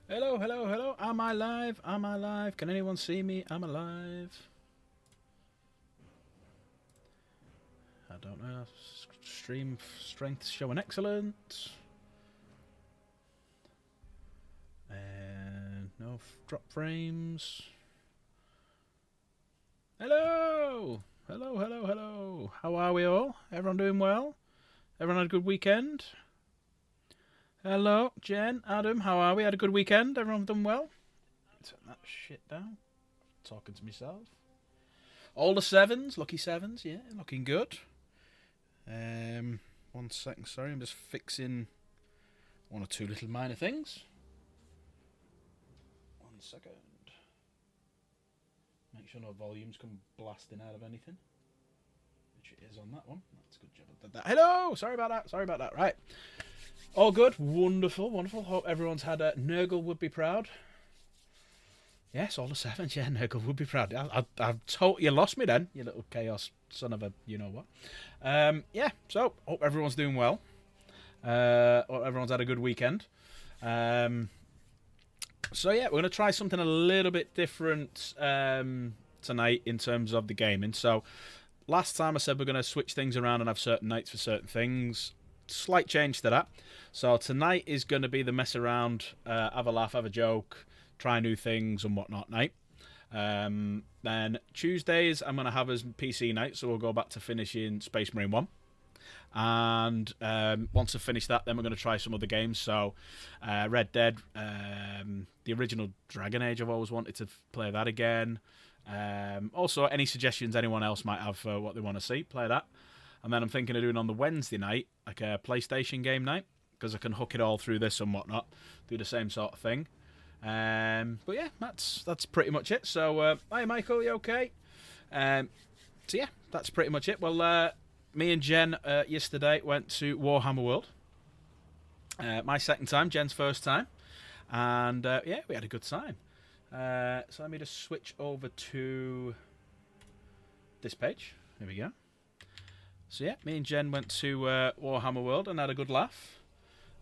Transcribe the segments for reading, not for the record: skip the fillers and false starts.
Hello, hello, hello. Am I live? Am I live? Can anyone see me? Am I live? I don't know. Stream strength showing excellent. And no drop frames. Hello! Hello, hello, hello. How are we all? Everyone doing well? Everyone had a good weekend? Hello, Jen, Adam, how are we? Had a good weekend? Everyone done well? Turn that shit down. Talking to myself. All the sevens, lucky sevens, yeah, looking good. 1 second, sorry, I'm just fixing one or two little minor things. 1 second. Make sure no volumes come blasting out of anything, which it is on that one. That's a good job. I did that. Hello, sorry about that. Sorry about that. Right, all good. Wonderful, wonderful. Hope everyone's had a Nurgle would be proud. Yes, all the sevens. Yeah, Nurgle would be proud. I've totally you lost me then, you little chaos son of a you know what. Yeah, so hope everyone's doing well. Hope everyone's had a good weekend. So yeah, we're going to try something a little bit different tonight in terms of the gaming. So last time I said we're going to switch things around and have certain nights for certain things. Slight change to that. So tonight is going to be the mess around, have a laugh, have a joke, try new things and whatnot night. Then Tuesdays I'm going to have as PC night, so we'll go back to finishing Space Marine 1. And once I've finished that, then we're going to try some other games. So Red Dead, the original Dragon Age, I've always wanted to play that again. Also, any suggestions anyone else might have for what they want to see, play that. And then I'm thinking of doing on the Wednesday night, like a PlayStation game night, because I can hook it all through this and whatnot, do the same sort of thing. But yeah, that's pretty much it. So, hi Michael, you okay? So yeah, that's pretty much it. Well, me and Jen yesterday went to Warhammer World. My second time, Jen's first time. And yeah, we had a good time. So let me just switch over to this page. Here we go. So yeah, me and Jen went to Warhammer World and had a good laugh.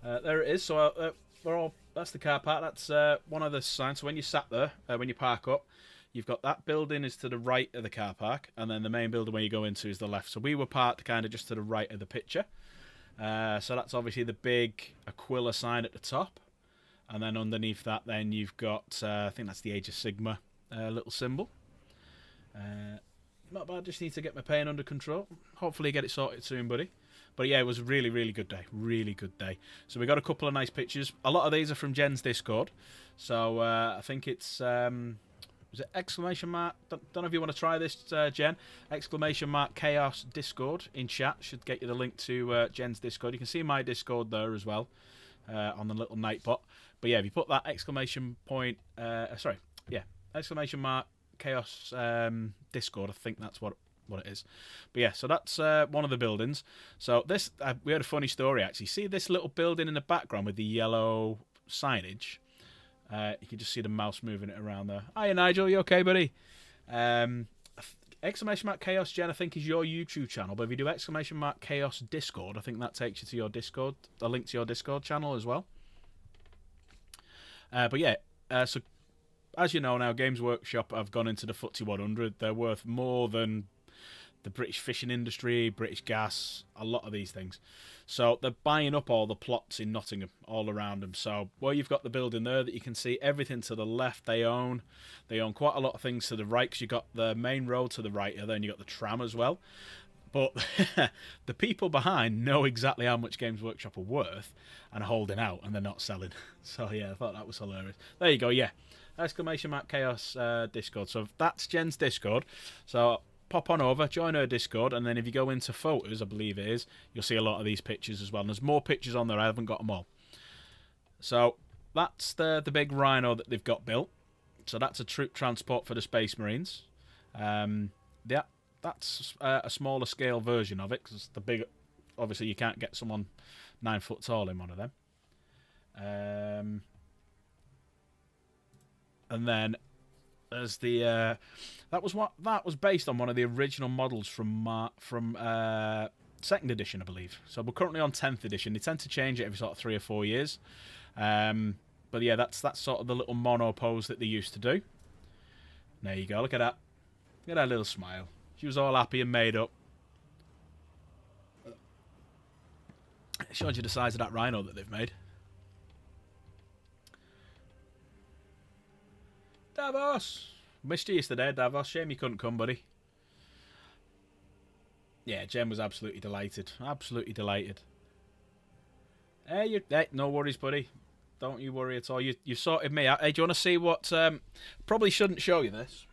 There it is. So we're all. That's the car park. That's one of the signs. So when you sat there, when you park up, you've got that building is to the right of the car park, and then the main building where you go into is the left. So we were parked kind of just to the right of the picture. So that's obviously the big Aquila sign at the top, and then underneath that, then you've got I think that's the Age of Sigma little symbol. Not bad. Just need to get my pain under control. Hopefully, get it sorted soon, buddy. But yeah, it was a really, really good day. Really good day. So we got a couple of nice pictures. A lot of these are from Jen's Discord. So I think it's was it exclamation mark? Don't know if you want to try this, Jen. Exclamation mark Chaos Discord in chat should get you the link to Jen's Discord. You can see my Discord there as well on the little nightbot. But yeah, if you put that exclamation point, exclamation mark Chaos Discord, I think that's what it is. But yeah, so that's one of the buildings. So this we had a funny story actually. See this little building in the background with the yellow signage? You can just see the mouse moving it around there. Hiya Nigel, you okay, buddy? Exclamation mark Chaos Gen, I think, is your YouTube channel. But if you do exclamation mark Chaos Discord, I think that takes you to your Discord, a link to your Discord channel as well. But yeah, so as you know now, Games Workshop have gone into the FTSE 100. They're worth more than the British fishing industry, British gas, a lot of these things. So they're buying up all the plots in Nottingham, all around them. So where you've got the building there that you can see everything to the left they own. They own quite a lot of things to the right because you've got the main road to the right, and then you've got the tram as well. But the people behind know exactly how much Games Workshop are worth and are holding out, and they're not selling. So yeah, I thought that was hilarious. There you go, yeah. Exclamation mark Chaos Discord. So that's Jen's Discord. So pop on over, join her Discord, and then if you go into photos, I believe it is, you'll see a lot of these pictures as well. And there's more pictures on there. I haven't got them all. So that's the big Rhino that they've got built. So that's a troop transport for the Space Marines. Yeah, that's a smaller scale version of it because the big, obviously you can't get someone 9 foot tall in one of them. And then there's the that was based on one of the original models from second edition, I believe. So we're currently on 10th edition. They tend to change it every sort of 3 or 4 years. But yeah, that's sort of the little mono pose that they used to do. There you go. Look at that. Look at that little smile. She was all happy and made up. It shows you the size of that rhino that they've made. Davos! Missed you yesterday, Davos. Shame you couldn't come, buddy. Yeah, Jen was absolutely delighted. Absolutely delighted. Hey, no worries, buddy. Don't you worry at all. You sorted me out. Hey, do you want to see what... probably shouldn't show you this.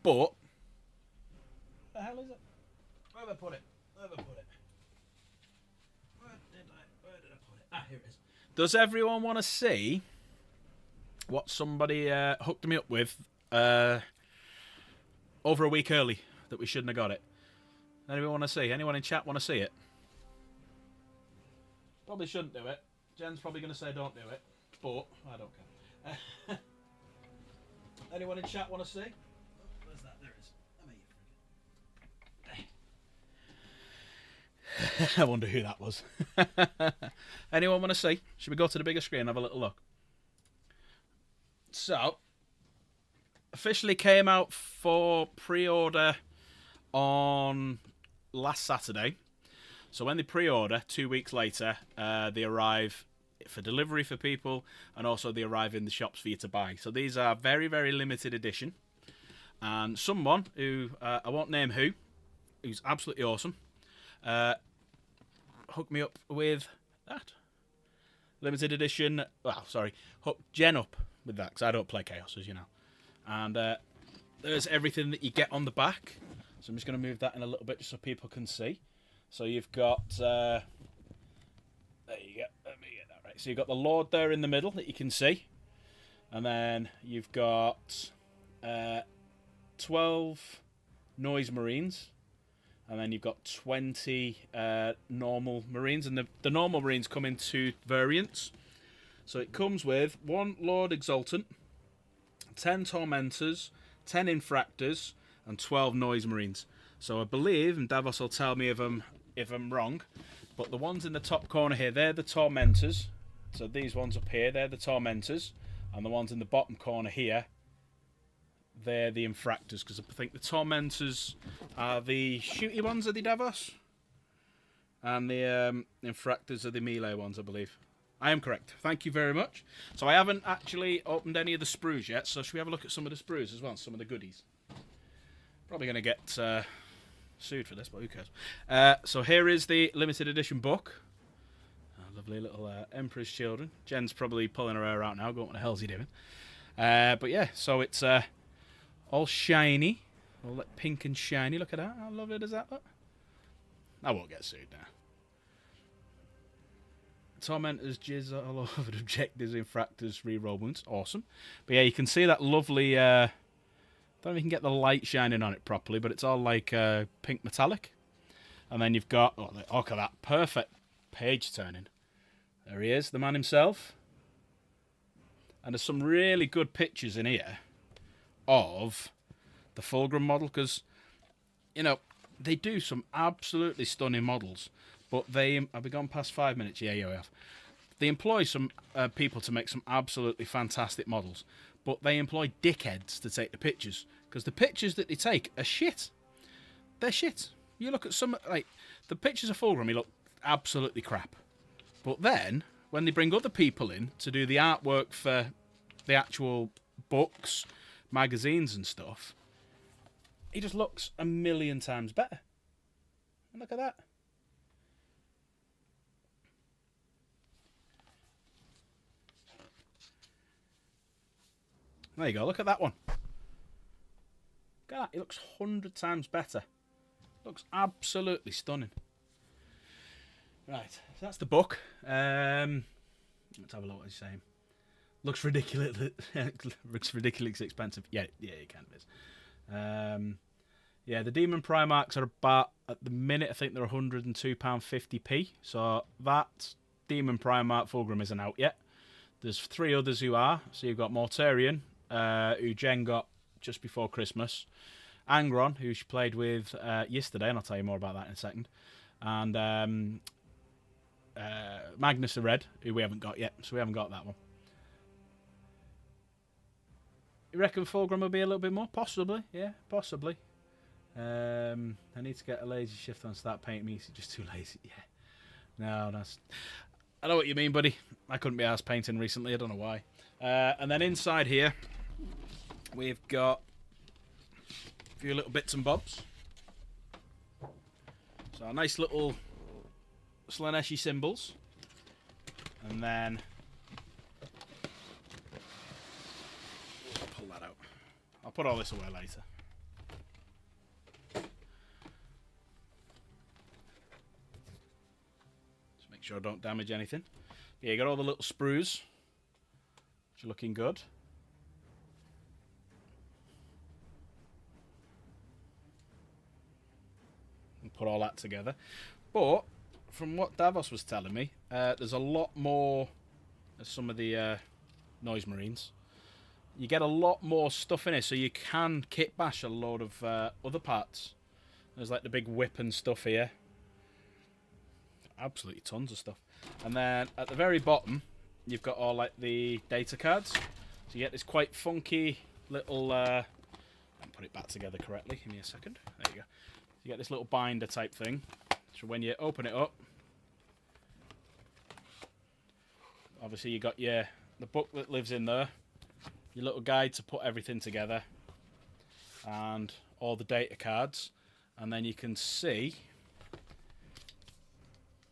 But... What the hell is it? Where have I put it? Where did I put it? Ah, here it is. Does everyone want to see what somebody hooked me up with over a week early that we shouldn't have got it? Anyone want to see? Anyone in chat want to see it? Probably shouldn't do it. Jen's probably going to say don't do it, but I don't care. Anyone in chat want to see? Oh, where's that? There it is. I wonder who that was. Anyone want to see? Should we go to the bigger screen and have a little look? So, officially came out for pre-order on last Saturday. So when they pre-order, 2 weeks later, they arrive for delivery for people, and also they arrive in the shops for you to buy. So these are very, very limited edition. And someone who, I won't name who's absolutely awesome, hooked me up with that. Limited edition, hooked Jen up with that, because I don't play Chaos, as you know. And there's everything that you get on the back. So I'm just going to move that in a little bit just so people can see. So you've got, there you go, let me get that right. So you've got the Lord there in the middle that you can see. And then you've got 12 Noise Marines. And then you've got 20 normal Marines. And the normal Marines come in 2 variants. So it comes with 1 Lord Exultant, 10 Tormentors, 10 Infractors, and 12 Noise Marines. So I believe, and Davos will tell me if I'm wrong, but the ones in the top corner here, they're the Tormentors. So these ones up here, they're the Tormentors. And the ones in the bottom corner here, they're the Infractors. Because I think the Tormentors are the shooty ones, are they, Davos? And the Infractors are the melee ones, I believe. I am correct. Thank you very much. So I haven't actually opened any of the sprues yet, so should we have a look at some of the sprues as well, some of the goodies? Probably going to get sued for this, but who cares? So here is the limited edition book. Lovely little Emperor's Children. Jen's probably pulling her hair out now, going, what the hell's he doing? But yeah, so it's all shiny. All like pink and shiny. Look at that. How lovely does that look? I won't get sued now. Tormentors jizz all over the objectives, Infractors, reroll wounds. Awesome. But yeah, you can see that lovely... don't know if you can get the light shining on it properly, but it's all like pink metallic. And then you've got... Oh, look at that. Perfect page turning. There he is, the man himself. And there's some really good pictures in here of the Fulgrim model, because, you know, they do some absolutely stunning models. But they... Have we gone past 5 minutes? Yeah, we have. They employ some people to make some absolutely fantastic models. But they employ dickheads to take the pictures. Because the pictures that they take are shit. They're shit. You look at some... Like, the pictures of Fulgrim, they look absolutely crap. But then, when they bring other people in to do the artwork for the actual books, magazines and stuff, he just looks a million times better. And look at that. There you go, look at that one. Look at that, it looks 100 times better. Looks absolutely stunning. Right, so that's the book. Let's have a look what he's saying. Looks ridiculous. Looks ridiculously expensive. Yeah, it kind of is. Yeah, the Demon Primarchs are about, at the minute, I think they're £102.50p. So that Demon Primarch Fulgrim isn't out yet. There's 3 others who are. So you've got Mortarion, who Jen got just before Christmas. Angron, who she played with yesterday, and I'll tell you more about that in a second. And Magnus the Red, who we haven't got yet, so we haven't got that one. You reckon Fulgrim will be a little bit more? Possibly, yeah, possibly. I need to get a lazy shift on, start painting me. Is it just too lazy? Yeah. No, that's... I know what you mean, buddy. I couldn't be arsed painting recently. I don't know why. And then inside here, we've got a few little bits and bobs. So a nice little Slaaneshi symbols. And then... pull that out. I'll put all this away later. Just make sure I don't damage anything. Yeah, you got all the little sprues, which are looking good. And put all that together. But from what Davos was telling me, there's a lot more of some of the noise marines. You get a lot more stuff in it, so you can kit bash a load of other parts. There's like the big whip and stuff here. Absolutely tons of stuff. And then at the very bottom, you've got all like the data cards. So you get this quite funky little... let me put it back together correctly. Give me a second. There you go. You get this little binder type thing. So when you open it up, obviously you got the book that lives in there, your little guide to put everything together, and all the data cards. And then you can see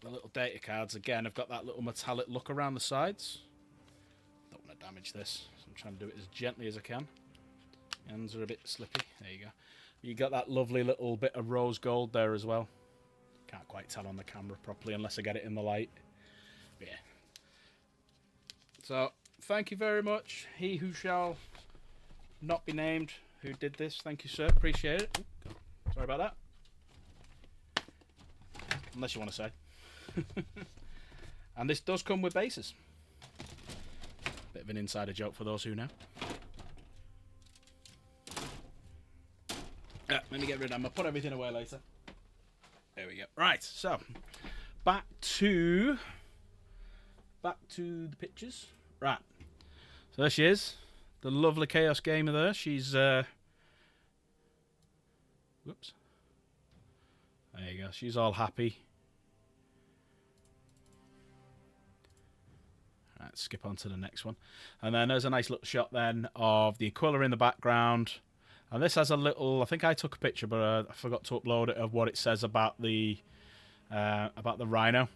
the little data cards again have got that little metallic look around the sides. Don't want to damage this, so I'm trying to do it as gently as I can. Hands are a bit slippy. There you go. You got that lovely little bit of rose gold there as well. Can't quite tell on the camera properly unless I get it in the light. But yeah. So thank you very much, he who shall not be named, who did this. Thank you, sir. Appreciate it. Sorry about that. Unless you want to say. And this does come with bases. Bit of an insider joke for those who know. Let me get rid of them. I'll put everything away later. There we go. Right, so back to the pictures. Right. So there she is. The lovely Chaos Gamer there. She's whoops. There you go. She's all happy. Right, skip on to the next one. And then there's a nice little shot then of the Aquila in the background. And this has a little, I think I took a picture, but I forgot to upload it, of what it says about the Rhino.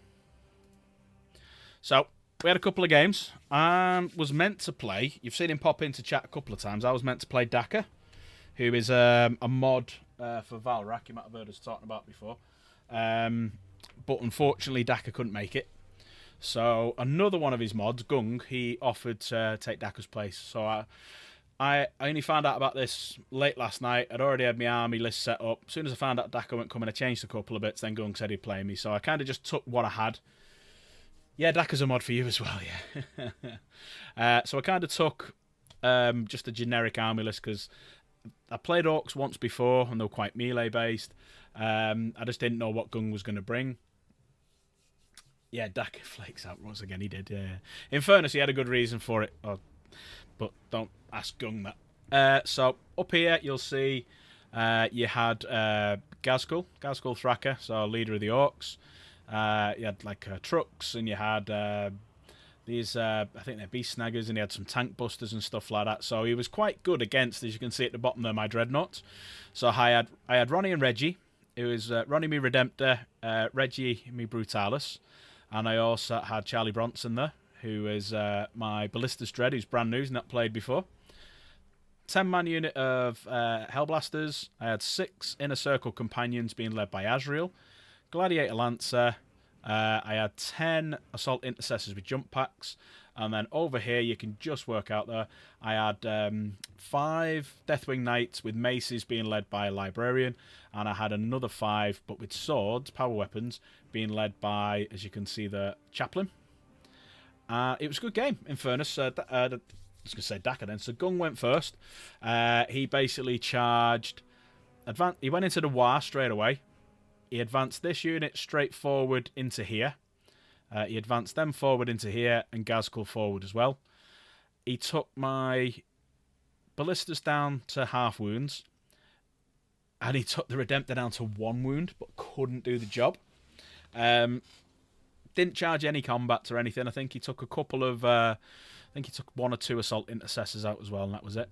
So, we had a couple of games. I was meant to play, you've seen him pop into chat a couple of times, I was meant to play Daka, who is a mod for Valrak, you might have heard us talking about before. But unfortunately, Daka couldn't make it. So, another one of his mods, Gung, he offered to take Daka's place. So, I only found out about this late last night. I'd already had my army list set up. As soon as I found out Daka went coming, I changed a couple of bits. Then Gung said he'd play me. So I kind of just took what I had. Yeah, Daka's a mod for you as well, yeah. So I kind of took just a generic army list because I played Orcs once before and they were quite melee-based. I just didn't know what Gung was going to bring. Yeah, Daka flakes out once again. He did, yeah. In fairness, he had a good reason for it. But don't ask Gung that. So up here you'll see you had Ghazghkull Thraka, so leader of the Orcs. You had like trucks, and you had these I think they're beast snaggers, and he had some tank busters and stuff like that. So he was quite good against, as you can see at the bottom there, my dreadnoughts. So I had Ronnie and Reggie. It was Ronnie me Redemptor, Reggie me Brutalis, and I also had Charlie Bronson there, who is my Ballistas Dread, who's brand new, he's not played before. 10-man unit of Hellblasters. I had 6 Inner Circle Companions being led by Azrael. Gladiator Lancer. I had 10 Assault Intercessors with jump packs. And then over here, you can just work out there, I had 5 Deathwing Knights with maces being led by a Librarian. And I had another 5, but with swords, power weapons, being led by, as you can see, the Chaplain. It was a good game, in fairness. I was going to say Daka then. So Gung went first. He basically charged... He went into the War straight away. He advanced this unit straight forward into here. He advanced them forward into here, and Ghazghkull forward as well. He took my Ballistas down to half wounds, and he took the Redemptor down to 1 wound, but couldn't do the job. Didn't charge any combats or anything. I think he took a couple of, I think he took 1 or 2 assault intercessors out as well, and that was it.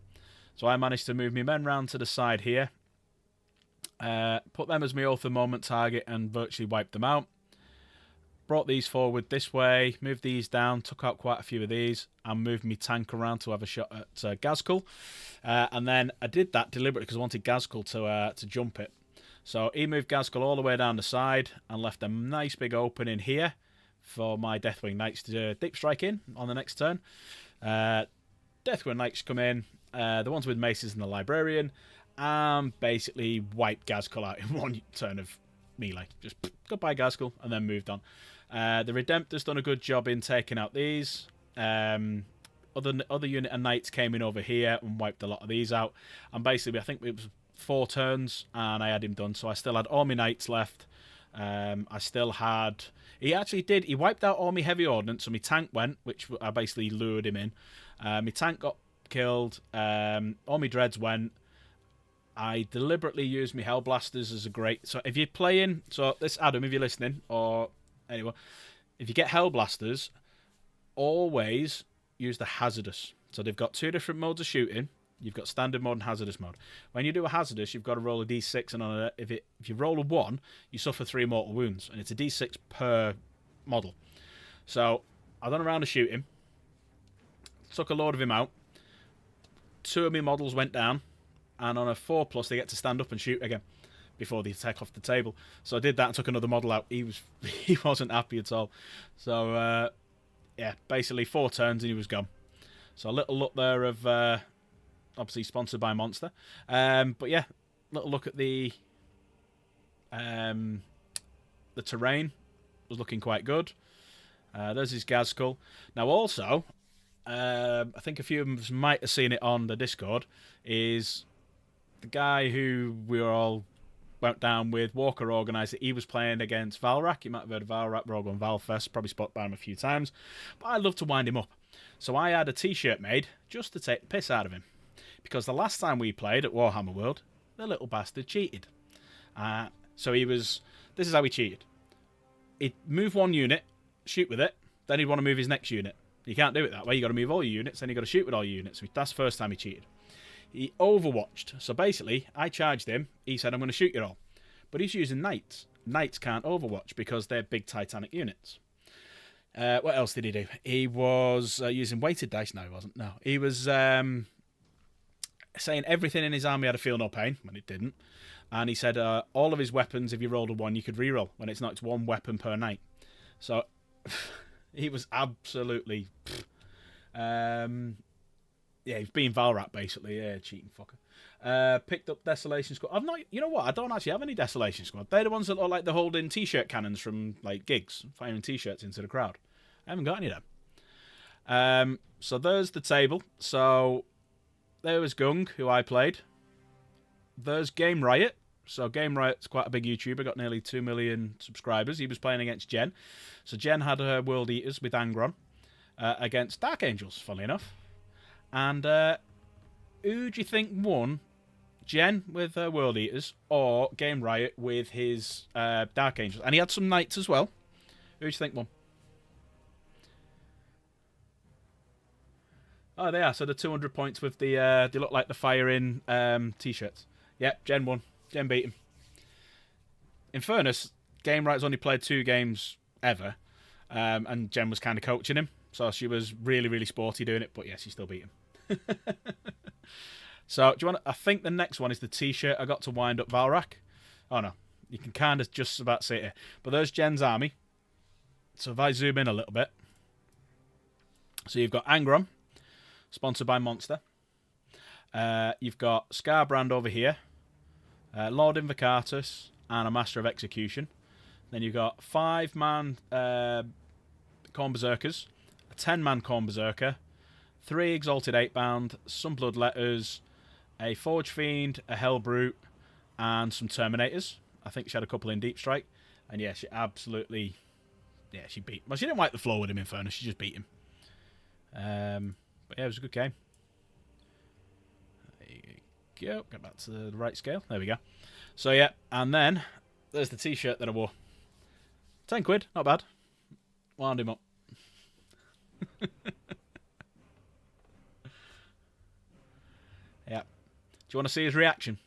So I managed to move my men round to the side here, put them as my oath of moment target, and virtually wiped them out. Brought these forward this way, moved these down, took out quite a few of these, and moved my tank around to have a shot at Ghazghkull. And then I did that deliberately because I wanted Ghazghkull to jump it. So he moved Ghazghkull all the way down the side and left a nice big opening here for my Deathwing Knights to deep strike in on the next turn. Deathwing Knights come in, the ones with maces and the Librarian, and basically wiped Ghazghkull out in 1 turn of melee. Just goodbye Ghazghkull, and then moved on. The Redemptor's done a good job in taking out these. Other unit of knights came in over here and wiped a lot of these out. And basically, I think it was 4 turns, and I had him done. So I still had all my knights left. I still had... He wiped out all my heavy ordnance, so my tank went, which I basically lured him in. My tank got killed. All my dreads went. I deliberately used my Hellblasters as a great... So if you're playing... So this, Adam, if you're listening, or anyone, if you get Hellblasters, always use the Hazardous. So they've got 2 different modes of shooting. You've got standard mode and hazardous mode. When you do a hazardous, you've got to roll a d6, and on if you roll a 1, you suffer 3 mortal wounds, and it's a d6 per model. So I done a round of shooting, took a load of him out. 2 of my models went down, and on a 4+, they get to stand up and shoot again before they take off the table. So I did that and took another model out. He wasn't happy at all. So yeah, basically 4 turns and he was gone. So a little look there of obviously sponsored by Monster. But yeah, little look at the terrain. Was looking quite good. There's his Ghazghkull. Now also, I think a few of us might have seen it on the Discord, is the guy who we were all went down with, Walker organised it. He was playing against Valrak. You might have heard of Valrak, Rogue on Valfest. Probably spotted by him a few times. But I love to wind him up. So I had a t-shirt made just to take the piss out of him. Because the last time we played at Warhammer World, the little bastard cheated. So he was... This is how he cheated. He'd move 1 unit, shoot with it, then he'd want to move his next unit. You can't do it that way. You got to move all your units, then you got to shoot with all your units. That's the first time he cheated. He overwatched. So basically, I charged him. He said, I'm going to shoot you all. But he's using knights. Knights can't overwatch because they're big Titanic units. What else did he do? He was using weighted dice. No, he wasn't. No, he was saying everything in his army had a feel no pain, when it didn't. And he said all of his weapons, if you rolled a 1, you could reroll. When it's not, it's 1 weapon per knight. So he was absolutely... yeah, he's being Valrak, basically. Yeah, cheating fucker. Picked up Desolation Squad. I've not... You know what? I don't actually have any Desolation Squad. They're the ones that look like they're holding T-shirt cannons from, like, gigs, firing T-shirts into the crowd. I haven't got any of them. So there's the table. So there was Gung, who I played. There's Game Riot. So Game Riot's quite a big YouTuber, got nearly 2 million subscribers. He was playing against Jen. So Jen had her World Eaters with Angron against Dark Angels, funnily enough. And who do you think won? Jen with her World Eaters or Game Riot with his Dark Angels? And he had some Knights as well. Who do you think won? Oh, they are. So the 200 points with the they look like the firing T-shirts. Yep, Jen won. Jen beat him. In fairness, Game Riot's only played 2 games ever, and Jen was kind of coaching him, so she was really, really sporty doing it. But yeah, she still beat him. So, do you want? I think the next one is the T-shirt I got to wind up Valrak. Oh no, you can kind of just about see it here. But there's Jen's army. So if I zoom in a little bit, so you've got Angron, sponsored by Monster. You've got Scarbrand over here, Lord Invocatus, and a Master of Execution. Then you've got 5-man Khorne Berserkers, a 10-man Khorne Berserker, 3 Exalted 8-bound, some Bloodletters, a Forge Fiend, a Hellbrute, and some Terminators. I think she had a couple in Deep Strike. And yeah, she absolutely... Yeah, she beat... Well, she didn't wipe the floor with him, in fairness. She just beat him. But yeah, it was a good game. you. Get back to the right scale. There we go. So yeah, and then there's the t-shirt that I wore. £10, not bad. Wound him up. Yeah. Do you want to see his reaction?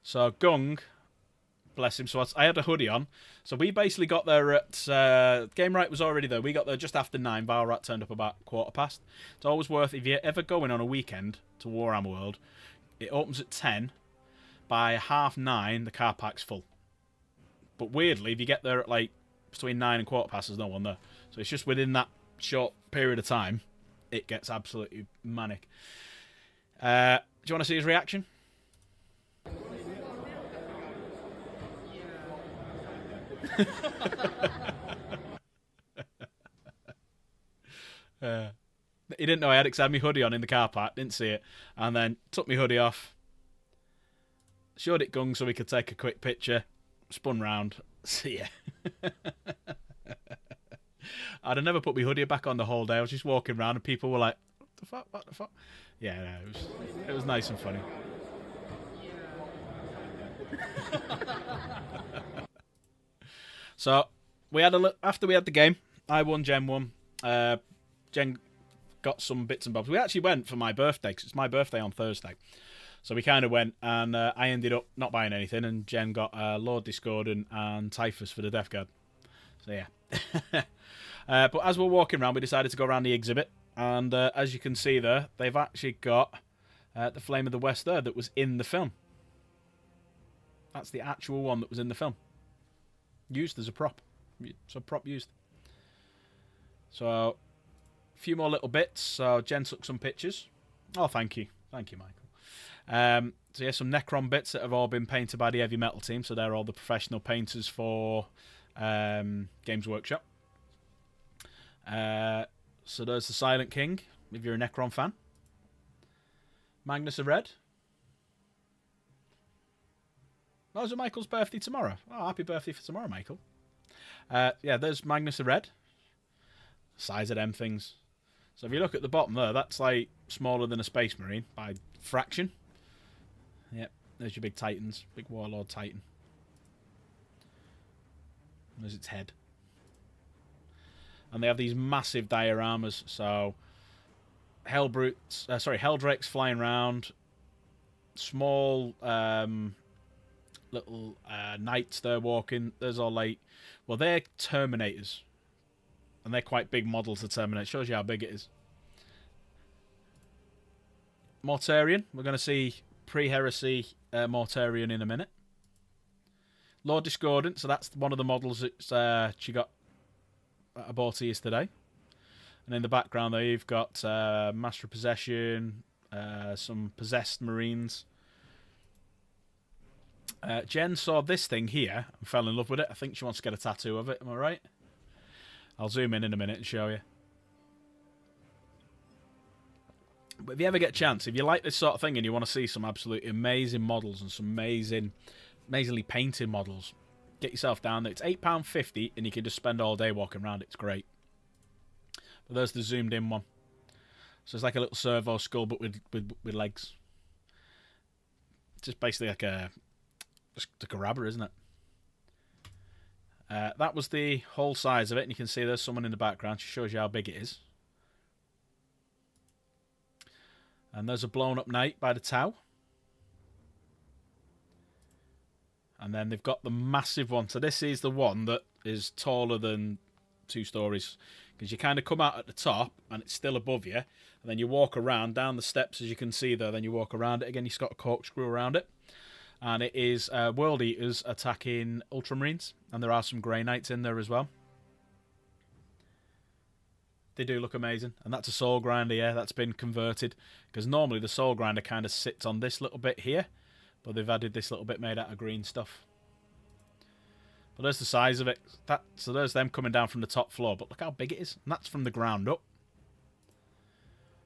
So Gung, bless him. So I had a hoodie on. So we basically got there at... Game Right was already there. We got there just after 9. Valrat turned up about 15:15. It's always worth, if you're ever going on a weekend to Warhammer World, it opens at 10. By 9:30, the car park's full. But weirdly, if you get there at like between 9 and 15:15, there's no one there. So it's just within that short period of time, it gets absolutely manic. Do you want to see his reaction? He didn't know I had my hoodie on in the car park, didn't see it, and then took my hoodie off, showed it Gung so we could take a quick picture, spun round. See ya. I'd have never put my hoodie back on the whole day. I was just walking around and people were like, what the fuck, what the fuck? Yeah, no, it was nice and funny. So we had after we had the game, I won, Jen won. Jen got some bits and bobs. We actually went for my birthday because it's my birthday on Thursday. So we kind of went, and I ended up not buying anything, and Jen got Lord Discordant and Typhus for the Death Guard. So yeah. But as we're walking around, we decided to go around the exhibit, and as you can see there, they've actually got the Flame of the West there that was in the film. That's the actual one that was in the film. Used as a prop. So prop used. So, a few more little bits. So, Jen took some pictures. Oh, thank you. Thank you, Michael. So, yeah, some Necron bits that have all been painted by the Heavy Metal team. So, they're all the professional painters for Games Workshop. So, there's the Silent King, if you're a Necron fan. Magnus of Red. Oh, is it Michael's birthday tomorrow? Oh, happy birthday for tomorrow, Michael. Yeah, there's Magnus the Red. Size of them things. So if you look at the bottom there, that's like smaller than a Space Marine by fraction. Yep, there's your big Titans. Big Warlord Titan. There's its head. And they have these massive dioramas. So Heldrakes flying around. Small little knights there walking. There's all like, well, they're Terminators, and they're quite big models of Terminator. Shows you how big it is. Mortarion, we're going to see pre-heresy Mortarion in a minute. Lord Discordant, so that's one of the models that she got at Abortius today. And in the background there, you've got Master of Possession, some possessed Marines. Jen saw this thing here and fell in love with it. I think she wants to get a tattoo of it. Am I right? I'll zoom in a minute and show you. But if you ever get a chance, if you like this sort of thing and you want to see some absolutely amazing models and some amazingly painted models, get yourself down there. It's £8.50 and you can just spend all day walking around. It's great. But there's the zoomed in one. So it's like a little servo skull but with legs. It's just basically like a grabber, isn't it? That was the whole size of it, and you can see there's someone in the background. She shows you how big it is. And there's a blown up knight by the Tau. And then they've got the massive one. So this is the one that is taller than 2 stories. Because you kind of come out at the top, and it's still above you. And then you walk around down the steps, as you can see there. Then you walk around it again. You've got a corkscrew around it. And it is World Eaters attacking Ultramarines. And there are some Grey Knights in there as well. They do look amazing. And that's a Soul Grinder, yeah, that's been converted. Because normally the Soul Grinder kind of sits on this little bit here. But they've added this little bit made out of green stuff. But there's the size of it. So there's them coming down from the top floor. But look how big it is. And that's from the ground up.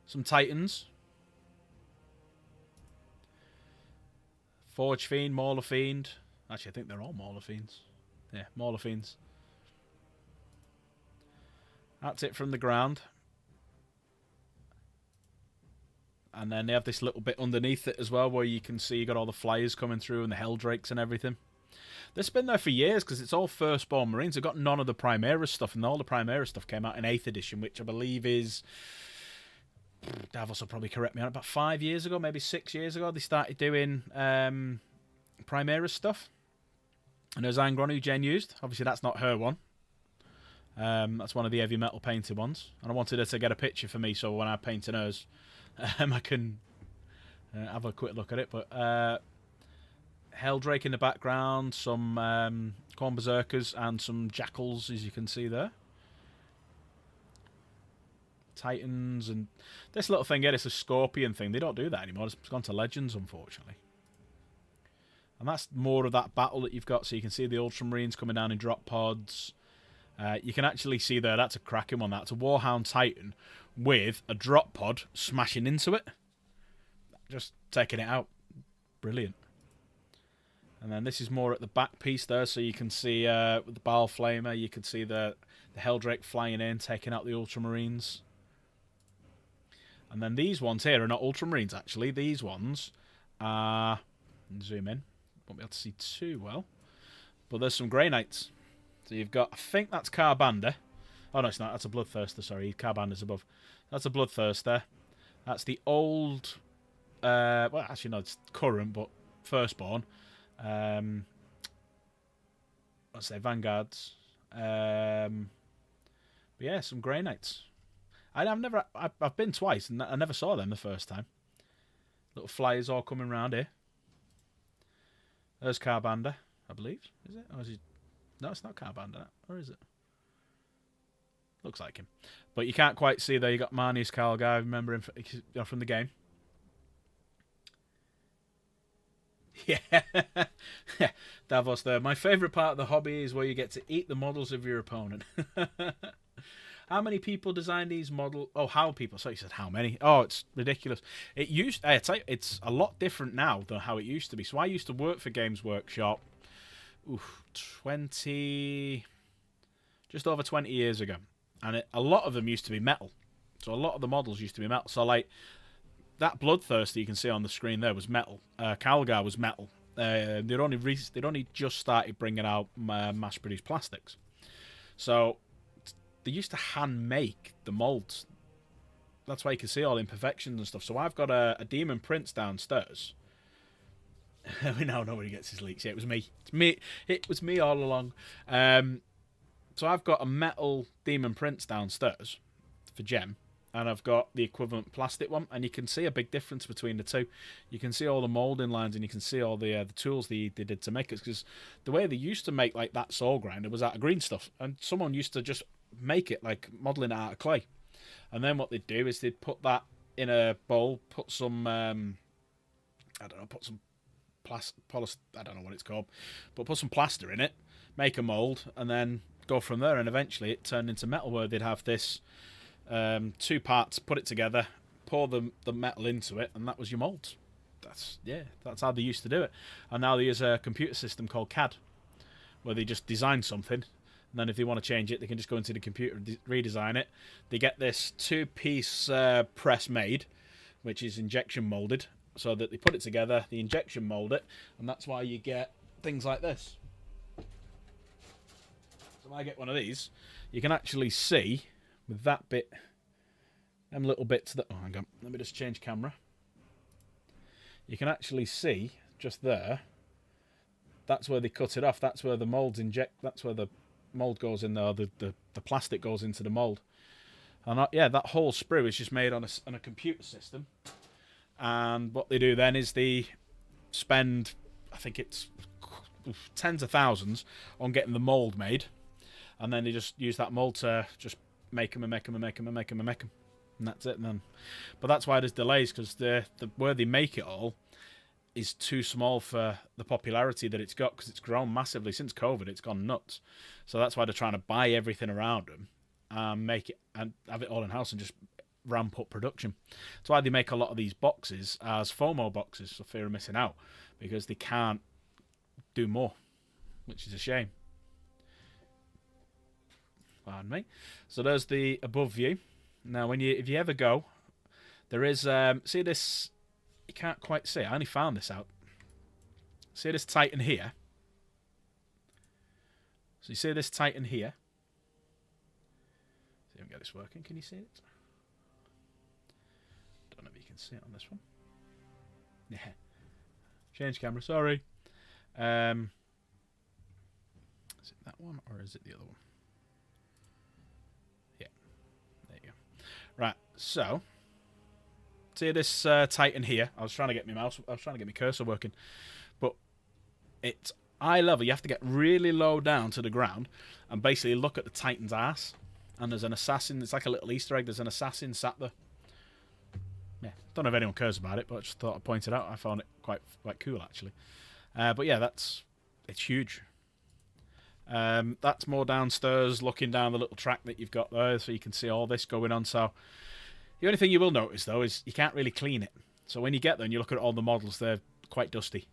Some Titans. Forge Fiend, Mauler Fiend. Actually, I think they're all Mauler Fiends. Yeah, Mauler Fiends. That's it from the ground. And then they have this little bit underneath it as well where you can see you got all the flyers coming through and the Helldrakes and everything. This has been there for years because it's all Firstborn Marines. They've got none of the Primaris stuff, and all the Primaris stuff came out in 8th edition, which I believe is... Davos will probably correct me on it. About 5 years ago, maybe 6 years ago, they started doing Primaris stuff. And there's Angron, who Jen used. Obviously, that's not her one. That's one of the heavy metal painted ones. And I wanted her to get a picture for me, so when I painted hers, I can have a quick look at it. But Helldrake in the background, some Khorne Berserkers, and some Jackals, as you can see there. Titans, and this little thing here, it's a Scorpion thing. They don't do that anymore. It's gone to Legends, unfortunately. And that's more of that battle that you've got. So you can see the Ultramarines coming down in drop pods. You can actually see there, that's a cracking one. That's a Warhound Titan with a drop pod smashing into it. Just taking it out. Brilliant. And then this is more at the back piece there. So you can see with the Baal Flamer, you can see the Helldrake flying in, taking out the Ultramarines. And then these ones here are not Ultramarines, actually. These ones are... Zoom in. Won't be able to see too well. But there's some Grey Knights. So you've got... I think that's Karbanda. Oh, no, it's not. That's a Bloodthirster, sorry. Karbanda's above. That's a Bloodthirster. That's the old... well, actually, no, it's current, but Firstborn. Let's say Vanguards. But yeah, some Grey Knights. I've been twice, and I never saw them the first time. Little flyers all coming around here. There's Karbanda, I believe. Is it? Or is he... No, it's not Karbanda. Or is it? Looks like him. But you can't quite see there. You got Marneus Calgar. I remember him from the game. Yeah. Davos there. My favourite part of the hobby is where you get to eat the models of your opponent. How many people design these models? Oh, how people? So you said how many? Oh, it's ridiculous. I tell you, it's a lot different now than how it used to be. So I used to work for Games Workshop, just over 20 years ago, and a lot of them used to be metal. So a lot of the models used to be metal. So like that Bloodthirster you can see on the screen there was metal. Calgar was metal. They'd only just started bringing out mass-produced plastics. So they used to hand make the molds. That's why you can see all imperfections and stuff. So I've got a Demon Prince downstairs. We now know where he gets his leaks. Yeah, it was me. It was me all along. So I've got a metal Demon Prince downstairs for Gem, and I've got the equivalent plastic one, and you can see a big difference between the two. You can see all the moulding lines, and you can see all the tools they did to make it. Because the way they used to make like that soul grinder was out of green stuff, and someone used to just make it like modelling it out of clay. And then what they'd do is they'd put that in a bowl, put some I don't know what it's called, but put some plaster in it, make a mould, and then go from there. And eventually it turned into metal, where they'd have this two parts, put it together, pour the metal into it, and that was your mould. That's how they used to do it. And now they use a computer system called CAD, where they just design something, and then if they want to change it, they can just go into the computer and redesign it. They get this two-piece press made, which is injection moulded, so that they put it together, they injection mould it, and that's why you get things like this. So when I get one of these, you can actually see with that bit, them little bits that... Oh, hang on. Let me just change camera. You can actually see just there, that's where they cut it off. That's where the moulds inject. That's where the mould goes in there. The plastic goes into the mould. And that whole sprue is just made on a computer system. And what they do then is they spend, I think it's tens of thousands on getting the mould made. And then they just use that mould to just make them and make them and make them and make them and make them. And that's it. And then, but that's why there's delays, because the where they make it all is too small for the popularity that it's got, because it's grown massively since COVID. It's gone nuts. So that's why they're trying to buy everything around them and make it and have it all in house and just ramp up production. That's why they make a lot of these boxes as FOMO boxes, so fear of missing out, because they can't do more, which is a shame. Pardon me. So there's the above view. Now, if you ever go There is, see this, you can't quite see, I only found this out. See this Titan here? So you see this Titan here? See if I can get this working, can you see it? Don't know if you can see it on this one. Yeah. Change camera, sorry. Is it that one or is it the other one? Yeah. There you go. Right, so see this Titan here. I was trying to get my cursor working. But it's eye level. You have to get really low down to the ground and basically look at the Titan's ass. And there's an assassin. It's like a little Easter egg. There's an assassin sat there. Yeah, don't know if anyone cares about it, but I just thought I'd point it out. I found it quite cool, actually. But yeah, it's huge. That's more downstairs, looking down the little track that you've got there, so you can see all this going on. So the only thing you will notice, though, is you can't really clean it. So when you get there and you look at all the models, they're quite dusty.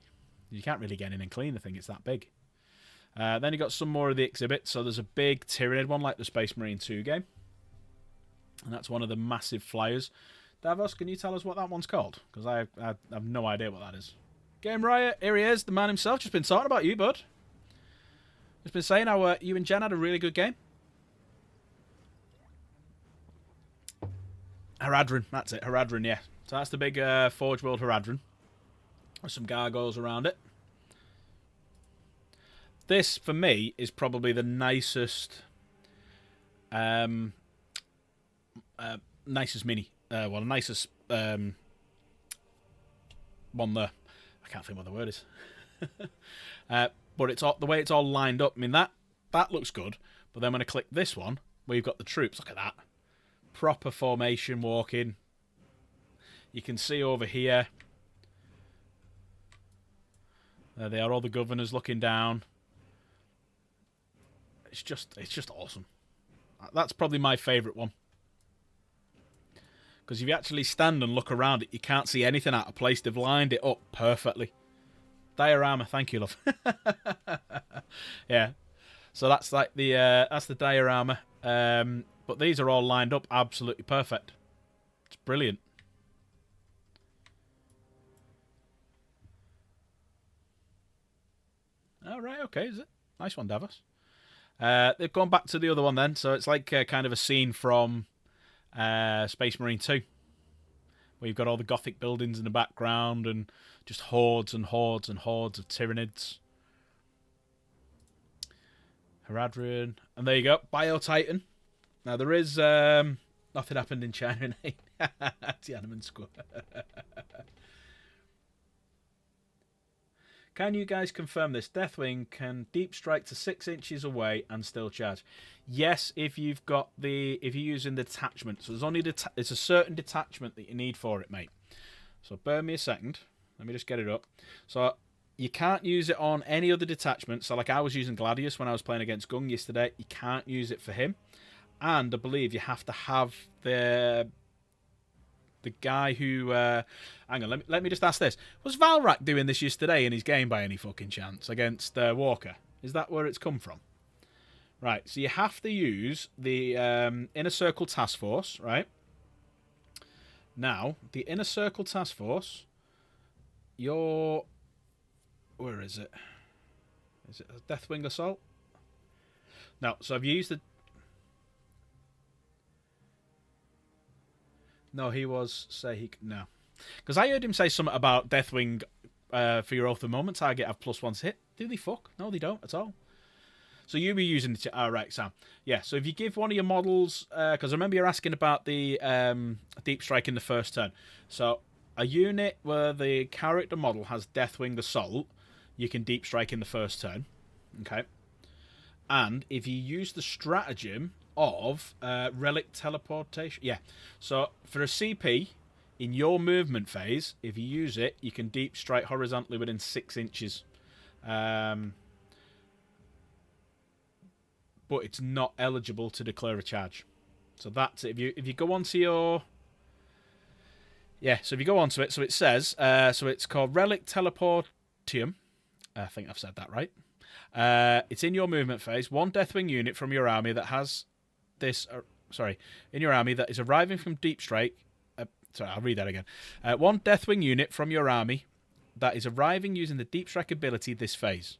You can't really get in and clean the thing. It's that big. Then you got some more of the exhibits. So there's a big Tyranid one, like the Space Marine 2 game. And that's one of the massive flyers. Davos, can you tell us what that one's called? Because I have no idea what that is. Game Riot, here he is, the man himself. Just been talking about you, bud. Just been saying how you and Jen had a really good game. Haradrim, that's it, Haradrim, yeah. So that's the big Forge World Haradrim. With some gargoyles around it. This, for me, is probably the nicest... nicest mini. Well, the nicest one there. I can't think what the word is. But it's all, the way it's all lined up. I mean, that looks good. But then when I click this one, where you've got the troops, look at that. Proper formation walking. You can see over here. There they are, all the governors looking down. It's just awesome. That's probably my favourite one. Because if you actually stand and look around it, you can't see anything out of place. They've lined it up perfectly. Diorama, thank you, love. Yeah. So that's like the diorama. But these are all lined up absolutely perfect. It's brilliant. All right, okay, is it? Nice one, Davos. They've gone back to the other one then, so it's like kind of a scene from Space Marine 2, where you've got all the Gothic buildings in the background and just hordes and hordes and hordes of Tyranids. Haradrim, and there you go, Bio Titan. Now there is nothing happened in China, Tiananmen Square. Can you guys confirm this? Deathwing can deep strike to 6 inches away and still charge. Yes, if you're using the detachment. So there's only it's a certain detachment that you need for it, mate. So bear me a second. Let me just get it up. So you can't use it on any other detachment. So like I was using Gladius when I was playing against Gung yesterday. You can't use it for him. And I believe you have to have the guy who... hang on, let me just ask this. Was Valrak doing this yesterday in his game by any fucking chance against Walker? Is that where it's come from? Right, so you have to use the Inner Circle Task Force, right? Now, the Inner Circle Task Force, where is it? Is it a Deathwing Assault? No, so I've used the... No, he was no, because I heard him say something about Deathwing for your Oath of Moment target have +1 hit. Do they fuck? No, they don't at all. So you'll be using the... right, Sam. Yeah, so if you give one of your models... Because I remember you're asking about the Deep Strike in the first turn. So a unit where the character model has Deathwing Assault, you can Deep Strike in the first turn. Okay. And if you use the stratagem of Relic Teleportation... Yeah. So for a CP, in your movement phase, if you use it, you can Deep Strike horizontally within 6 inches. But it's not eligible to declare a charge. So that's it. If you go onto your... Yeah, so if you go onto it, so it says... so it's called Relic Teleportium. I think I've said that right. It's in your movement phase. One Deathwing unit from your army that has this... in your army that is arriving from Deep Strike Sorry, I'll read that again. One Deathwing unit from your army that is arriving using the Deep Strike ability this phase.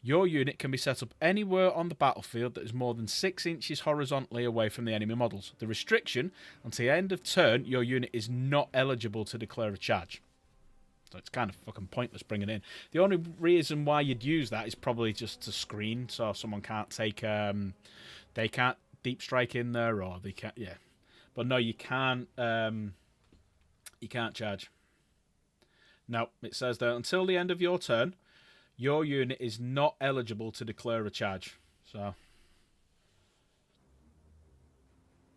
Your unit can be set up anywhere on the battlefield that is more than 6 inches horizontally away from the enemy models. The restriction, until the end of turn, your unit is not eligible to declare a charge. So it's kind of fucking pointless bringing it in. The only reason why you'd use that is probably just to screen, so someone can't take... they can't deep strike in there, or they can't... Yeah. But no, you can't... you can't charge. No, it says that until the end of your turn... your unit is not eligible to declare a charge. So,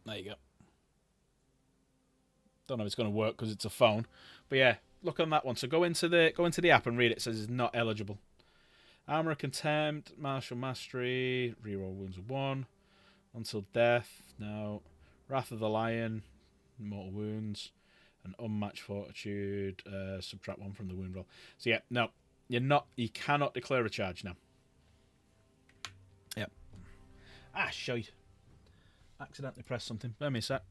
there you go. Don't know if it's going to work because it's a phone, but yeah, look on that one. So go into the app and read it. It says it's not eligible. Armor of Contempt, Martial Mastery, reroll wounds of 1 until death. No, Wrath of the Lion, mortal wounds, and unmatched fortitude. Subtract 1 from the wound roll. So yeah, no. You cannot declare a charge now. Yep. Ah, shite. Accidentally pressed something. Bear me a sec.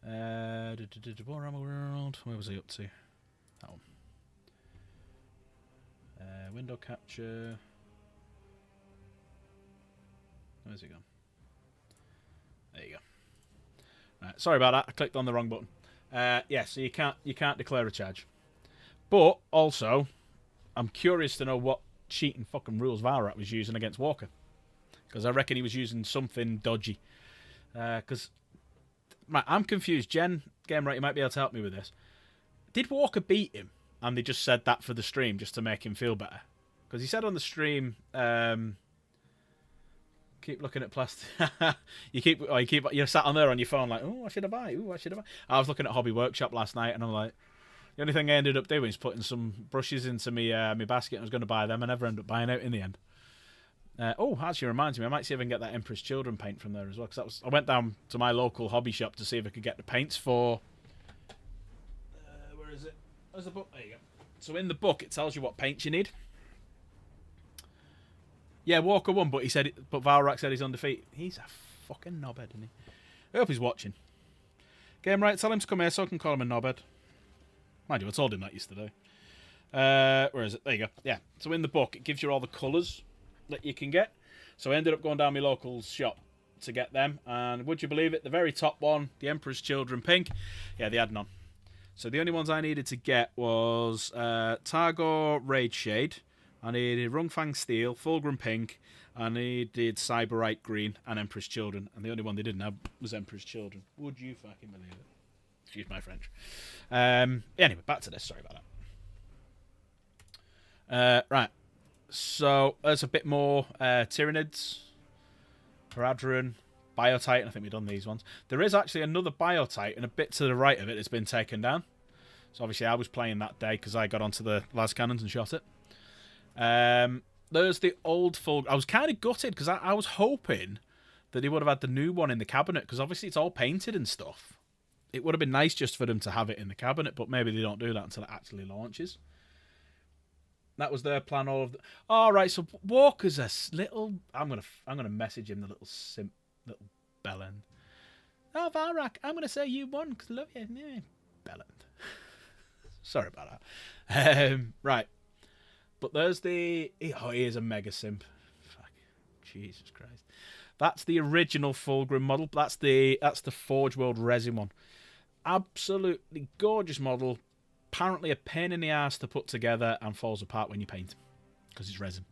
Warhammer World. Where was he up to? That one. Window capture. Where's he gone? There you go. Right, sorry about that. I clicked on the wrong button. Yeah, so you can't declare a charge. But also, I'm curious to know what cheating fucking rules Valrak was using against Walker, because I reckon he was using something dodgy. Because I'm confused. Jen, Game Right, you might be able to help me with this. Did Walker beat him, and they just said that for the stream just to make him feel better? Because he said on the stream, keep looking at plastic. You're sat on there on your phone like, oh, what should I buy? Ooh, what should I buy? I was looking at Hobby Workshop last night, and I'm like. The only thing I ended up doing is putting some brushes into my basket. And I was going to buy them. I never ended up buying out in the end. Actually reminds me, I might see if I can get that Emperor's Children paint from there as well. Because I went down to my local hobby shop to see if I could get the paints for... where is it? Where's the book? There you go. So in the book, it tells you what paints you need. Yeah, Walker won, but Valrak said he's undefeated. He's a fucking knobhead, isn't he? I hope he's watching. Game Right, tell him to come here so I can call him a knobhead. Mind you, I told him that yesterday. Where is it? There you go. Yeah. So in the book, it gives you all the colours that you can get. So I ended up going down my local shop to get them. And would you believe it? The very top one, the Emperor's Children pink. Yeah, they had none. So the only ones I needed to get was Targor Raid Shade. I needed Rungfang Steel, Fulgrim Pink. I needed Cyberite Green and Emperor's Children. And the only one they didn't have was Emperor's Children. Would you fucking believe it? Excuse my French. Anyway, back to this. Sorry about that. Right. So, there's a bit more Tyranids, Haradron, Biotitan. I think we've done these ones. There is actually another Biotitan a bit to the right of it that's been taken down. So, obviously, I was playing that day because I got onto the las cannons and shot it. There's the old full... I was kind of gutted because I was hoping that he would have had the new one in the cabinet because obviously it's all painted and stuff. It would have been nice just for them to have it in the cabinet, but maybe they don't do that until it actually launches. That was their plan. All of the... All right, so Walker's a little... I'm gonna message him, the little simp, little bellend. Oh, Valrak, I'm gonna say you won because I love you, bellend. Sorry about that. Right, but there's the... Oh, he is a mega simp. Fuck, Jesus Christ. That's the original Fulgrim model. That's the Forge World resin one. Absolutely gorgeous model. Apparently a pain in the ass to put together and falls apart when you paint because it's resin.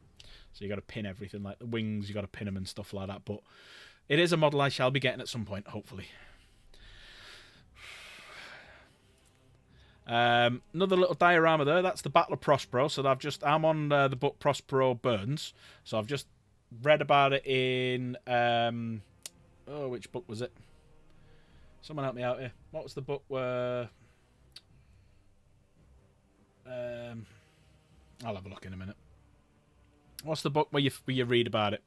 So you got to pin everything, like the wings. You got to pin them and stuff like that. But it is a model I shall be getting at some point, hopefully. Another little diorama there. That's the Battle of Prospero. So I'm on the book Prospero Burns. So I've just read about it in which book was it? Someone help me out here. What was the book where I'll have a look in a minute. What's the book where you read about it?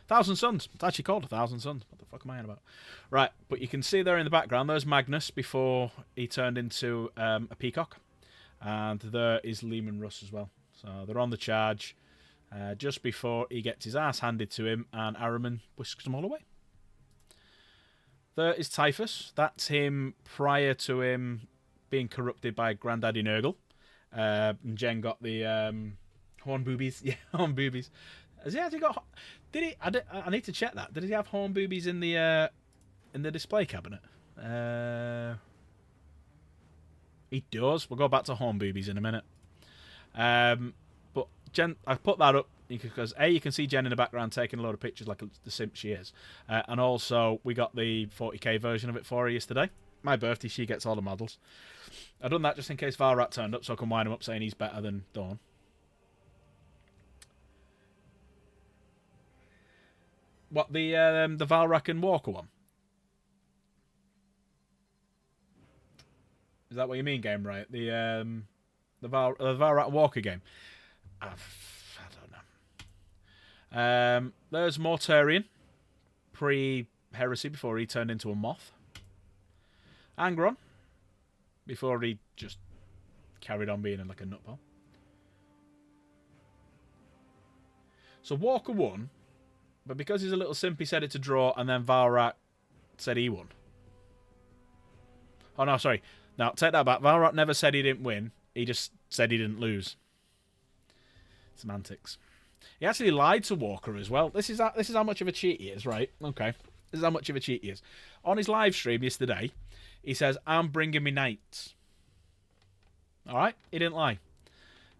Thousand Suns. It's actually called 1,000 Suns. What the fuck am I on about? Right, but you can see there in the background, there's Magnus before he turned into a peacock. And there is Leman Russ as well. So they're on the charge just before he gets his ass handed to him and Ahriman whisks them all away. There is Typhus. That's him prior to him being corrupted by Granddaddy Nurgle. And Jen got the horn boobies. Yeah, horn boobies. Has he actually got? Did he? I need to check that. Did he have horn boobies in the display cabinet? He does. We'll go back to horn boobies in a minute. But Jen, I put that up because A, you can see Jen in the background taking a load of pictures like the simp she is. And also, we got the 40k version of it for her yesterday. My birthday, she gets all the models. I've done that just in case Valrat turned up so I can wind him up saying he's better than Dawn. What, the Valrak and Walker one? Is that what you mean, Game Right? The Valrat and Walker game? I don't know. There's Mortarion, pre-Heresy, before he turned into a moth. Angron, before he just carried on being like a nutball. So Walker won, but because he's a little simp, he said it to draw, and then Valrat said he won. Oh, no, sorry. Now, take that back. Valrat never said he didn't win. He just said he didn't lose. Semantics. He actually lied to Walker as well. This is how much of a cheat he is, right? Okay. This is how much of a cheat he is. On his live stream yesterday, he says, I'm bringing me knights. Alright? He didn't lie.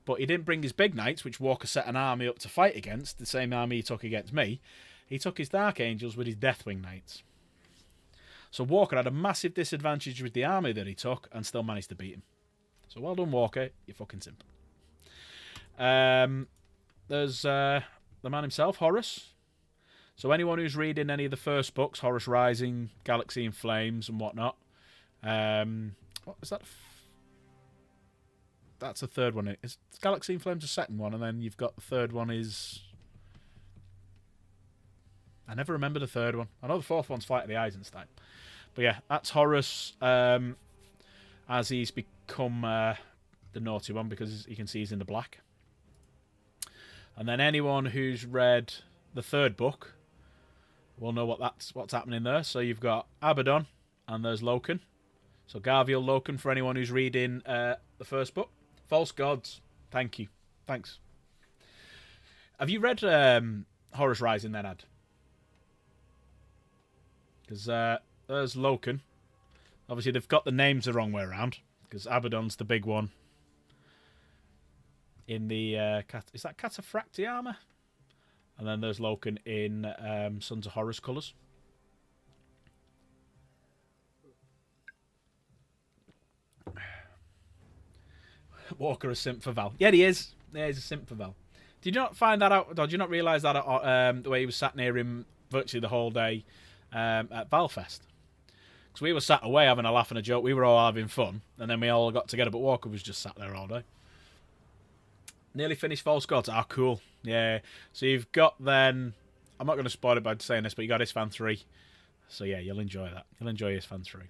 But he didn't bring his big knights, which Walker set an army up to fight against, the same army he took against me. He took his Dark Angels with his Deathwing Knights. So Walker had a massive disadvantage with the army that he took and still managed to beat him. So well done, Walker. You're fucking simple. There's the man himself, Horus. So anyone who's reading any of the first books, Horus Rising, Galaxy in Flames, and whatnot. What is that? That's the third one. Is Galaxy in Flames the second one, and then you've got the third one is... I never remember the third one. I know the fourth one's Flight of the Eisenstein. But yeah, that's Horus as he's become the naughty one because you can see he's in the black. And then anyone who's read the third book will know what's happening there. So you've got Abaddon and there's Loken. So Garviel Loken for anyone who's reading the first book. False Gods. Thank you. Thanks. Have you read Horus Rising then, Ad? Because there's Loken. Obviously, they've got the names the wrong way around. Because Abaddon's the big one. In the... is that Cataphracti armor? And then there's Loken in Sons of Horus colours. Walker a simp for Val. Yeah, he is. Yeah, he's a simp for Val. Did you not find that out? Or did you not realise that the way he was sat near him virtually the whole day at Valfest? Because we were sat away having a laugh and a joke. We were all having fun. And then we all got together. But Walker was just sat there all day. Nearly finished False Gods. Ah, cool. Yeah. So you've got then... I'm not going to spoil it by saying this, but you got Isfan 3. So yeah, you'll enjoy that. You'll enjoy Isfan 3.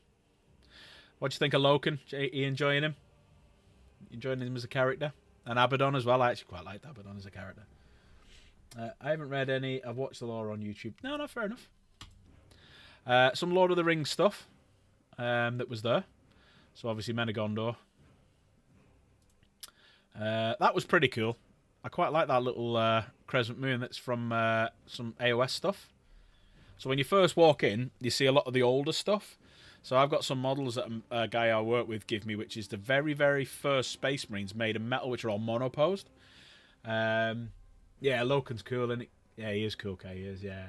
What do you think of Loken? Are you enjoying him? Enjoying him as a character? And Abaddon as well. I actually quite liked Abaddon as a character. I haven't read any. I've watched the lore on YouTube. No, fair enough. Some Lord of the Rings stuff that was there. So obviously Men of Gondor. That was pretty cool. I quite like that little crescent moon that's from some AOS stuff. So when you first walk in, you see a lot of the older stuff. So I've got some models that a guy I work with give me, which is the very, very first Space Marines made of metal, which are all monoposed. Yeah, Loken's cool, isn't he? Yeah, he is cool, Kay, he is, yeah.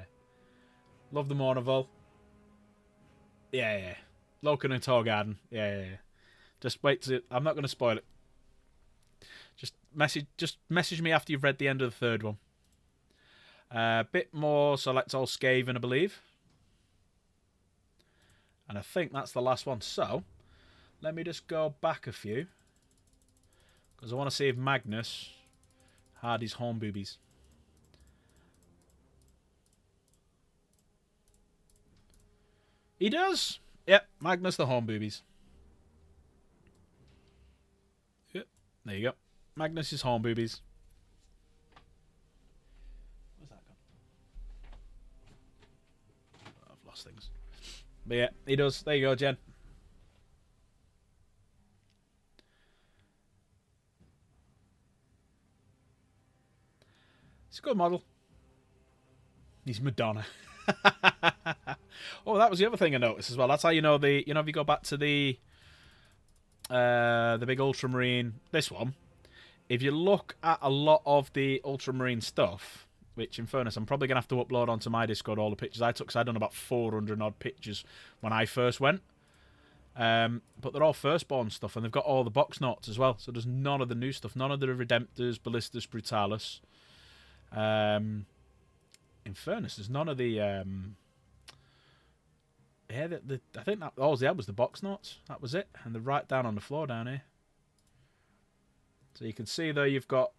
Love the Mournival. Yeah. Loken and Torgarden. Yeah. Just wait to... I'm not going to spoil it. Just message me after you've read the end of the third one. A bit more Select All Skaven, I believe. And I think that's the last one. So, let me just go back a few. Because I want to see if Magnus had his home boobies. He does! Yep, Magnus the home boobies. Yep, there you go. Magnus is home boobies. Where's that gone? Oh, I've lost things. But yeah, he does. There you go, Jen. It's a good model. He's Madonna. Oh, that was the other thing I noticed as well. That's how you know if you go back to the big Ultramarine, this one. If you look at a lot of the Ultramarine stuff, which in fairness, I'm probably gonna have to upload onto my Discord all the pictures I took, because I done about 400 odd pictures when I first went. But they're all firstborn stuff, and they've got all the box notes as well. So there's none of the new stuff, none of the Redemptors, Ballistus, Brutalis. In fairness, there's none of the. Yeah, I think that all they had was the box notes. That was it, and they're right down on the floor down here. So you can see there you've got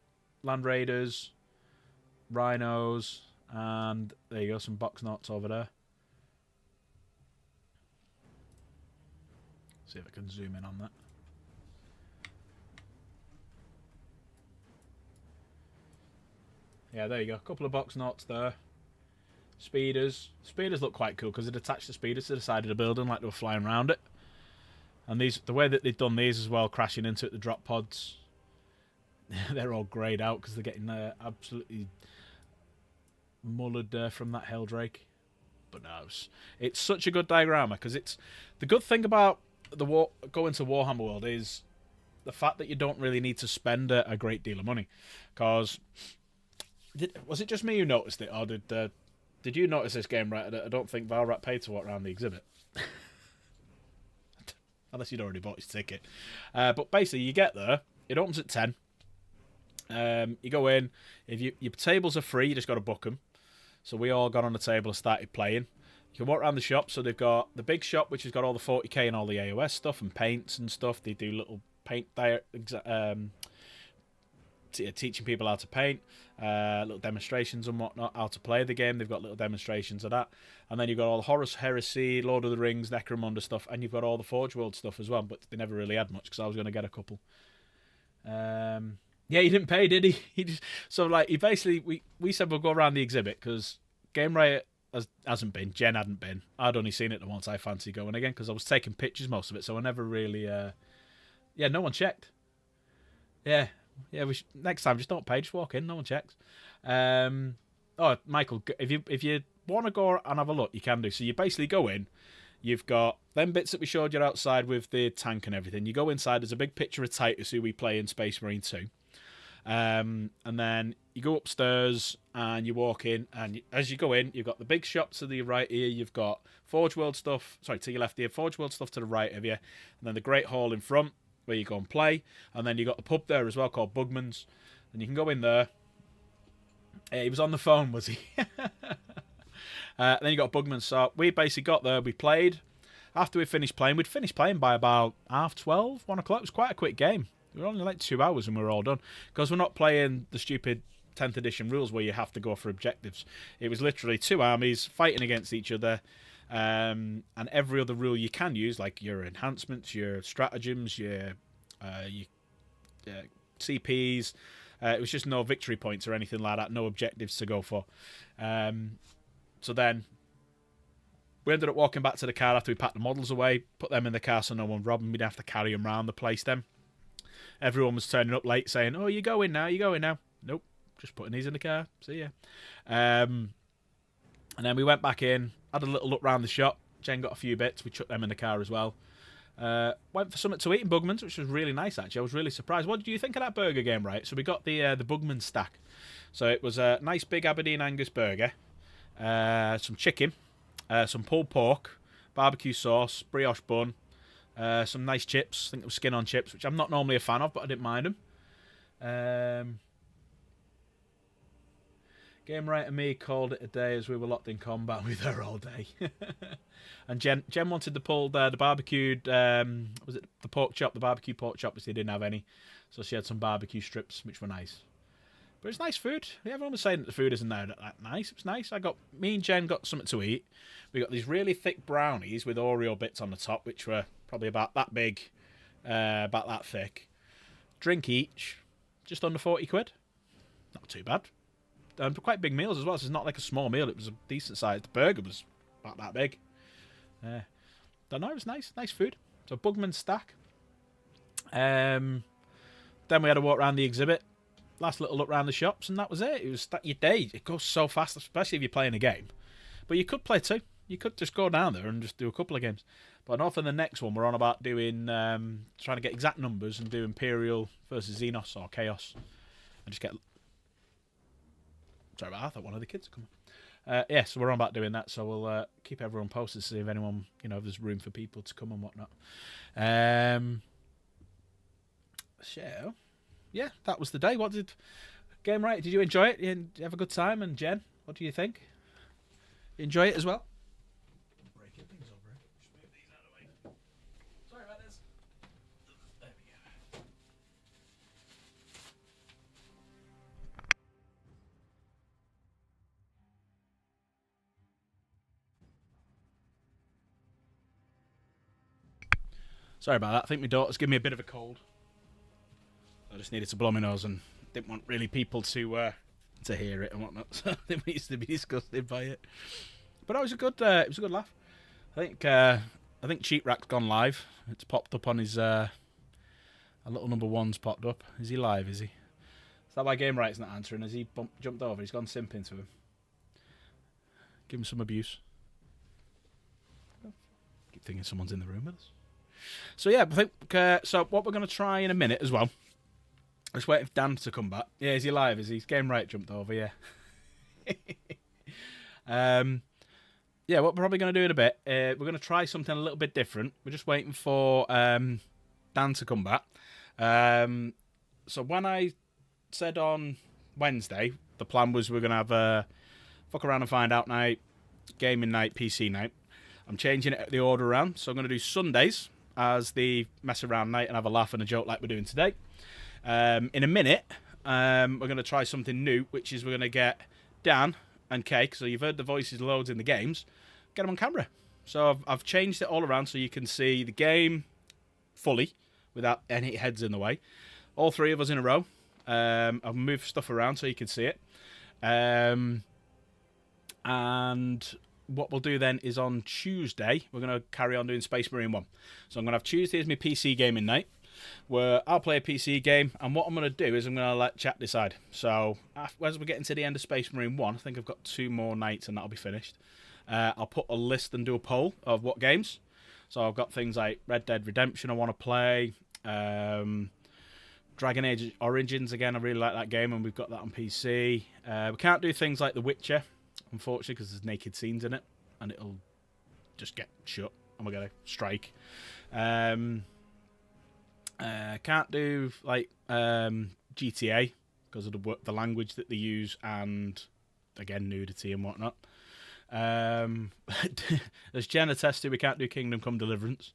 Land Raiders, Rhinos, and there you go, some box notes over there. See if I can zoom in on that. Yeah, there you go. A couple of box notes there. Speeders. Speeders look quite cool because they'd attached the speeders to the side of the building like they were flying around it. And these, the way that they've done these as well, crashing into it, the drop pods, they're all greyed out because they're getting absolutely mullered from that Helldrake. But no, it's such a good diorama because it's the good thing about going to Warhammer World is the fact that you don't really need to spend a great deal of money. Because was it just me who noticed it, or did you notice this game, right? I don't think Valrat paid to walk around the exhibit. Unless you'd already bought his ticket. But basically, you get there. It opens at 10. You go in. If your tables are free, you just got to book them. So we all got on the table and started playing. You can walk around the shop. So they've got the big shop, which has got all the 40k and all the AOS stuff and paints and stuff. They do little paint teaching people how to paint, little demonstrations and whatnot, how to play the game. They've got little demonstrations of that. And then you've got all the Horus Heresy, Lord of the Rings, Necromunda stuff, and you've got all the Forge World stuff as well, but they never really had much because I was going to get a couple. Yeah, he didn't pay, did he? He basically, we said we'll go around the exhibit because Game Riot hasn't been, Jen hadn't been. I'd only seen it the once. I fancy going again because I was taking pictures most of it, so I never really, yeah, no one checked. Yeah, next time just don't pay, just walk in, no one checks. Oh, Michael, if you want to go and have a look, you can do. So you basically go in, you've got them bits that we showed you outside with the tank and everything. You go inside, there's a big picture of Titus, who we play in Space Marine 2. And then you go upstairs and you walk in, and as you go in, you've got the big shop to the right here. You've got Forge World stuff, to your left here, Forge World stuff to the right of you, and then the Great Hall in front where you go and play, and then you got the pub there as well called Bugman's, and you can go in there. He was on the phone, was he? Then you got Bugman's. So we basically got there, we played. After we finished playing, we'd finished playing by about 12:30, 1 o'clock. It was quite a quick game. We were only like 2 hours and we were all done. Because we're not playing the stupid 10th edition rules where you have to go for objectives. It was literally 2 armies fighting against each other. And every other rule you can use, like your enhancements, your stratagems, your CPs. It was just no victory points or anything like that, no objectives to go for. So then we ended up walking back to the car after we packed the models away, put them in the car so no one robbed them. We'd have to carry them around the place then. Everyone was turning up late saying, "Oh, you're going now, you're going now." Nope, just putting these in the car. See ya. And then we went back in, had a little look round the shop. Jen got a few bits. We chucked them in the car as well. Went for something to eat in Bugman's, which was really nice, actually. I was really surprised. What did you think of that burger game, right? So we got the Bugman stack. So it was a nice big Aberdeen Angus burger, some chicken, some pulled pork, barbecue sauce, brioche bun, some nice chips. I think it was skin on chips, which I'm not normally a fan of, but I didn't mind them. Game Right and me called it a day as we were locked in combat. We were there all day. And Jen wanted the the barbecued, was it the pork chop, the barbecue pork chop, which they didn't have any. So she had some barbecue strips, which were nice. But it's nice food. Everyone was saying that the food isn't that nice. It was nice. Me and Jen got something to eat. We got these really thick brownies with Oreo bits on the top, which were probably about that big, about that thick. Drink each, just under 40 quid. Not too bad. Quite big meals as well, so it's not like a small meal. It was a decent size. The burger was about that big. don't know, it was nice food. So Bugman Stack. Then we had a walk around the exhibit, last little look around the shops, and that was it. It was your day. It goes so fast, especially if you're playing a game. But you could play two. You could just go down there and just do a couple of games. But I know for the next one, we're on about doing, trying to get exact numbers and do Imperial versus Xenos or Chaos. And just get... Sorry about that, I thought one of the kids would come. Yeah, so we're on about doing that, so we'll keep everyone posted to see if anyone, if there's room for people to come and whatnot. So, yeah, that was the day. What did Game Right? Did you enjoy it? Did you have a good time? And Jen, what do you think? You enjoy it as well? Breaking things over. Just move these out of the way. Sorry about this. There we go. Sorry about that. I think my daughter's given me a bit of a cold. I just needed to blow my nose and didn't want really people to hear it and whatnot. So I think we used to be disgusted by it. But it was a good laugh. I think Cheat Rack's gone live. It's popped up on his a little number one's popped up. Is he live? Is he? Is that why Game Right's not answering? Has he jumped over? He's gone simping to him. Give him some abuse. Keep thinking someone's in the room with us. So yeah, I think so. What we're going to try in a minute as well. Just waiting for Dan to come back. Yeah, is he live? Is he? Game Right jumped over. Yeah. Yeah, what we're probably going to do in a bit, we're going to try something a little bit different. We're just waiting for Dan to come back. So when I said on Wednesday, the plan was we're going to have a fuck around and find out night, gaming night, PC night. I'm changing the order around, so I'm going to do Sundays as the mess around night and have a laugh and a joke like we're doing today. In a minute, we're going to try something new, which is we're going to get Dan and Cake. So you've heard the voices loads in the games. Get them on camera. So I've changed it all around so you can see the game fully without any heads in the way. All three of us in a row. I've moved stuff around so you can see it. And what we'll do then is on Tuesday, we're going to carry on doing Space Marine 1. So I'm going to have Tuesday as my PC gaming night, where I'll play a PC game, and what I'm going to do is I'm going to let chat decide. So as we're getting to the end of Space Marine 1, I think I've got 2 more nights and that'll be finished. I'll put a list and do a poll of what games. So I've got things like Red Dead Redemption I want to play, Dragon Age Origins, again, I really like that game, and we've got that on PC. We can't do things like The Witcher, unfortunately, because there's naked scenes in it, and it'll just get shut, and we're going to strike. Can't do like GTA because of the language that they use, and again nudity and whatnot. As Jen attested, we can't do Kingdom Come Deliverance.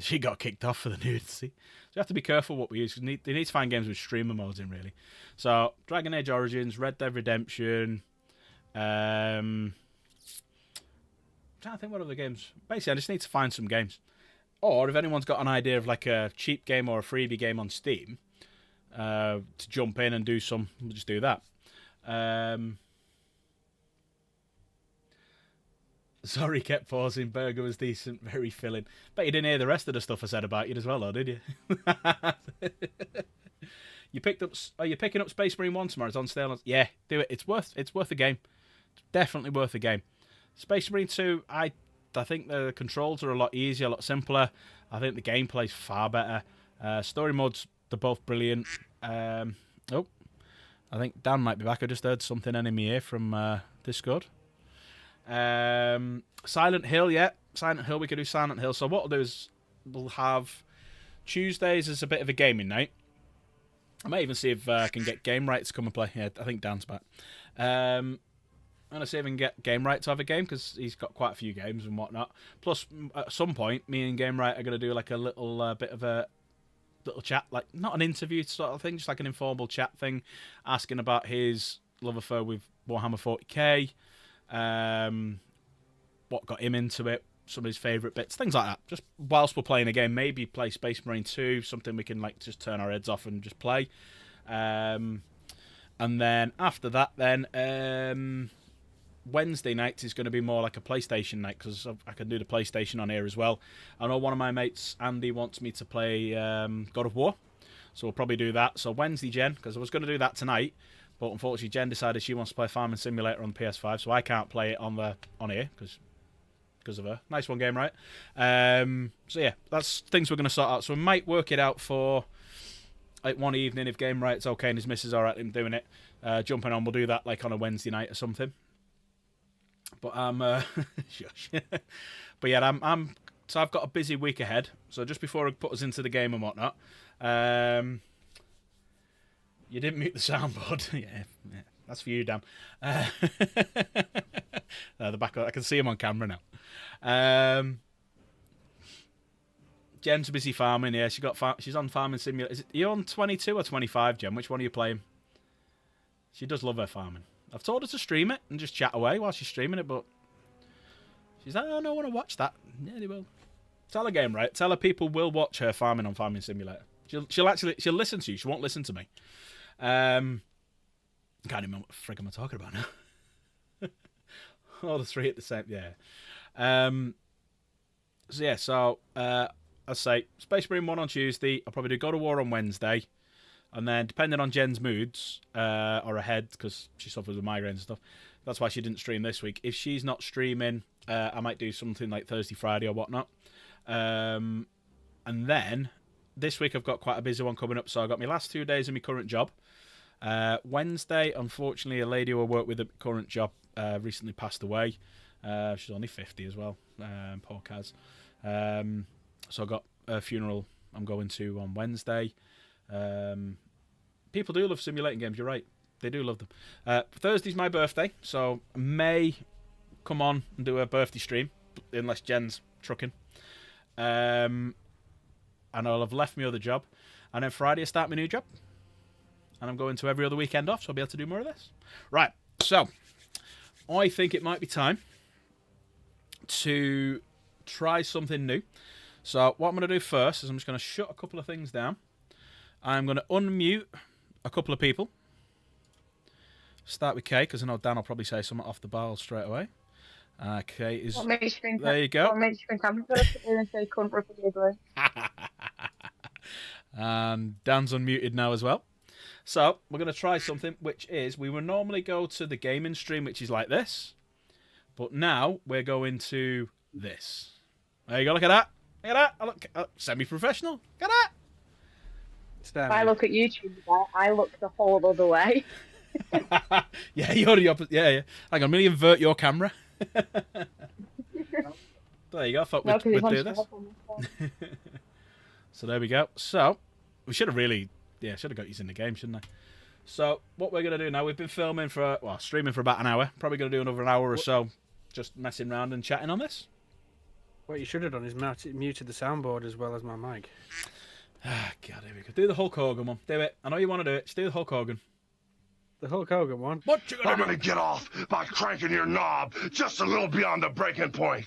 She got kicked off for the nudity. So you have to be careful what we use. They need to find games with streamer modes in, really. So Dragon Age Origins, Red Dead Redemption. I'm trying to think what other games. Basically, I just need to find some games. Or if anyone's got an idea of like a cheap game or a freebie game on Steam, to jump in and do some, we'll just do that. Sorry, kept pausing. Burger was decent, very filling. Bet you didn't hear the rest of the stuff I said about you as well, though, did you? You picked up? Are you picking up Space Marine 1 tomorrow? It's on sale. Yeah, do it. It's worth a game. It's definitely worth a game. Space Marine 2, I think the controls are a lot easier, a lot simpler. I think the gameplay's far better. Story modes, they're both brilliant. I think Dan might be back. I just heard something in my ear from Discord. Silent Hill, yeah. Silent Hill, we could do Silent Hill. So what we'll do is we'll have Tuesdays as a bit of a gaming night. I might even see if I can get Game Right to come and play. Yeah, I think Dan's back. I'm going to see if I can get Game Right to have a game, because he's got quite a few games and whatnot. Plus, at some point, me and Game Right are going to do like a little bit of a little chat, like not an interview sort of thing, just like an informal chat thing, asking about his love affair with Warhammer 40k, what got him into it, some of his favourite bits, things like that. Just whilst we're playing a game, maybe play Space Marine 2, something we can like just turn our heads off and just play. And then after that, then Wednesday night is going to be more like a PlayStation night because I can do the PlayStation on here as well. I know one of my mates, Andy, wants me to play God of War, so we'll probably do that. So Wednesday, Jen, because I was going to do that tonight, but unfortunately Jen decided she wants to play Farming Simulator on the PS5, so I can't play it on here because of her. Nice one game, right? So yeah, that's things we're going to sort out. So we might work it out for like one evening if Game Right's okay and his missus alright in doing it. Jumping on, we'll do that like on a Wednesday night or something. But shush. But yeah, so I've got a busy week ahead. So just before I put us into the game and whatnot, you didn't mute the soundboard. yeah, that's for you, Dan. The back, I can see him on camera now. Jen's busy farming. Yeah, she's on Farming Simulator. Are you on 22 or 25, Jen? Which one are you playing? She does love her farming. I've told her to stream it and just chat away while she's streaming it, but she's like, oh, no, I want to watch that. Yeah, they will. Tell her Game Right. Tell her people will watch her farming on Farming Simulator. She'll listen to you. She won't listen to me. I can't even remember what the frig am I talking about now. All the three at the same. Yeah. So I say Space Marine 1 on Tuesday. I'll probably do God of War on Wednesday. And then, depending on Jen's moods, or her head, because she suffers with migraines and stuff, that's why she didn't stream this week. If she's not streaming, I might do something like Thursday, Friday, or whatnot. And then, this week I've got quite a busy one coming up, so I've got my last 2 days of my current job. Wednesday, unfortunately, a lady who I work with at my current job recently passed away. She's only 50 as well, poor Kaz. So I've got a funeral I'm going to on Wednesday. People do love simulating games, you're right. They do love them. Thursday's my birthday, so I may come on and do a birthday stream, unless Jen's trucking. And I'll have left my other job. And then Friday I start my new job. And I'm going to every other weekend off, so I'll be able to do more of this. Right, so I think it might be time to try something new. So what I'm going to do first is I'm just going to shut a couple of things down. I'm going to unmute a couple of people. Start with Kay, because I know Dan will probably say something off the bar straight away. Kay is... There you go. And Dan's unmuted now as well. So, we're going to try something, which is, we would normally go to the gaming stream, which is like this. But now, we're going to this. There you go, look at that. Look at that. I look semi-professional. Look at that. If I look at YouTube, I look the whole other way. Yeah, you're the opposite. Yeah. Hang on, let me invert your camera. There you go. I thought we'd do this. So there we go. So we should have got you in the game, shouldn't I? So what we're gonna do now? We've been streaming for about an hour. Probably gonna do another hour or so, just messing around and chatting on this. What you should have done is muted the soundboard as well as my mic. Ah, God, here we go. Do the Hulk Hogan one. Do it. I know you want to do it. Just do the Hulk Hogan. The Hulk Hogan one? What you gonna I'm do? gonna get off by cranking your knob just a little beyond the breaking point.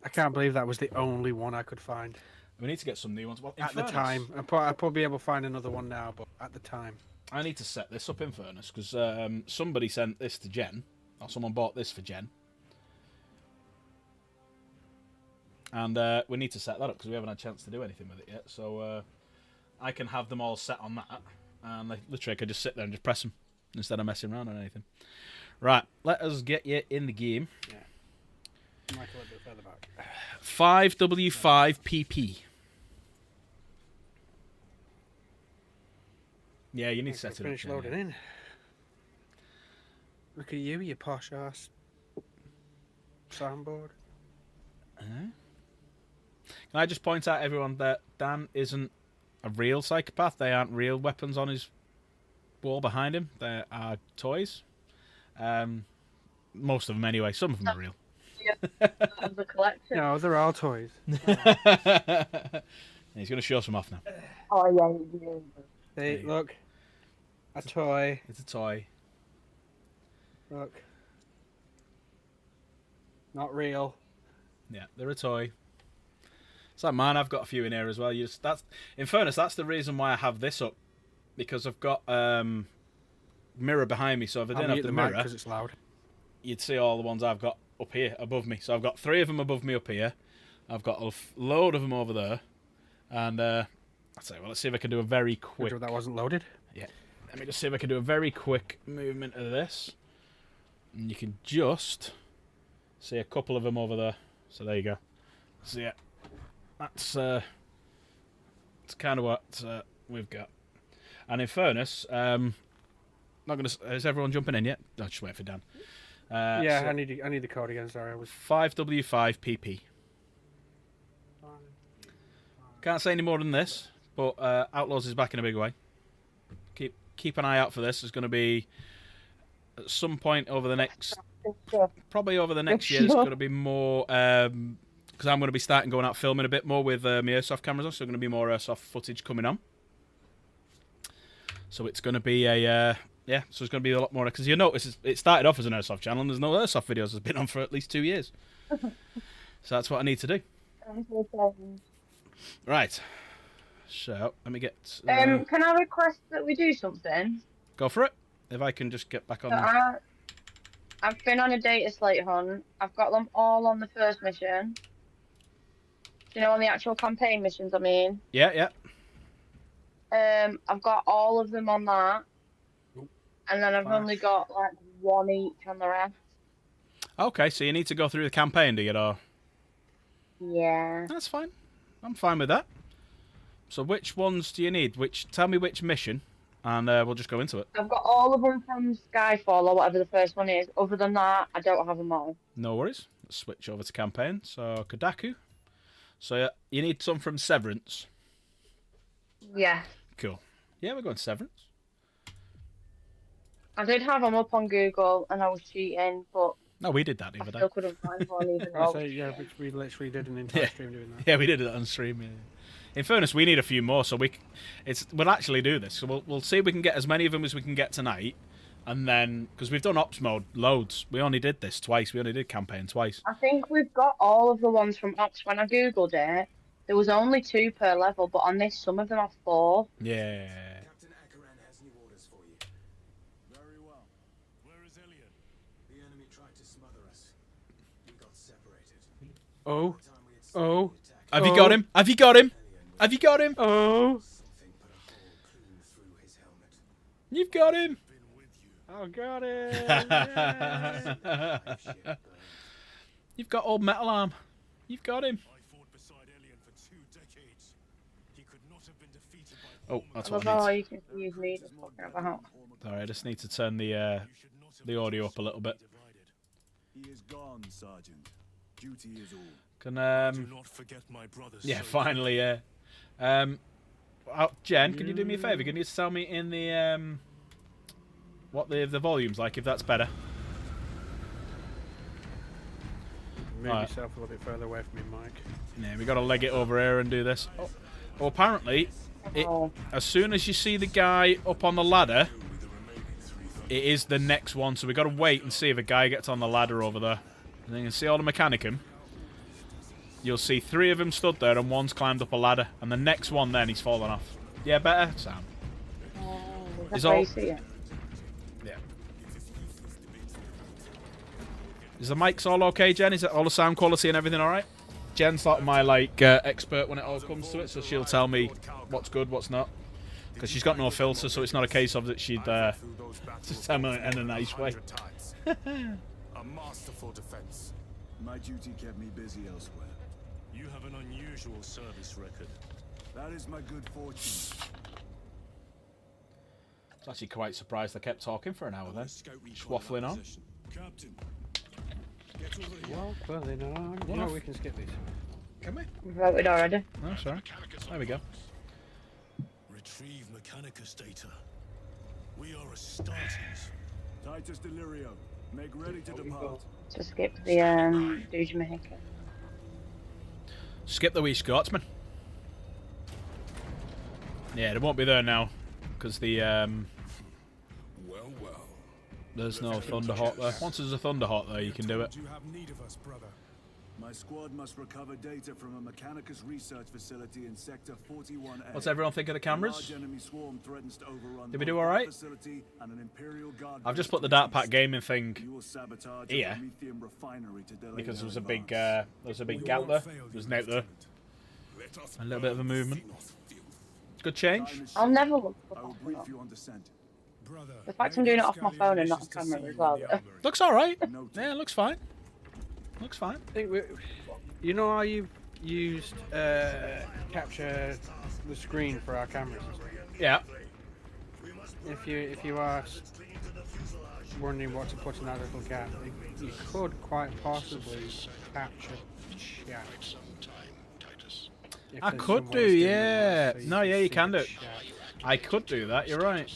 I can't believe that was the only one I could find. We need to get some new ones. Well, At the time. I'll probably be able to find another one now, but at the time. I need to set this up in fairness, because somebody sent this to Jen, or someone bought this for Jen. And we need to set that up, because we haven't had a chance to do anything with it yet. So I can have them all set on that, and literally I could just sit there and just press them, instead of messing around on anything. Right, let us get you in the game. Yeah. Mic a little bit further back. 5W5PP. Yeah, you need to set it up. Finish loading in. Look at you posh ass soundboard. Can I just point out, everyone, that Dan isn't a real psychopath. They aren't real weapons on his wall behind him. They are toys. Most of them, anyway. Some of them are real. Of the collection. No, they're all toys. He's going to show some off now. Oh yeah. Hey, look. A toy. It's a toy. Look. Not real. Yeah, they're a toy. It's like mine. I've got a few in here as well. In fairness, that's the reason why I have this up, because I've got mirror behind me, so if I I'll didn't have mute the the mic mirror, because it's loud. you'd see all the ones I've got up here above me. So I've got 3 of them above me up here. I've got a load of them over there, and I'll say, well, let's see if I can do a very quick. That wasn't loaded. Yeah, let me just see if I can do a very quick movement of this, and you can just see a couple of them over there. So there you go. So yeah, that's kind of what we've got. And in fairness, not gonna. Is everyone jumping in yet? I'll just wait for Dan. Yeah, so I need the code again. Sorry, I was. 5W5PP. Can't say any more than this, but Outlaws is back in a big way. Keep an eye out for this. There's going to be at some point over the next, probably over the next year. There's going to be more because I'm going to be starting going out filming a bit more with my airsoft cameras on. So there's going to be more airsoft footage coming on. So it's going to be a yeah. So it's going to be a lot more because you notice it started off as an airsoft channel and there's no airsoft videos. It's been on for at least 2 years. So that's what I need to do. Right. So, let me get... can I request that we do something? Go for it. If I can just get back on... So I've been on a data slate hunt. I've got them all on the first mission. Do you know, on the actual campaign missions, I mean? Yeah. I've got all of them on that. And then I've only got, like, 1 each on the rest. Okay, so you need to go through the campaign to get all... Yeah. That's fine. I'm fine with that. So which ones do you need? Tell me which mission, and we'll just go into it. I've got all of them from Skyfall, or whatever the first one is. Other than that, I don't have them all. No worries. Let's switch over to campaign. So, Kodaku. So, you need some from Severance. Yeah. Cool. Yeah, we're going Severance. I did have them up on Google, and I was cheating, but No, we did that the I other day. still couldn't find one even I though. say, yeah, we literally did an entire Yeah. stream doing that. Yeah, we did it on stream. Yeah. In fairness, we need a few more, so we'll actually do this. So we'll see if we can get as many of them as we can get tonight, and then because we've done ops mode loads, we only did this twice. We only did campaign twice. I think we've got all of the ones from Ops. When I googled it, there was only 2 per level, but on this, some of them are 4. Yeah. Captain Akaran has new orders for you. Very well. Where is Elliot? The enemy tried to smother us. We got separated. Oh, By the time we had started oh, the attack, Have you got him? Have you got him? Have you got him? oh, something put a hole clean through his helmet. You've got him. Been with you. oh, got it! Yeah. You've got old metal arm. You've got him. I fought beside Elian for 2 decades. He could not have been defeated by Oh, that's I what love I how need. you can use me just talking about. Sorry, I just need to turn the You should not have the audio up a little bit. divided. He is gone, Sergeant. Duty is all. Can Do not forget my brothers. yeah, so finally, yeah. Jen, can you do me a favour? Can you just tell me in the what the volume's like, if that's better? Move Alright. yourself a little bit further away from me, Mike. Yeah, we got to leg it over here and do this. Oh, well, apparently, Oh, as soon as you see the guy up on the ladder, it is the next one. So we got to wait and see if a guy gets on the ladder over there. And then you can see all the Mechanicum. You'll see 3 of them stood there and one's climbed up a ladder. And the next one then, he's fallen off. Yeah, better? Sam. that's Is where all- you see it. Yeah. Is the mics all okay, Jen? Is it all the sound quality and everything all right? Jen's sort of my expert when it all comes to it, so she'll tell me what's good, what's not. Because she's got no filter, so it's not a case of that she'd just tell me in a nice way. A masterful defense. My duty kept me busy elsewhere. You have an unusual service record. That is my good fortune. I was actually quite surprised I kept talking for an hour then. Just waffling on. Captain, get over here. Well, then, What no, if- we can skip this. Can we? We've voted already. No, sorry. There we go. Retrieve Mechanicus data. We are Astartes. Titus Delirio, make ready to depart. To skip the Duja Mexican. Skip the wee Scotsman. Yeah, they won't be there now. Because the, Well, well. there's no Thunderhawk there. Once there's a Thunderhawk there, you can do it. You have need of us, brother. My squad must recover data from a Mechanicus research facility in Sector 41A. What's everyone think of the cameras? A large enemy swarm threatens to overrun Did we both do all that right? facility and an Imperial Guard I've just post put the to Dark its Pack east. gaming thing You will sabotage a here Prometheum refinery to delay because there their was a big advance. gap there. There's an out there. A little bit of a movement. Good change. I'll never look I will for brief that. you on descent. The fact I'm doing it off my phone and not on camera as well. Looks all right. Noted. Yeah, looks fine. Looks fine. I think you know how you've used capture the screen for our cameras. Yeah. If you are wondering what to put in that little gap, you could quite possibly capture chat. If I there's could some do, ways to yeah. so No, yeah, you see can the do. chat. I could do that. You're right.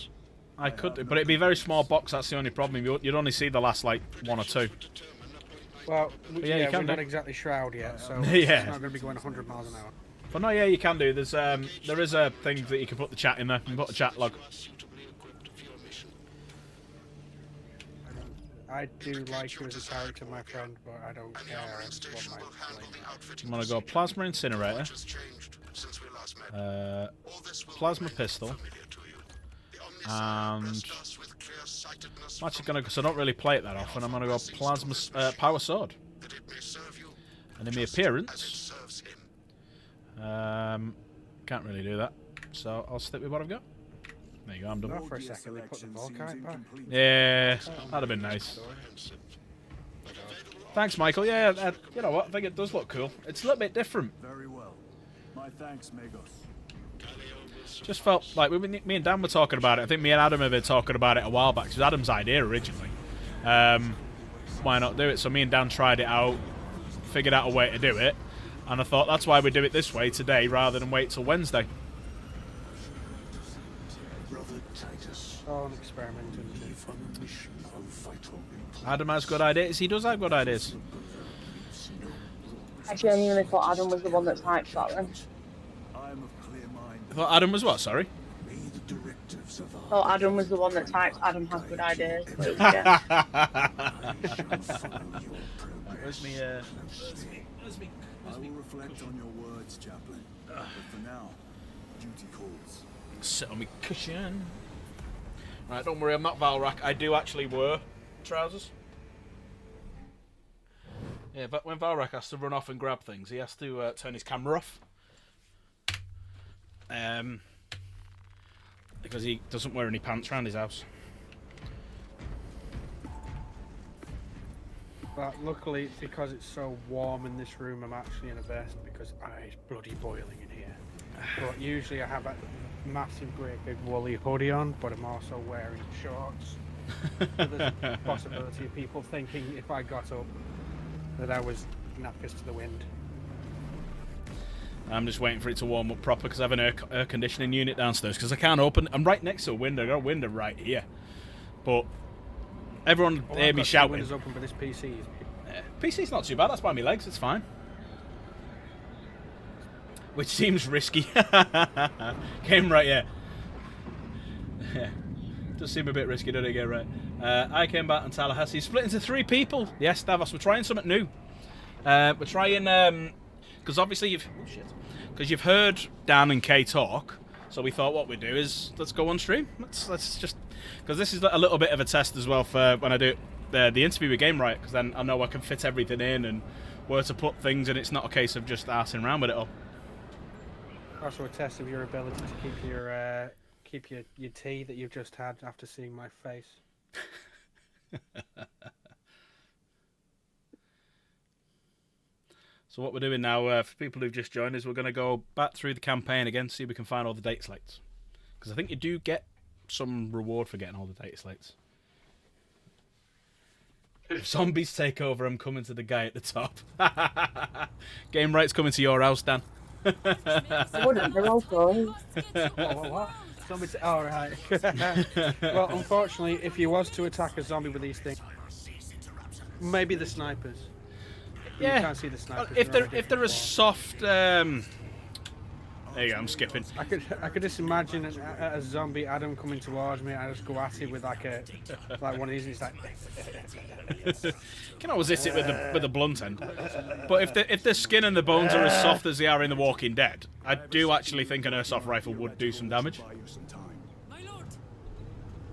I could do, but it'd be a very small box. That's the only problem. You'd only see the last like 1 or 2. Well, yeah, you can we're not do. exactly Shroud yet, so Yeah. it's not going to be going 100 miles an hour. But no, yeah, you can do. There is a thing that you can put the chat in there. You can put the chat log. I do like you as a character, my friend, but I don't care what my I'm gonna go plasma incinerator, plasma pistol, and I'm actually gonna, because I don't really play it that often. I'm gonna go plasma power sword. And in my appearance, can't really do that, so I'll stick with what I've got. There you go. I'm done. Oh, for a second, they put the Volkite back. Yeah, that'd have been nice. Thanks, Michael. Yeah, you know what? I think it does look cool. It's a little bit different. Very well. My thanks, Magos. Just felt like me and Dan were talking about it. I think me and Adam have been talking about it a while back. It was Adam's idea originally. Why not do it? So me and Dan tried it out, figured out a way to do it, and I thought that's why we do it this way today rather than wait till Wednesday. Oh, I'm experimenting. Adam has good ideas. He does have good ideas. I genuinely thought Adam was the one that typed that then. I am of clear mind. I thought Adam was what? Sorry. Thought Adam was the one that typed Adam has good ideas. But yeah. Where's me? I will reflect on your words, Chaplain. But for now, duty calls. Sit on me cushion. Right, don't worry, I'm not Valrak. I do actually wear trousers. Yeah, but when Valrak has to run off and grab things, he has to turn his camera off. Because he doesn't wear any pants around his house. But luckily, because it's so warm in this room, I'm actually in a vest because it's bloody boiling in here. But usually I have a massive, great big woolly hoodie on, but I'm also wearing shorts. So there's a possibility of people thinking if I got up that I was knackers to the wind. I'm just waiting for it to warm up proper because I have an air conditioning unit downstairs because I can't open. I'm right next to a window. I got a window right here. But everyone Well, hear I've me got two shouting. windows open, but this PC is... PC's not too bad. That's by my legs. It's fine. Which seems risky. Came right here. Yeah. Does seem a bit risky, doesn't it? Get right. I came back in Tallahassee. Split into 3 people. Yes, Davos. We're trying something new. We're trying because obviously you've heard Dan and Kay talk. So we thought what we'd do is let's go on stream. Let's just because this is a little bit of a test as well for when I do the interview with Game Riot, because then I know I can fit everything in and where to put things, and it's not a case of just arsing around with it all. Also a test of your ability to keep your tea that you've just had after seeing my face. So what we're doing now, for people who've just joined us, we're going to go back through the campaign again, see if we can find all the date slates. Because I think you do get some reward for getting all the date slates. If zombies take over, I'm coming to the guy at the top. Game Right's coming to your house, Dan. I wouldn't, they're all closed. What? Oh, right. Well, unfortunately, if you was to attack a zombie with these things, maybe the snipers. Yeah. You can't see the snipers. If they're a soft There you go, I'm skipping. I could just imagine a zombie Adam coming towards me. I just go at it with like one of these. And he's like, You can always hit it with the blunt end. But if the skin and the bones are as soft as they are in The Walking Dead, I do actually think an airsoft rifle would do some damage. Buy you some time. My lord,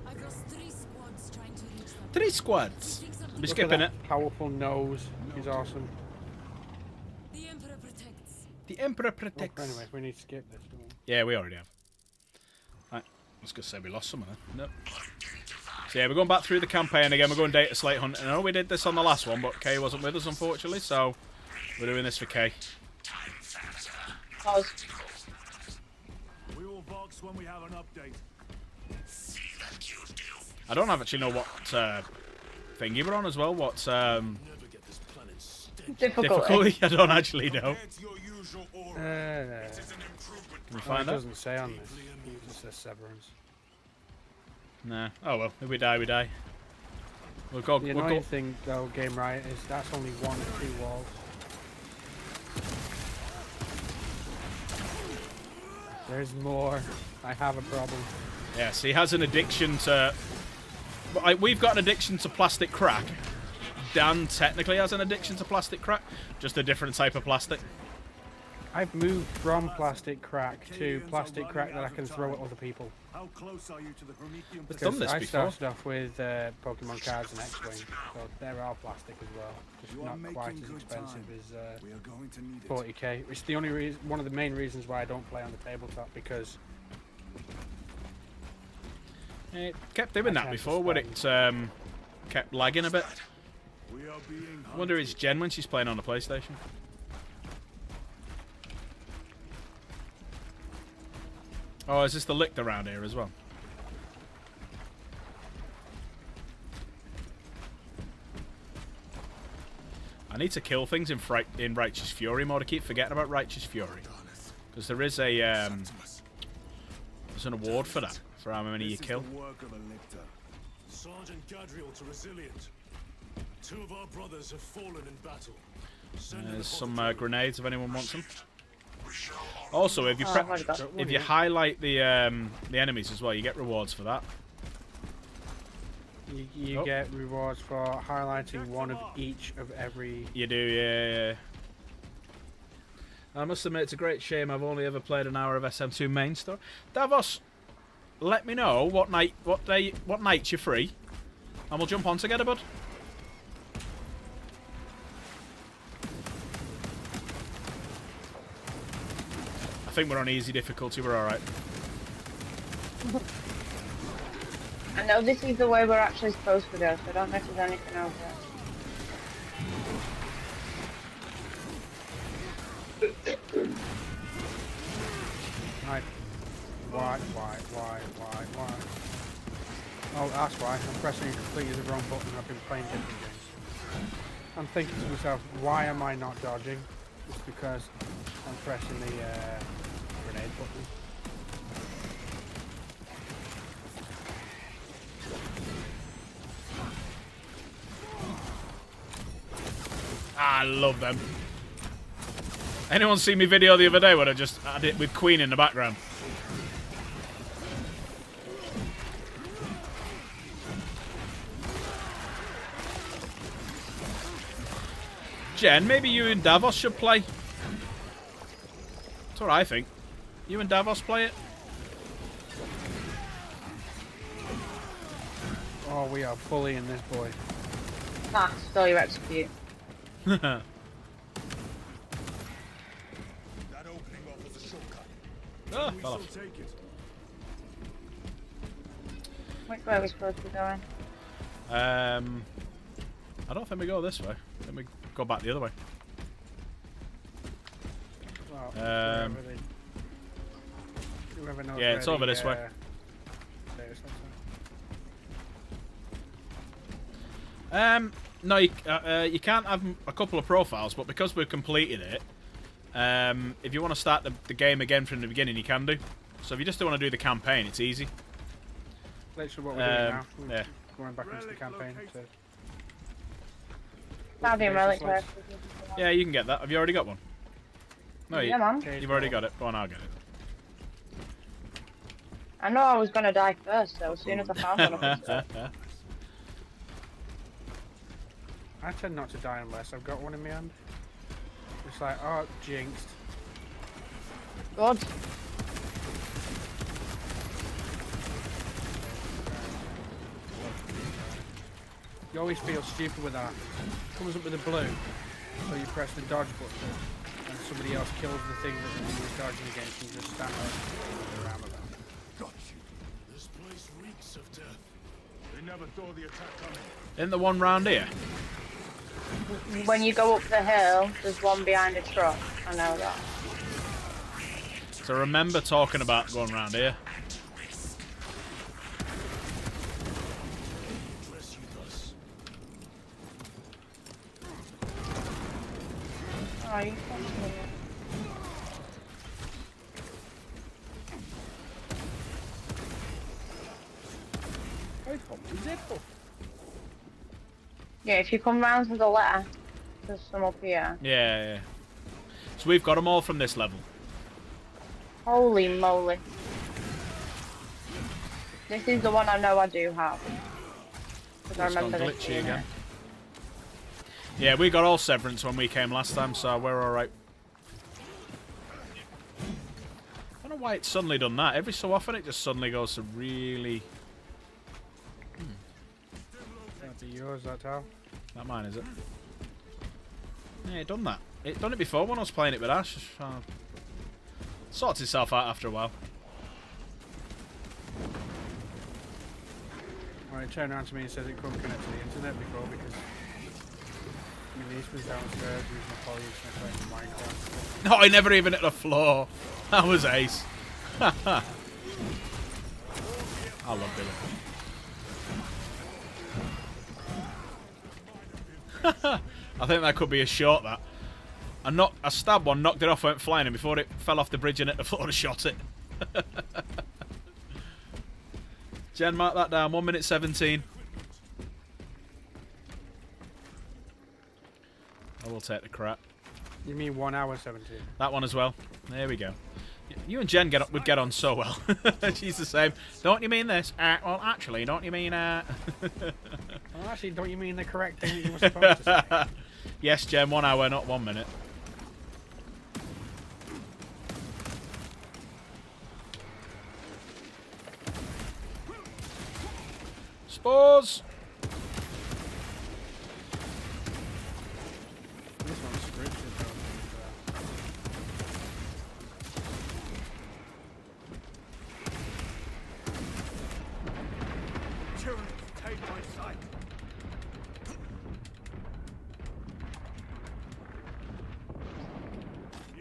I've lost 3 squads trying to reach them. 3 squads. Be look at skipping that it. powerful nose. He's awesome. The Emperor protects. The Emperor Oh, protects. anyway, we need to skip this. Don't we? Yeah, we already have. Right. I was going to say we lost some of them. Nope. So yeah, we're going back through the campaign again. We're going data slate hunt. I know we did this on the last one, but Kay wasn't with us, unfortunately, so we're doing this for Kay. Pause. We will box when we have an update. I don't actually know what thing you were on as well. What difficulty? I don't actually know. Can we It find out? doesn't say on this. It just says Severance. Nah. Oh well, if we die, we die. We'll go. The We'll annoying go. thing, though, Game Riot, is that's only 1 or 2 walls. There's more. I have a problem. Yes, he has an addiction to. We've got an addiction to plastic crack. Dan technically has an addiction to plastic crack, just a different type of plastic. I've moved from plastic crack to plastic crack that I can throw at other people. How close are you to the Promethean? We've done this I before. started off with Pokemon cards and X-Wing, so they're all plastic as well. Just You are not quite making as good expensive time. as We are going to need it. 40k. It's the only reason, one of the main reasons why I don't play on the tabletop, because It kept doing that can't before, where it kept lagging a bit. We are being I wonder it's Jen when she's playing on the PlayStation. Oh, is this the licked around here as well? I need to kill things in Righteous Fury mode. I keep forgetting about Righteous Fury. Because there is a there's an award for that, for how many you This is kill. the work of a lictor. Sergeant Gadriel to Resilient. 2 of our brothers have fallen in battle. Send in There's the some hostages. grenades if anyone wants them. Also, if you Oh, already got it. if you highlight the enemies as well, you get rewards for that. you Oh. get rewards for highlighting one of each of every. You do, yeah. I must admit, it's a great shame I've only ever played an hour of SM2 main story. Davos, let me know what nights you're free, and we'll jump on together, bud. I think we're on easy difficulty. We're all right. I know this is the way we're actually supposed to go, so I don't know if there's anything over there. Right. Why? Oh, that's why. I'm pressing completely the wrong button. I've been playing different games. I'm thinking to myself, why am I not dodging? It's because I'm pressing the grenade button. I love them. Anyone see me video the other day when I just had it with Queen in the background? Jen, maybe you and Davos should play. That's what I think. You and Davos play it. Oh, we are bullying this boy. Ah, still you execute. That opening offers a shortcut. Oh, We fell shall off. take it. Which way are we supposed to be going? I don't think we go this way. I think we go back the other way. Well, whoever knows Yeah, it's where over the, this way. data sets are. No, you can't have a couple of profiles, but because we've completed it, if you want to start the game again from the beginning, you can do. So if you just don't want to do the campaign, it's easy. Literally what we're doing now. We're yeah. going back into the campaign. To... Guardian relic. Yeah, you can get that. Have you already got one? No, Yeah, man. you've already got it. Go on, I'll get it. I know I was gonna die first, so as soon as I found one, I was I tend not to die unless I've got one in my hand. It's like, oh, jinxed. good. You always feel stupid with that. Comes up with a blue, so you press the dodge button, and somebody else kills the thing that you was dodging against, and you just stand there around with that. Got you. This place reeks of death. They never saw the attack coming. In the one round here. When you go up the hill, there's one behind a truck. I know that. So remember talking about going round here. Dress you thus. Oh, you fucking idiot. Yeah, if you come round to the left, there's some up here. Yeah, yeah. So we've got them all from this level. Holy moly. This is the one I know I do have. Because I It's gone remember this glitchy being again. it. Yeah, we got all Severance when we came last time, so we're alright. I don't know why it's suddenly done that. Every so often it just suddenly goes to really... That'd be yours, that Tal. Not mine, is it? Yeah, it done that. It done it before when I was playing it with Ash. Sorts itself out after a while. Well, it turned around to me and says it couldn't connect to the internet before because my niece was downstairs using a polyuser playing Minecraft. No, I never even hit the floor. That was ace. I love Billy. I think that could be a shot, that. I stabbed one, knocked it off, went flying, and before it fell off the bridge and hit the floor, I shot it. Jen, mark that down. 1 minute 17. I will take the crap. You mean 1 hour 17? That one as well. There we go. You and Jen would get on so well. She's the same. Don't you mean this? Well, actually, don't you mean... Well, actually, don't you mean the correct thing that you were supposed to say? Yes, Jen, 1 hour, not 1 minute. Spores! This one's scripted though. Tyranny, take my sight.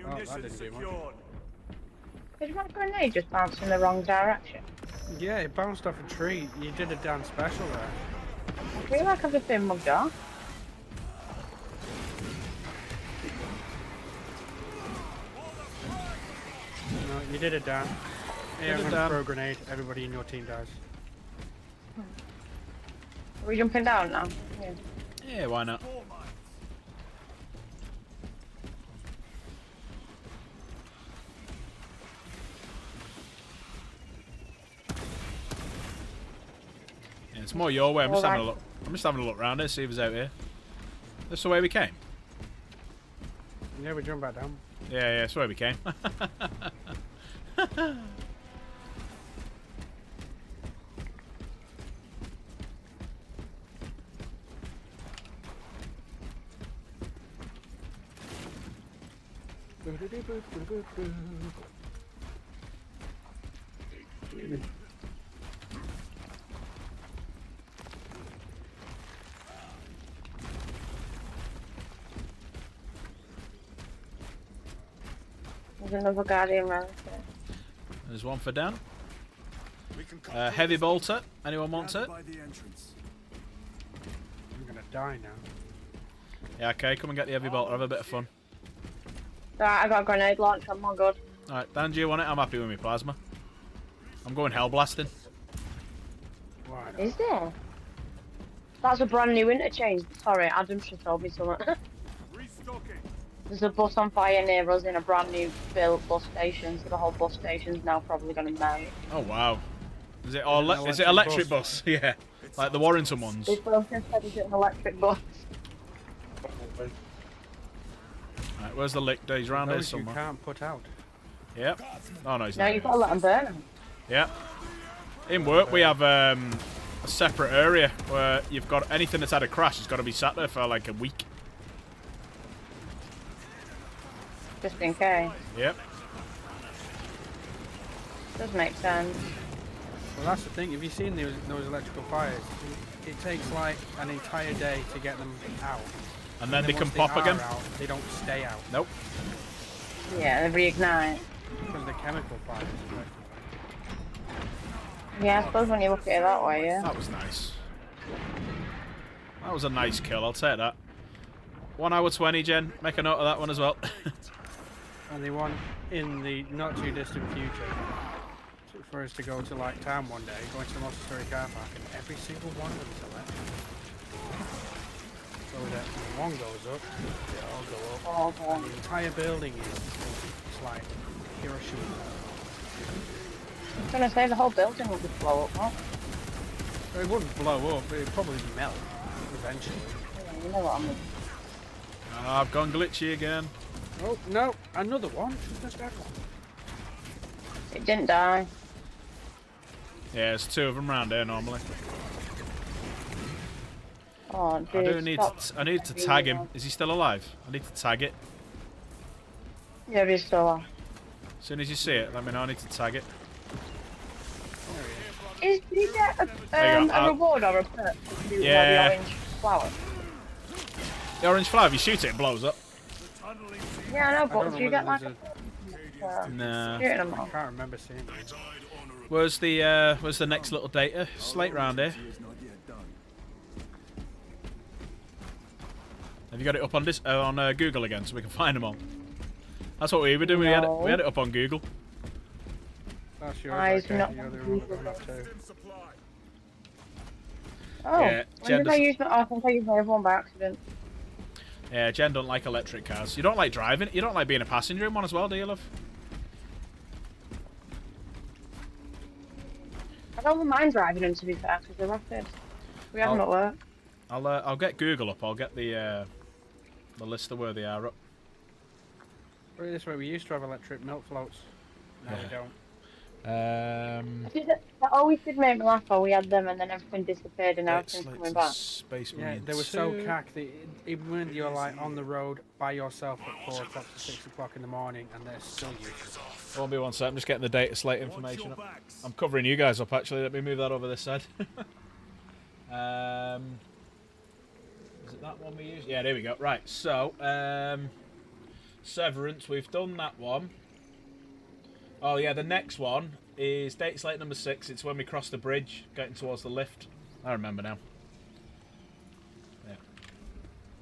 Oh, that didn't do much. Did my grenade just bounce in the wrong direction? Yeah, it bounced off a tree. You did a damn special there. I feel like I've just been mugged off. No, you did it, Dan. Yeah, I'm it, gonna Dan. throw a grenade. Everybody in your team dies. Are we jumping down now? Yeah. Yeah, why not? Yeah, it's more your way. I'm just having a look. I'm just having a look around here, see if it's out here. This the way we came. Yeah, we jump back down. Yeah, yeah, that's the way we came. There's another guardian around here. There's one for Dan. We can cut Heavy bolter. Anyone wants Gather it? by the entrance. I'm gonna die now. Yeah, okay. Come and get the heavy bolter. Have a bit of fun. Right, I got a grenade launch. I'm all good. Alright, Dan, do you want it? I'm happy with my plasma. I'm going hell blasting. Why not? Is there? That's a brand new interchange. Sorry, Adam should told me something. restocking. There's a bus on fire near us in a brand new built bus station, so the whole bus station's now probably going to melt. Oh wow. Is it all? Is it an Is it electric electric bus? Yeah, like the Warrington ones. This person said it's an electric bus. Right, where's the lick? He's round here Those you somewhere. can't put out. Yep. Oh no, he's No, not. you've got to let them burn. Yeah. In work, we have a separate area where you've got anything that's had a crash has got to be sat there for like a week. Just in case. Yep. Does make sense. Well, that's the thing. Have you seen those electrical fires? It takes like an entire day to get them out. And then they can once pop are again. Out, they don't stay out Nope. Yeah, they reignite. because they're chemical fires. Yeah, I suppose when you look at it that way, yeah. That was nice. That was a nice kill. I'll take that. 1 hour 20, Jen. Make a note of that one as well. And they want in the not too distant future for us to go to like town one day, go into the Montessori car park, and every single one of them is electric. So that when one goes up, they all go up. Oh, And the entire building is it's like Hiroshima. I was gonna say the whole building will just blow up, what? It wouldn't blow up, but it'd probably melt eventually. Yeah, you know what I mean. Oh, I've gone glitchy again. Oh no, another one. Just that one. It didn't die. Yeah, there's 2 of them round here normally. Oh, dude. I do need to. I need to tag him. Is he still alive? I need to tag it. Yeah, he's still on. As soon as you see it, let me know. I need to tag it. Did you get There you go. a reward or a perk to do Yeah. the orange flower? The orange flower, if you shoot it, it blows up. Yeah, I know, I but don't do know you get whether like there's a Nah. shooting them I all? can't remember seeing it. Where's the next little data slate round here? Is not yet done. Have you got it up on this on Google again so we can find them all? That's what we were doing. No. We had it up on Google. That's yours. Eyes Okay. not You're the one that got up too. Oh, Yeah, when Jen did I does- use my... I think I used my other one by accident. Yeah, Jen don't like electric cars. You don't like driving. You don't like being a passenger in one as well, do you, love? I don't mind driving them, to be fair, because they're rapid. We have them at work. I'll get Google up. I'll get the list of where they are up. Put it this way, we used to have electric milk floats. Now we don't. That always did make me laugh how we had them and then everything disappeared and now everything's coming back. Space Yeah, Marine they were so 2. cack that even when you're like on the road by yourself at 4 o'clock to 6 o'clock in the morning and they're still useless. Won't be one sec. I'm just getting the data slate information up. I'm covering you guys up actually. Let me move that over this side. Is it that one we use? Yeah, there we go. Right. So, Severance. We've done that one. Oh yeah, the next one is date slate number 6. It's when we cross the bridge, getting towards the lift. I remember now. Yeah.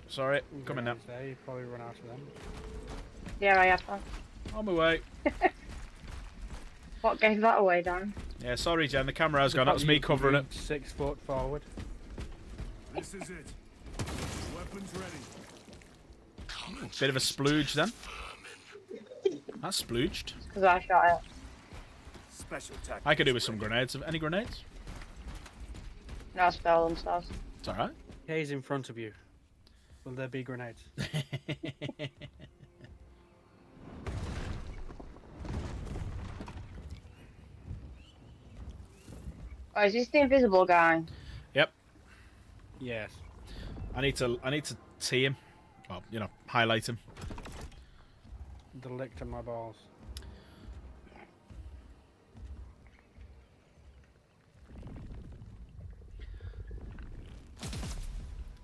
Sorry, coming now. There, you probably run out of them. Yeah, I have that. On my way. What gave that away, Dan? Yeah, sorry, Jen. The camera has gone. That was me covering it. 6 foot forward. This is it. Weapons ready. Bit of a splooge then. That's splooged. Because I shot it. Special tactics. I could do with some grenades. Any grenades? No, spell themselves. It's alright. K's in front of you. Will there be grenades? Oh, is this the invisible guy? Yep. Yes. I need to tee him. Well, you know, highlight him. The lick to my balls.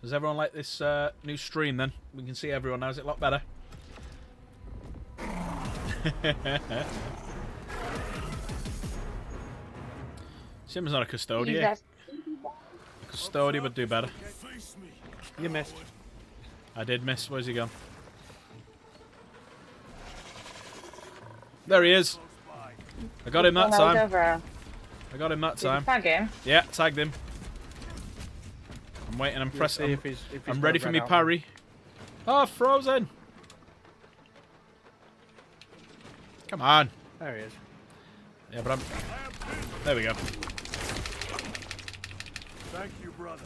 Does everyone like this new stream then? We can see everyone now. Is it a lot better? Sim's not a custodian. Jesus. A custodian would do better. Face me. You missed. I did miss. Where's he gone? There he is. I got him that Oh, no, he's time. over here. I got him that Did you time. tag him? Yeah, tagged him. I'm waiting. I'm You'll pressing. see if he's I'm got ready a for red me outline. parry. Oh, frozen. Come on. There he is. Yeah, but I'm... There we go. Thank you, brother.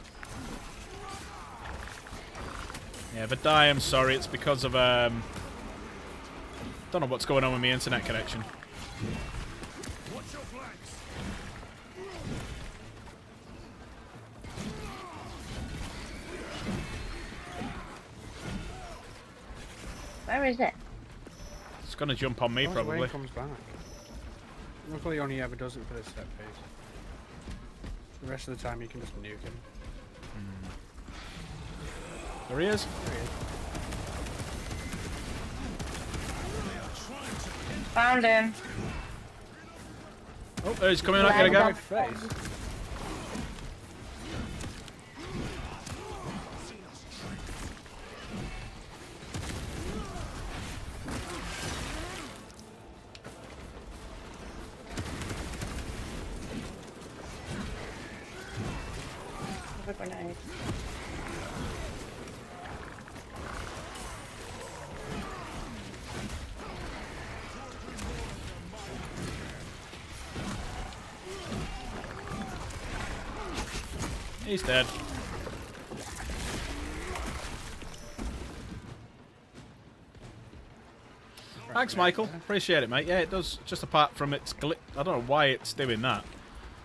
Yeah, but I'm sorry, it's because of, don't know what's going on with my internet connection. Watch your flanks. Where is it? It's gonna jump on me, That's the way probably. he comes back. Luckily, only ever does it for this set phase. The rest of the time, you can just nuke him. There he is. There he is. Found him. Oh, there he's coming out. Land Gotta on- go. Face. Have a grenade. He's dead. Thanks, Michael. Appreciate it, mate. Yeah, it does. Just apart from its glitch, I don't know why it's doing that.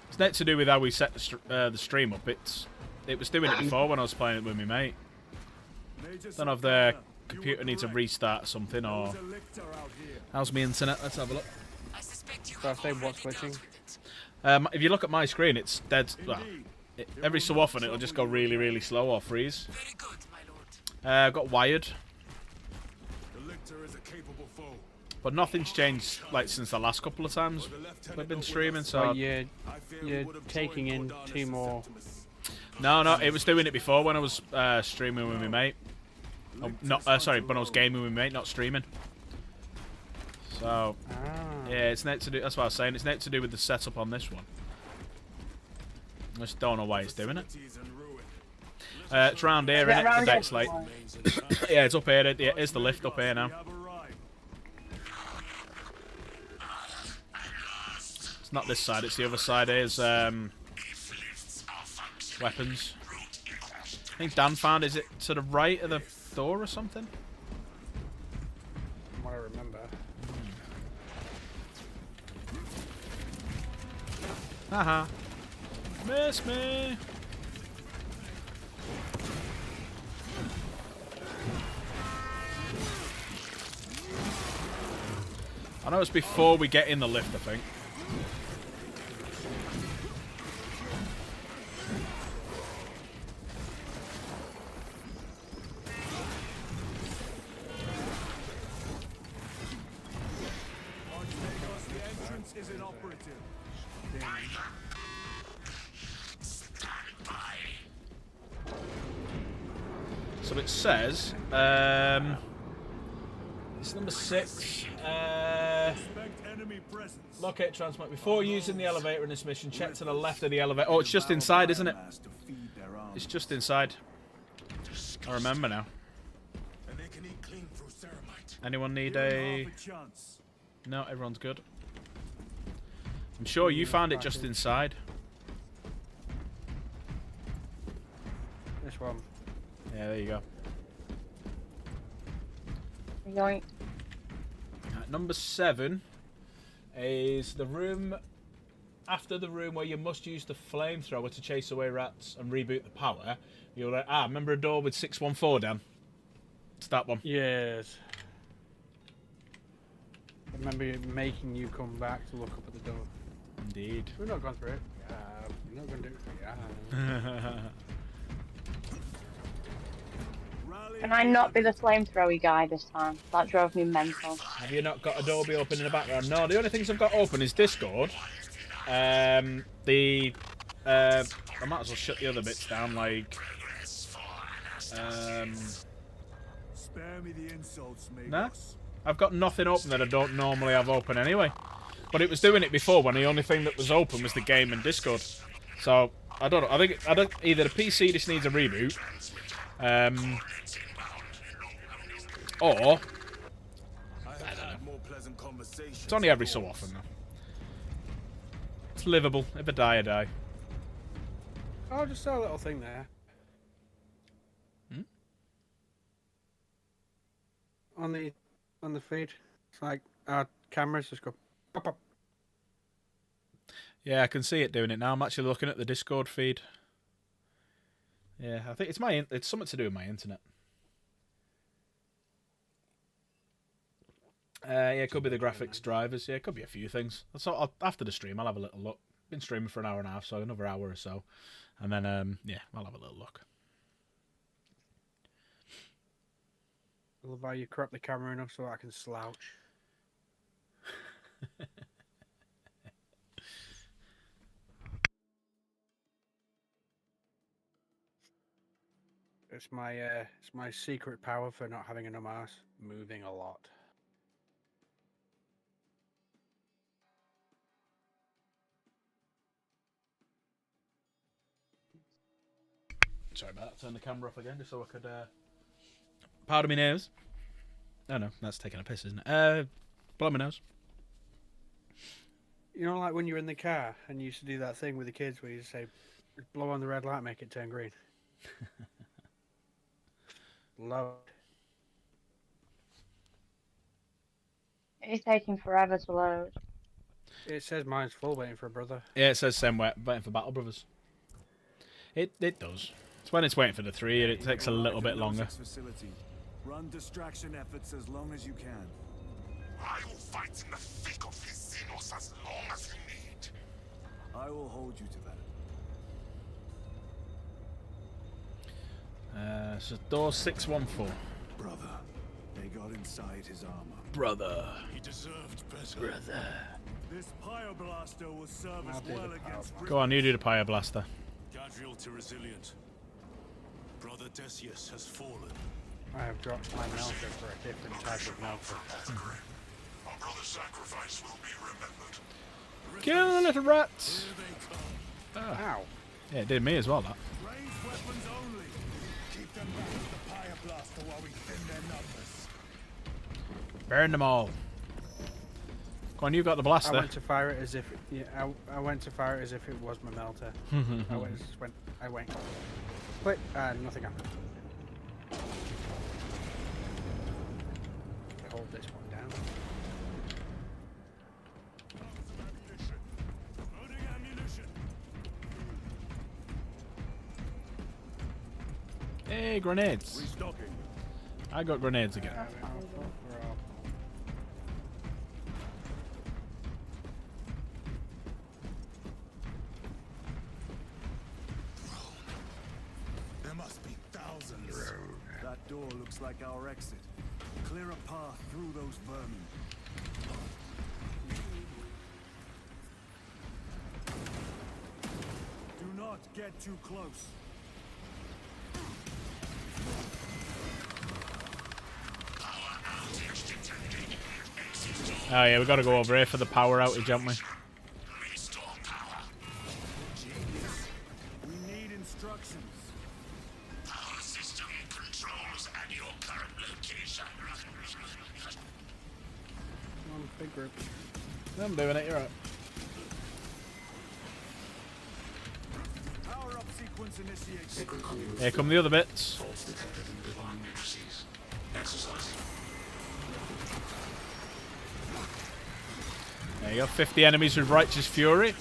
It's not to do with how we set the stream up. It was doing it before when I was playing it with my mate. Don't know if the computer needs a restart or something, or how's my internet? Let's have a look. I suspect you So I have say what's already glitching? dealt with it. If you look at my screen, it's dead. Well, every so often it'll just go really, really slow or freeze. Very good, my lord. I've got wired, The lictor is a capable foe. but nothing's changed like since the last couple of times we've been streaming. So But you're taking in 2 more. no, it was doing it before when I was streaming with my mate. Oh, not sorry, when I was gaming with my mate, not streaming. So Ah. yeah, it's not to do. That's what I was saying. It's not to do with the setup on this one. I just don't know why it's doing it. It's round here, Is it innit? The around deck's it? like, yeah, it's up here. Yeah, it's the lift up here now. It's not this side. It's the other side. Here's weapons. I think Dan found. Is it to the right of the door or something? From what I remember. Haha. Miss me. I know it's before we get in the lift, I think. The entrance is inoperative. So it says, it's number 6. Expect enemy presence. Locate transmit. Before using the elevator in this mission, check to the left of the elevator. Oh, it's just inside, isn't it? It's just inside. I remember now. And they can eat clean through ceramite. Anyone need Half a... a chance. No, everyone's good. I'm sure you found it just inside. This one. Yeah, there you go. Yoink. Number 7 is the room after the room where you must use the flamethrower to chase away rats and reboot the power. You're like, remember a door with 614 down? It's that one. Yes. I remember making you come back to look up at the door. Indeed. We've not gone through it. We're not going to do it. Can I not be the flamethrower guy this time? That drove me mental. Have you not got Adobe open in the background? No, the only things I've got open is Discord. I might as well shut the other bits down, like Spare me the insults, Nah. Magos. I've got nothing open that I don't normally have open anyway. But it was doing it before when the only thing that was open was the game and Discord. So I don't know. I think either the PC just needs a reboot, or I have had more pleasant conversations conversations. It's only every so often, though. It's livable. If I die, I die. Oh, just a little thing there. Hmm? On the feed, it's like our cameras just go pop up. Yeah, I can see it doing it now. I'm actually looking at the Discord feed. Yeah, I think it's something to do with my internet. Yeah, it could be the graphics drivers. Yeah, it could be a few things. So after the stream, I'll have a little look. Been streaming for an hour and a half, so another hour or so, and then yeah, I'll have a little look. I love how you crop the camera enough so I can slouch. It's my secret power for not having a mouse. Moving a lot. Sorry about that. Turn the camera off again just so I could. Pardon me, nose. Oh no, that's taking a piss, isn't it? Blow my nose. You know, like when you're in the car and you used to do that thing with the kids where you say, blow on the red light, make it turn green. Load. It's taking forever to load. It says mine's full, waiting for a brother. Yeah, it says same way, waiting for Battle Brothers. It does. It's when it's waiting for the 3, it takes a little bit longer. Facility. Run distraction efforts as long as you can. I will fight in the thick of his Xenos as long as you need. I will hold you to that. So door 614. Brother, they got inside his armor. Brother. He deserved better. Brother. This Pyreblaster will serve I'll us do the well against Go on, you do the Pyre Blaster. Gadriel to Resilient. Brother Decius has fallen. I have dropped my melter for a different type of melter. Our brother's sacrifice will be remembered. Kill the little rats! Here they come. Ow. Yeah, it did me as well, that. ranged weapons only. Keep them back with the Pyreblaster while we thin their numbers. Burn them all. Go on, you got the I blaster. went to fire it as if I went to fire it as if it was my melter. I went. Click. Nothing happened. Hold this one down. Loading ammunition. Hey, grenades. Restocking. I got grenades again. There must be thousands. That door looks like our exit. Clear a path through those vermin. Do not get too close. Oh yeah, we got to go over here for the power outage, haven't we? Restore power. We need instructions. Power system controls at your current location. One big group. I'm doing it, you're right. Power up sequence initiation. Here come the other bits. There you go, 50 enemies with Righteous Fury.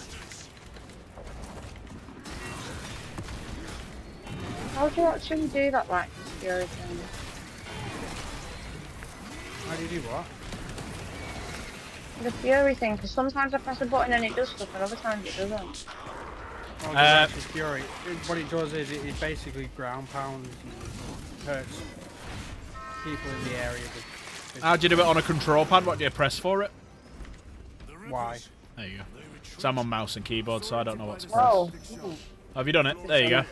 How do you actually do that like Fury thing? How do you do what? The Fury thing, because sometimes I press a button and it does stuff and other times it doesn't. Oh, Righteous Fury. What it does is it basically ground pounds and hurts people in the area. How do you do it on a control pad? What do you press for it? Why? There you go. So I'm on mouse and keyboard, so I don't know what to press. Oh, Have you done it? There you go.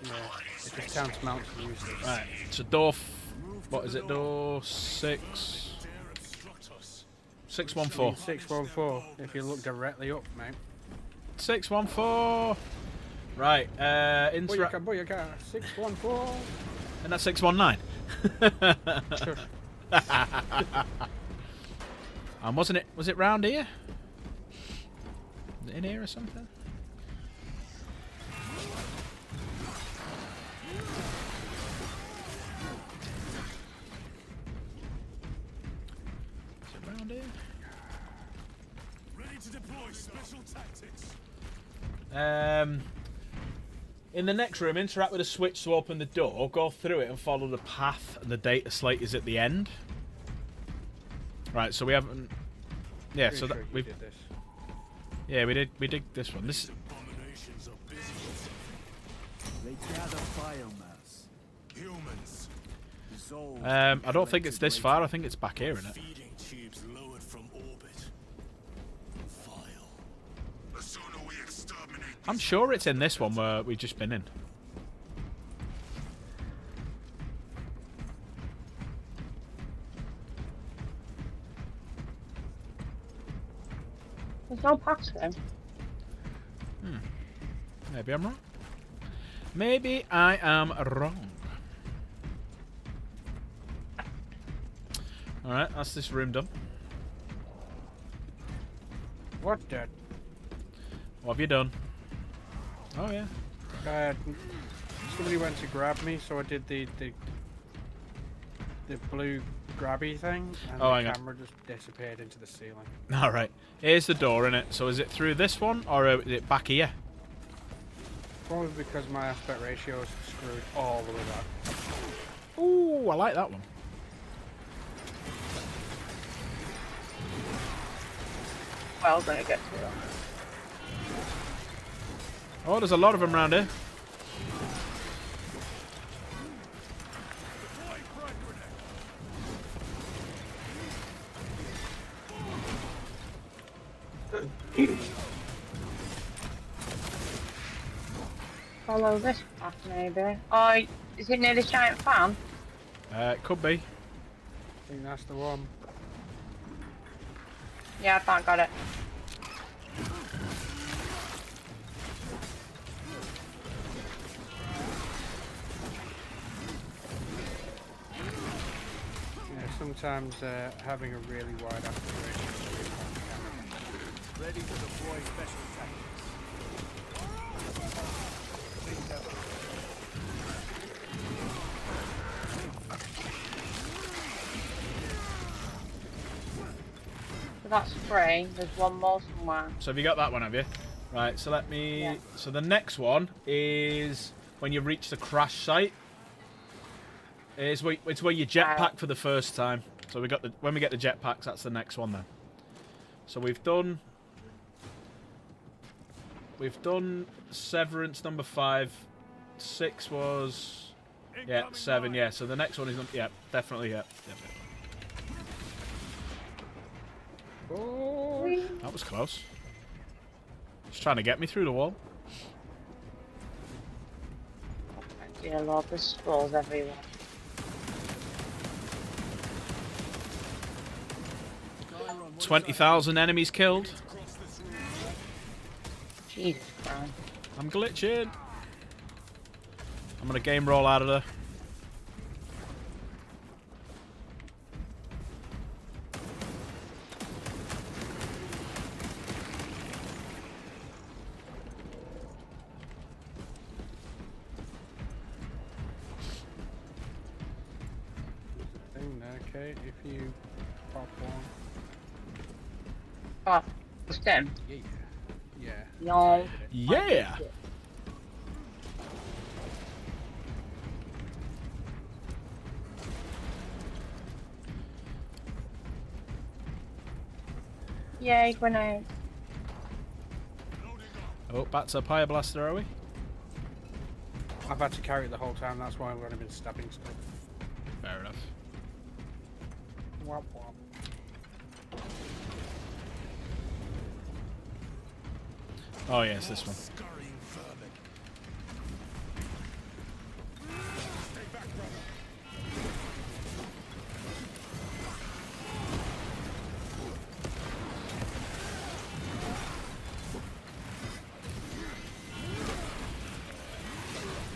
Yeah, it just counts mounts and useless. Right, so door... What is it? Door 6... 614. 614. If you look directly up, mate. 614! Right, Put your car. 614. And that's 619. Sure. And wasn't it? Was it round here? Was it in here or something? Is it round here? Ready to deploy special tactics. In the next room, interact with a switch to open the door. Go through it and follow the path, and the data slate is at the end. Right, so we haven't. Yeah, Pretty so that sure you we've. did this. Yeah, we did. We did this one. This. Abominations are busy. They gather biomass. Humans. Dissolved I don't think it's this far. I think it's back here, isn't it? feeding tubes lowered from orbit. Vile. The sooner we exterminate I'm sure it's in this one where we've just been in. There's no packs though. Maybe I'm wrong. Maybe I am wrong. Alright, that's this room done. What the? What have you done? Oh, yeah. Somebody went to grab me, so I did the blue grabby thing, and Oh, the hang on. camera just disappeared into the ceiling. Alright. Here's the door, innit? So is it through this one, or is it back here? Probably because my aspect ratio is screwed all the way back. Ooh, I like that one. Well, gonna get to it. Oh, there's a lot of them around here. Follow this path maybe. Oh, is it near this giant fan? It could be. I think that's the one. Yeah, I found got it. Yeah, sometimes having a really wide aspect ratio is really fun. Ready to deploy special tactics. So that's three. There's one more somewhere. So have you got that one, have you? Right, so let me... Yeah. So the next one is when you reach the crash site. It's where you jetpack for the first time. So we got the when we get the jetpacks, that's the next one then. So we've done Severance number 5. 6 was yeah, 7, yeah. So the next one is yeah, definitely yeah. Oh, That was close. Just trying to get me through the wall. Yeah, Lord, there's scrolls everywhere. Chiron, what is 20,000 enemies killed. across this room? Jesus Christ. I'm glitching. I'm gonna game roll out of there. thing there, okay, if you pop one. Oh, it's them. Yeah. Yeah. No. Yeah. Yay, grenade. Oh, back to Pyre Blaster, are we? I've had to carry it the whole time, that's why I've only been stabbing stuff. Fair enough. Wop wop. Oh yes, this one. Scurrying vermin. Stay back, brother.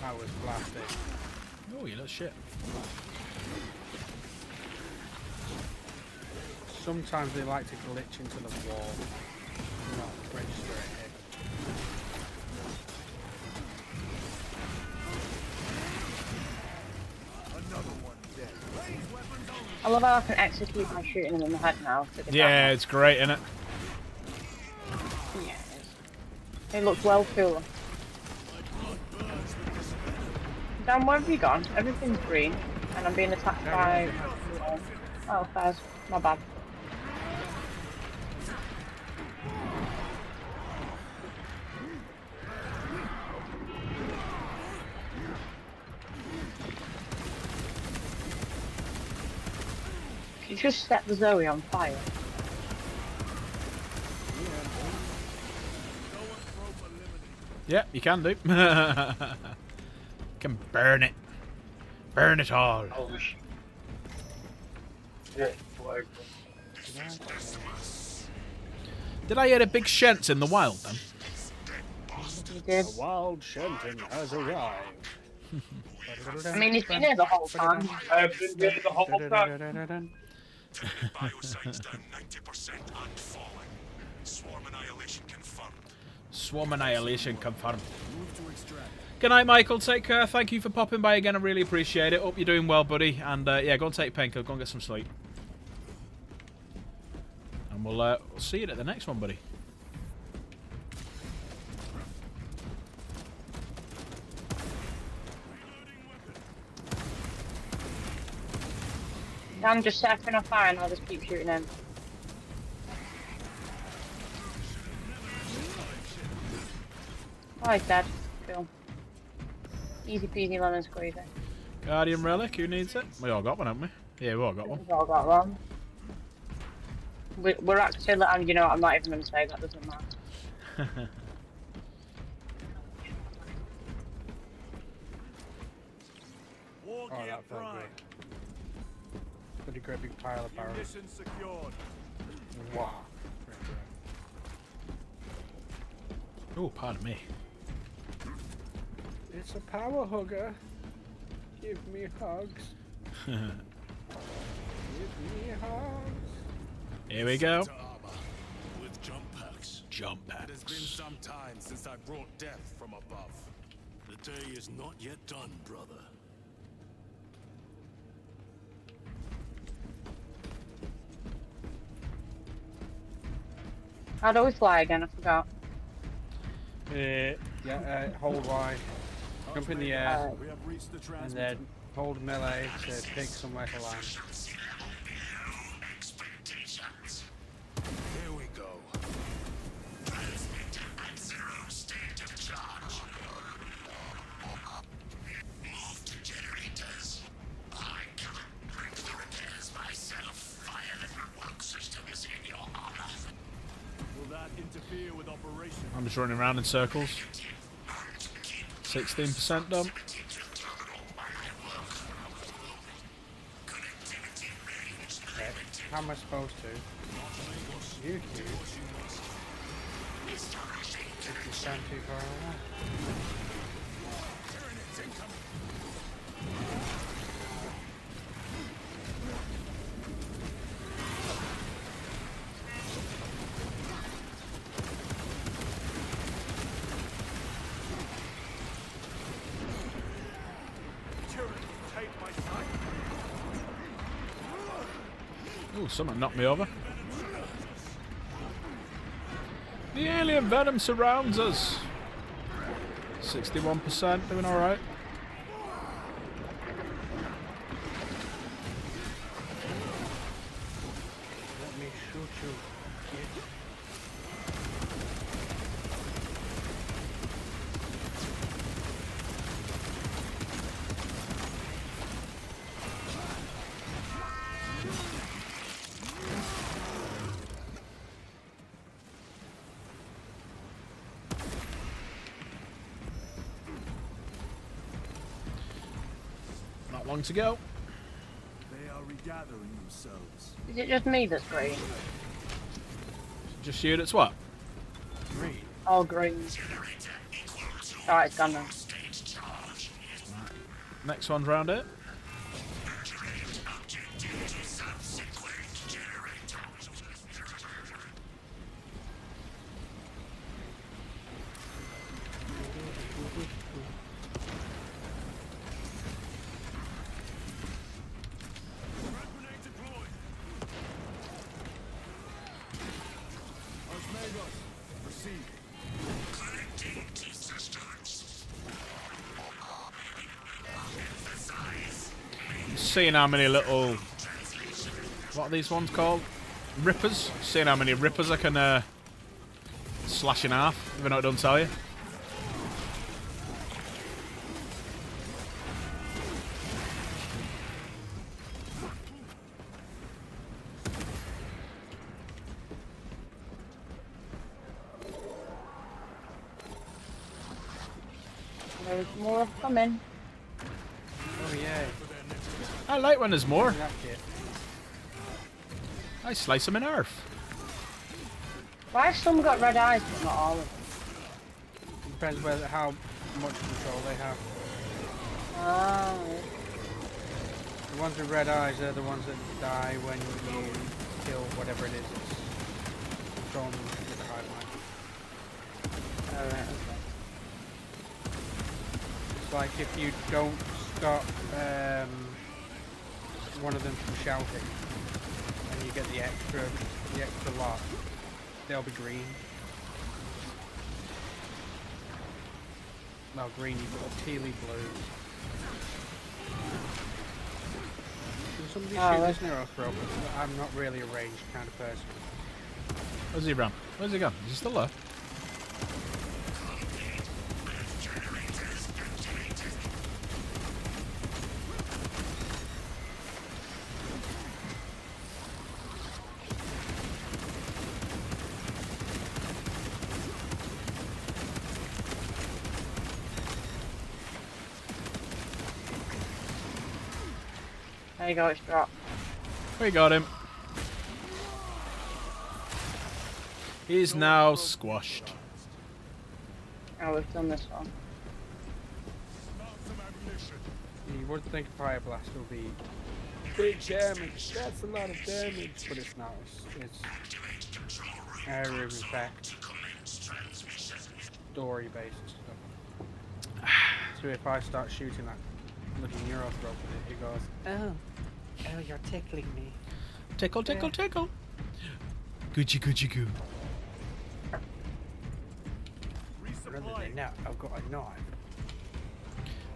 That was blasted. Oh Oh, you little shit. Sometimes they like to glitch into the wall, not register a hit. I love how I can execute by shooting them in the head now. So they Yeah, can't- it's great, isn't it? Yeah. It looks well cool. Dan, where have you gone? Everything's green, and I'm being attacked by. Oh, Faz. My bad. You just set the Zoe on fire. Yeah, you can do. Can burn it. Burn it all. Did I hear a big shent in the wild then? You did. The wild Shenton has arrived. I mean, he's been here the whole time. I've been here the whole time. Biosign's down 90% and falling. Swarm annihilation confirmed. Swarm annihilation confirmed. Move to extract. Good night, Michael. Take care. Thank you for popping by again. I really appreciate it. Hope you're doing well, buddy. And yeah, go and take painkiller. Go and get some sleep. And we'll see you at the next one, buddy. Dan, just set everything on fire and I'll just keep shooting him. Oh, he's dead. Cool. Easy peasy lemon squeezy. Guardian relic. Who needs it? We all got one, haven't we? Yeah, we all got one. We've all got one. We're actually, and you know what, I'm not even going to say that, doesn't matter. War Oh, gear that felt prime. good. Pretty great big pile of barrels. Mission secured. Wow. Oh, pardon me. It's a power hugger. Give me hugs. Give me hugs. Here we go. To armor with jump packs. Jump It has been packs. some time since I brought death from above. The day is not yet done, brother. How do we fly again? I forgot. Yeah, hold Y. Jump in the air, We have reached the and transmitter. then hold melee to pick somewhere to land. Here we go. Will that interfere with operation? I'm just running around in circles. 16% done. Okay. How am I supposed to? You cute. 50% too far away. Ooh, someone knocked me over. The alien venom surrounds us. 61%, doing alright. Let me shoot you, kid. Not long to go. They are regathering themselves. Is it just me that's green? Just you, that's what? Green. All green. Alright, it's gone now. Next one's round it. Seeing how many little, what are these ones called? Rippers. Seeing how many rippers I can slash in half, even though it don't tell you. There's more coming. Oh yeah. I like when there's more. That's it. I slice them in half. Why have some got red eyes but not all of them? Depends whether how much control they have. Ah. The ones with red eyes are the ones that die when you kill whatever it is that's from with the hive mind. Alright, okay. It's like if you don't stop one of them from shouting and you get the extra lot, they'll be green. Well, green, you've got tealy blue. Can somebody shoot this Nero throw? I'm not really a ranged kind of person. Where's he run? Where's he gone? Is he still there? There you go, it's dropped. We got him. He's now squashed. Oh, we've done this one. You would think Fire Blast will be big damage, that's a lot of damage, but it's not. It's area of effect, story based stuff. So if I start shooting that little Neurothrope with it, it goes, oh, you're tickling me. Tickle, tickle, tickle. Gucci, Gucci, goo. Rather than that, I've got a knife.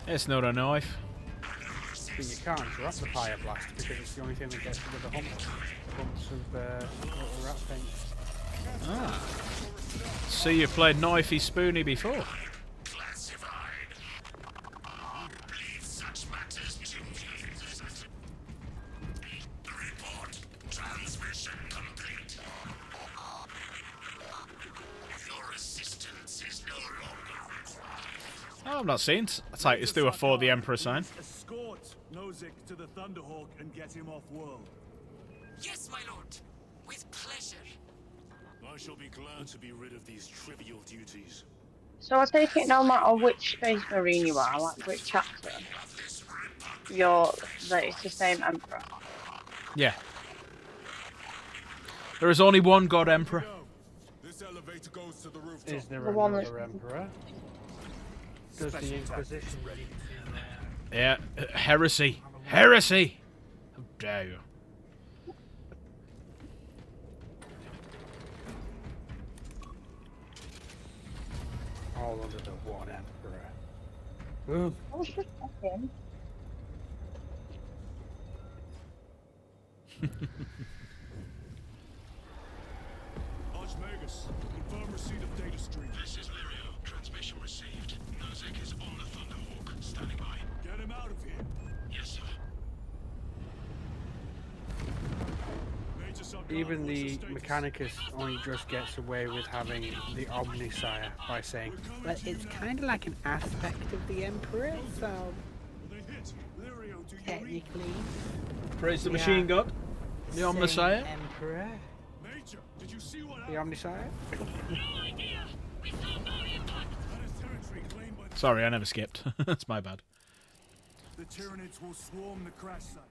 It's not a knife. But you can't drop the Fire Blast because it's the only thing that gets rid of the humps of little rat things. Ah. So you played Knifey Spoony before? Oh, I'm not seeing Titus do a for the Emperor sign. Escort Nozick to the Thunderhawk and get him off world. Yes, my lord. With pleasure. I shall be glad to be rid of these trivial duties. So I take it no matter which Space Marine you are, like which chapter, that it's the same Emperor. Yeah. There is only one God Emperor. This elevator goes to the rooftop. Is there The one another Emperor? Does the Inquisition ready? Yeah. Heresy. Heresy! How dare you? All under the one Emperor. I was just checking. Archmagus, confirm receipt of data stream. This is Lirio. Transmission received. Nozick is on the Thunderhawk. Standing by. Get him out of here. Yes, sir. Major Subcon Even the reports status. Mechanicus only just gets away with having the Omnisire by saying, well, it's kind of like an aspect of the Emperor, so They hit. Lirio, do you read? technically, Praise the Yeah. machine god. The same Omnissiah. Emperor. Major, did you see what The happened? Omnisire? That is territory claimed by the Sorry, I never skipped. That's my bad. The Tyranids will swarm the crash site.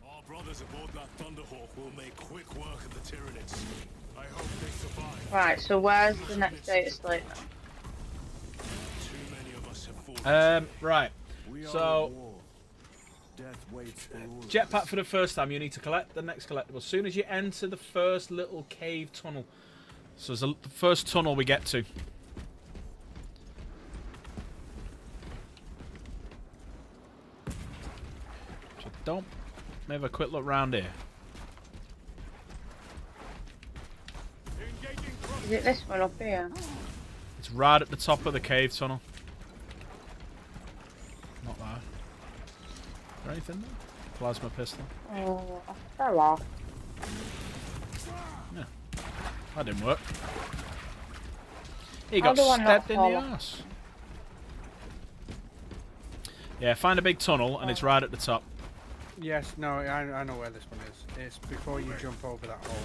Our brothers aboard that Thunderhawk will make quick work of the Tyranids. I hope they survive. Right, so where's the next data slate now? Too many of us have fallen. Right. We are So- at war. Death waits for all of Jetpack us. for the first time, you need to collect the next collectible as soon as you enter the first little cave tunnel. So it's the first tunnel we get to. So don't have a quick look round here. Engaging cross. Is it this one up here? It's right at the top of the cave tunnel. Not that. Is there anything there? Plasma pistol. Oh, I fell off. That didn't work. He How got do I not stabbed in the fall off? ass. Yeah, find a big tunnel and it's right at the top. Yes, no, I know where this one is. It's before you jump over that hole.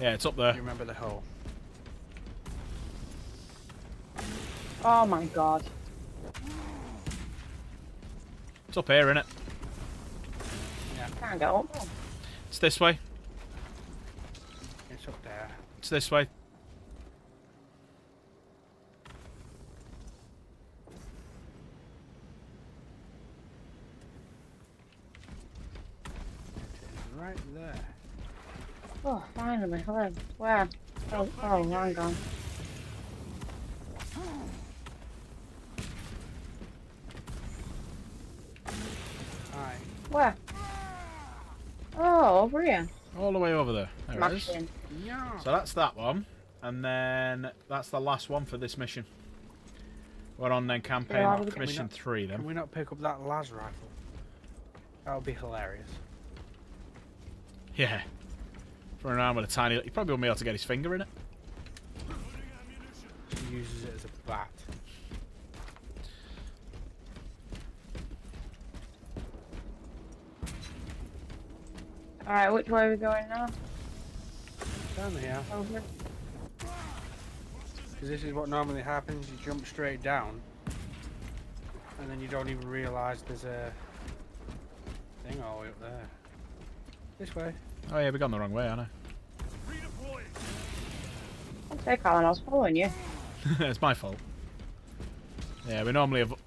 Yeah, it's up there. You remember the hole? Oh my god. It's up here, innit? Can't get up. It's this way. It's up there. It's this way. It's right there. Oh, finally. Hello. Where? Oh, hang on. Aye. Where? Oh, over here. All the way over there. There it is. Smashing. Yeah. So that's that one. And then that's the last one for this mission. We're on then campaign Yeah, we- mission 3 Can then. we not pick up that las rifle? That would be hilarious. Yeah. Running around with a tiny... He probably won't be able to get his finger in it. She uses it as a bat. Alright, which way are we going now? Down here. Over. Because this is what normally happens. You jump straight down. And then you don't even realise there's a thing all the way up there. This way. Oh yeah, we've gone the wrong way, haven't Redeploying. I'll take Alan, I was following you. I? It's my fault. Yeah, we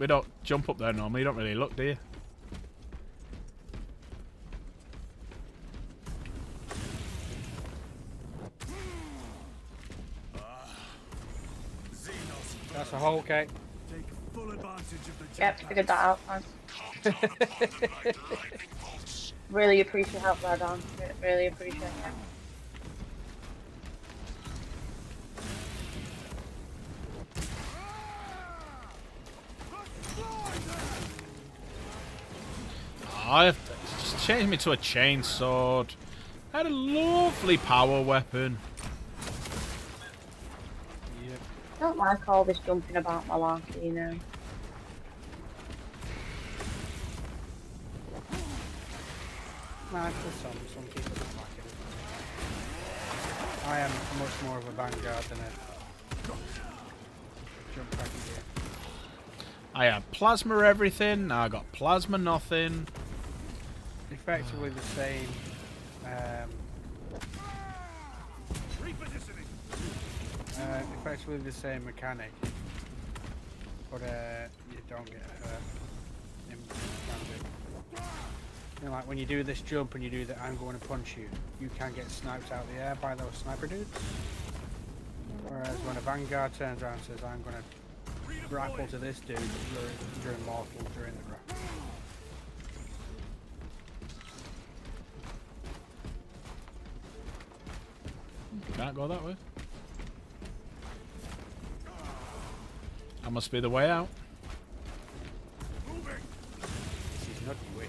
don't jump up there normally. You don't really look, do you? That's a hole, Kate. Take full advantage of the Yep, jetpack. figured that out, thanks. Really appreciate your help there, Dan. Really appreciate it. I have just changed me to a chainsword. I had a lovely power weapon. Yep. I don't like all this jumping about malarkey, you know. Nah, for some people don't like it. I am much more of a vanguard than a jump back here. I had plasma everything. Now I got plasma nothing. Effectively the same. Effectively the same mechanic, but you don't get hurt. In Gambit. You know, like when you do this jump and you do that, I'm going to punch you. You can get sniped out of the air by those sniper dudes. Whereas when a vanguard turns around and says, I'm going to grapple to this dude, you're immortal during the grapple. Can't go that way. That must be the way out. This is not the way.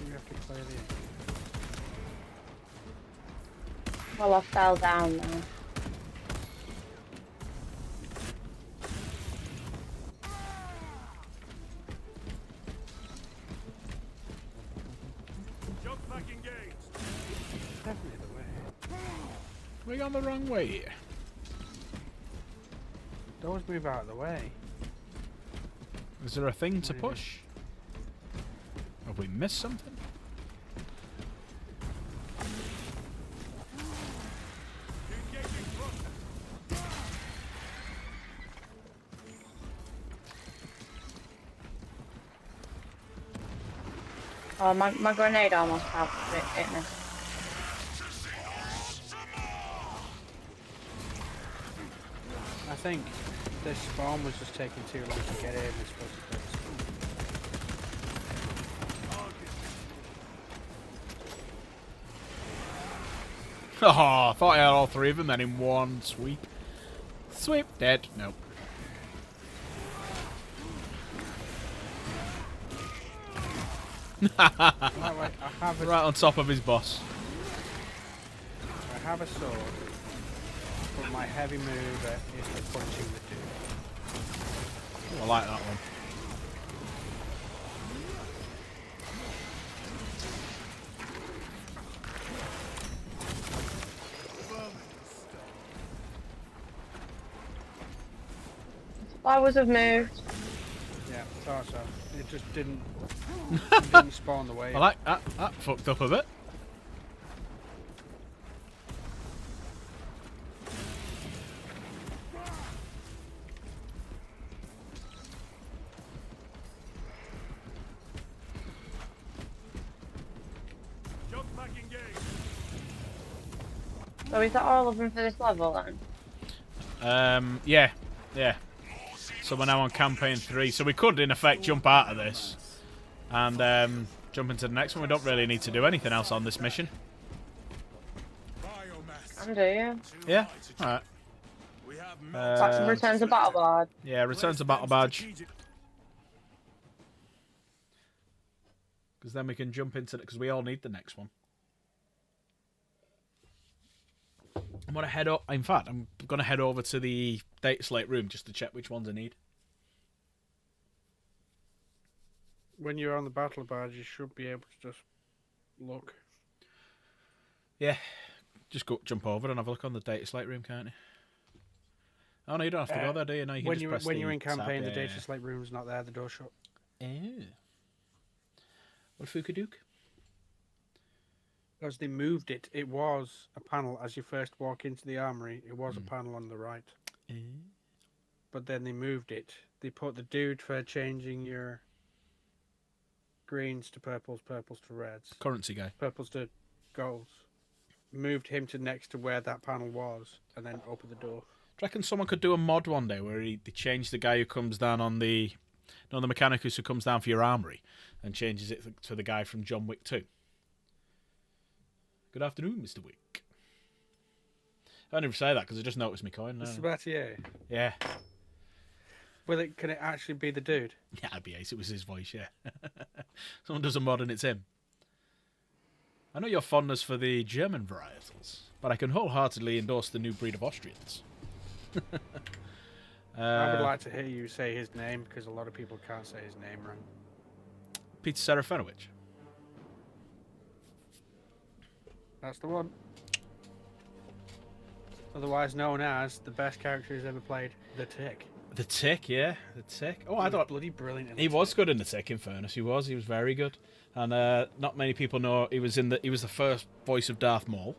You have to clear the... Well, I fell down now. Jump back engaged. Definitely the way. gone the wrong way? Doors move out of the way. Is there a thing to push? Have we missed something? Oh, my grenade almost hit me. I think this spawn was just taking too long to get in. It's supposed to take Oh, I thought I had all three of them then in one sweep. Sweep, dead. Nope. Right on top of his boss. I have a sword, but my heavy move is the punching the dude. I like that one. Flowers have moved. Yeah, thought so. It just didn't spawn the way. I like that. That fucked up a bit. Jump back engaged. So is that all of them for this level then? Yeah. So we're now on campaign 3. So we could, in effect, jump out of this and jump into the next one. We don't really need to do anything else on this mission. And do you? Yeah. All right. Return to battle badge. Yeah, return to battle badge. Because then we can jump into it. Because we all need the next one. I'm gonna head up. In fact, I'm gonna head over to the data slate room just to check which ones I need. When you're on the battle badge, you should be able to just look. Yeah, just go jump over and have a look on the data slate room, can't you? Oh no, you don't have to go there, do you? No, you can just press when the you're in campaign, tab, the data slate room's not there. The door's shut. Oh. What a Fukadook? Because they moved it. It was a panel as you first walk into the armory. It was a panel on the right. But then they moved it. They put the dude for changing your greens to purples, purples to reds, Currency guy. purples to golds. Moved him to next to where that panel was, and then opened the door. Do you reckon someone could do a mod one day where they change the guy who comes down on the... No, the Mechanicus who comes down for your armory and changes it to the guy from John Wick 2? Good afternoon, Mr. Wick. I don't even say that because I just noticed me coin now. Sabatier. Yeah. Can it actually be the dude? Yeah, that'd be ace. It was his voice, yeah. Someone does a mod and it's him. I know your fondness for the German varietals, but I can wholeheartedly endorse the new breed of Austrians. I would like to hear you say his name because a lot of people can't say his name right. Peter Serafinovich. That's the one. Otherwise known as the best character he's ever played, the Tick. The Tick, yeah. The Tick. Oh, I thought... bloody brilliant in He The was Tick. good in The Tick, in fairness. He was very good. And not many people know he was the first voice of Darth Maul.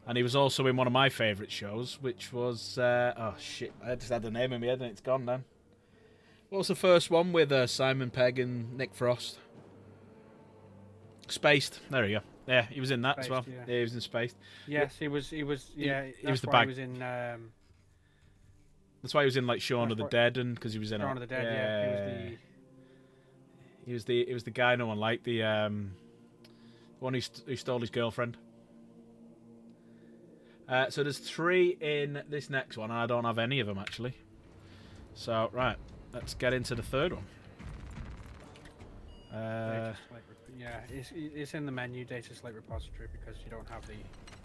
And he was also in one of my favourite shows, which was... oh, shit. I just had the name in my head and it's gone now. What was the first one with Simon Pegg and Nick Frost? Spaced. There we go. Yeah, he was in that as well. Spaced, Yeah, he was in Spaced. Yes, he was. Yeah, he was the why bag. He was in. That's why he was in like Shaun of the Dead, and because he was in Shaun of the Dead. Yeah, he was the guy no one liked, the one who stole his girlfriend. So there's 3 in this next one, and I don't have any of them actually. So right, let's get into the third one. Yeah, it's in the menu, data slate repository, because you don't have the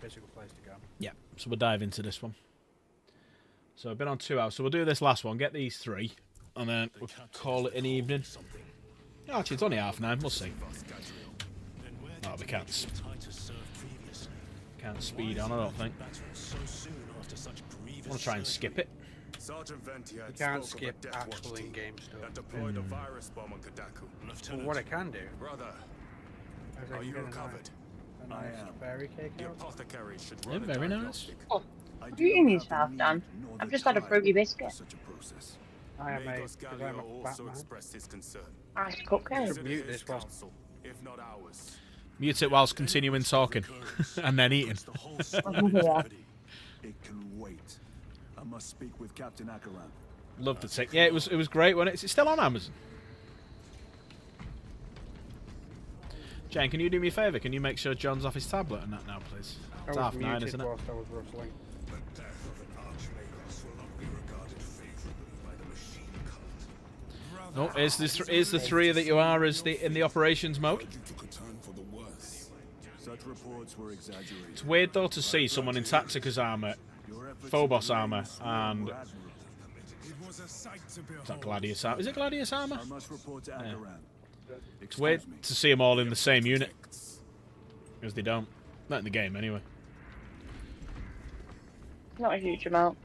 physical place to go. Yeah, so we'll dive into this one. So I've been on 2 hours, so we'll do this last one, get these 3, and then we'll call it an evening. Actually, it's only 9:30, we'll see. Oh, we can't Can't speed on, I don't think. I want to try and skip it. Sergeant Venti had You can't spoke of a skip Death Watch actual team in-game stuff. that deployed a virus bomb on Kadaku. But what I can do Brother, is I are can you get recovered? a nice berry cake The out. apothecary should Yeah, run a very nice. diagnostic. Oh, I what do are you eating not yourself, have the Dan? need nor I've the just had a time fruity for biscuit. such a process. I am a, Magos because I'm Galio a also Batman. expressed his concern. Ice cupcake. Consider mute his this while- counsel, if not ours. Mute it whilst continuing talking. And then eating. The whole Yeah. It can wait. I must speak with Captain Akaran. Love the tick. Yeah, it was great, wasn't it? Is it still on Amazon? Jane, can you do me a favour? Can you make sure John's off his tablet and that now, please? I It's was 9:30, muted isn't it? whilst I was rustling. No, is the three that you are as in the operations mode? Such reports were exaggerated. It's weird though to see someone in Tactica's armour, Your efforts Phobos in the armour, race were and admirable. is that Gladius armour? Is it Gladius armour? I must report to Akaran. It's weird to see them all in the same unit, because they don't. Not in the game anyway. Not a huge amount.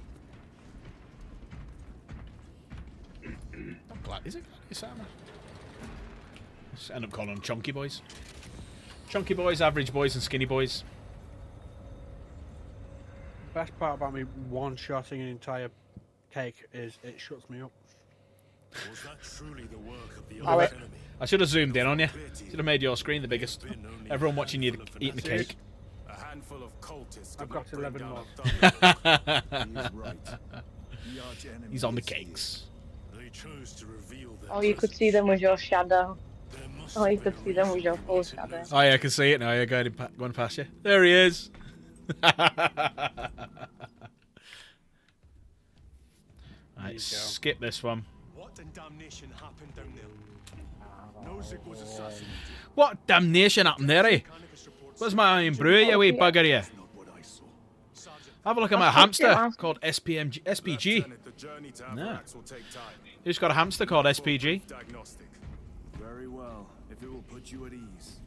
Is it Gladius armour? Just end up calling them chunky boys. Chunky boys, average boys, and skinny boys. Best part about me one-shotting an entire cake is it shuts me up. Was that truly the work of the Alex. enemy? I should have zoomed in on you. Should have made your screen the biggest. Everyone watching you eating the cake. A handful of cultists I've could got not bring 11 down more. a thunder. He is right. The arch-enemy He's on the is here. cakes. They chose to reveal their All you could see them was your shadow. All you could see them was your full shadow. Oh yeah, I can see it now. Yeah, going past you. There he is. Right, skip this one. What in damnation happened down there? Nozick was assassinated. What damnation happened there, eh? Where's my iron brew, you wee bugger, you? Not what I saw. Have a look at my hamster called SPG. Lieutenant, the journey to No. Avarax will take time. Who's got a hamster called SPG? Diagnostic. Very well, if it will put you at ease.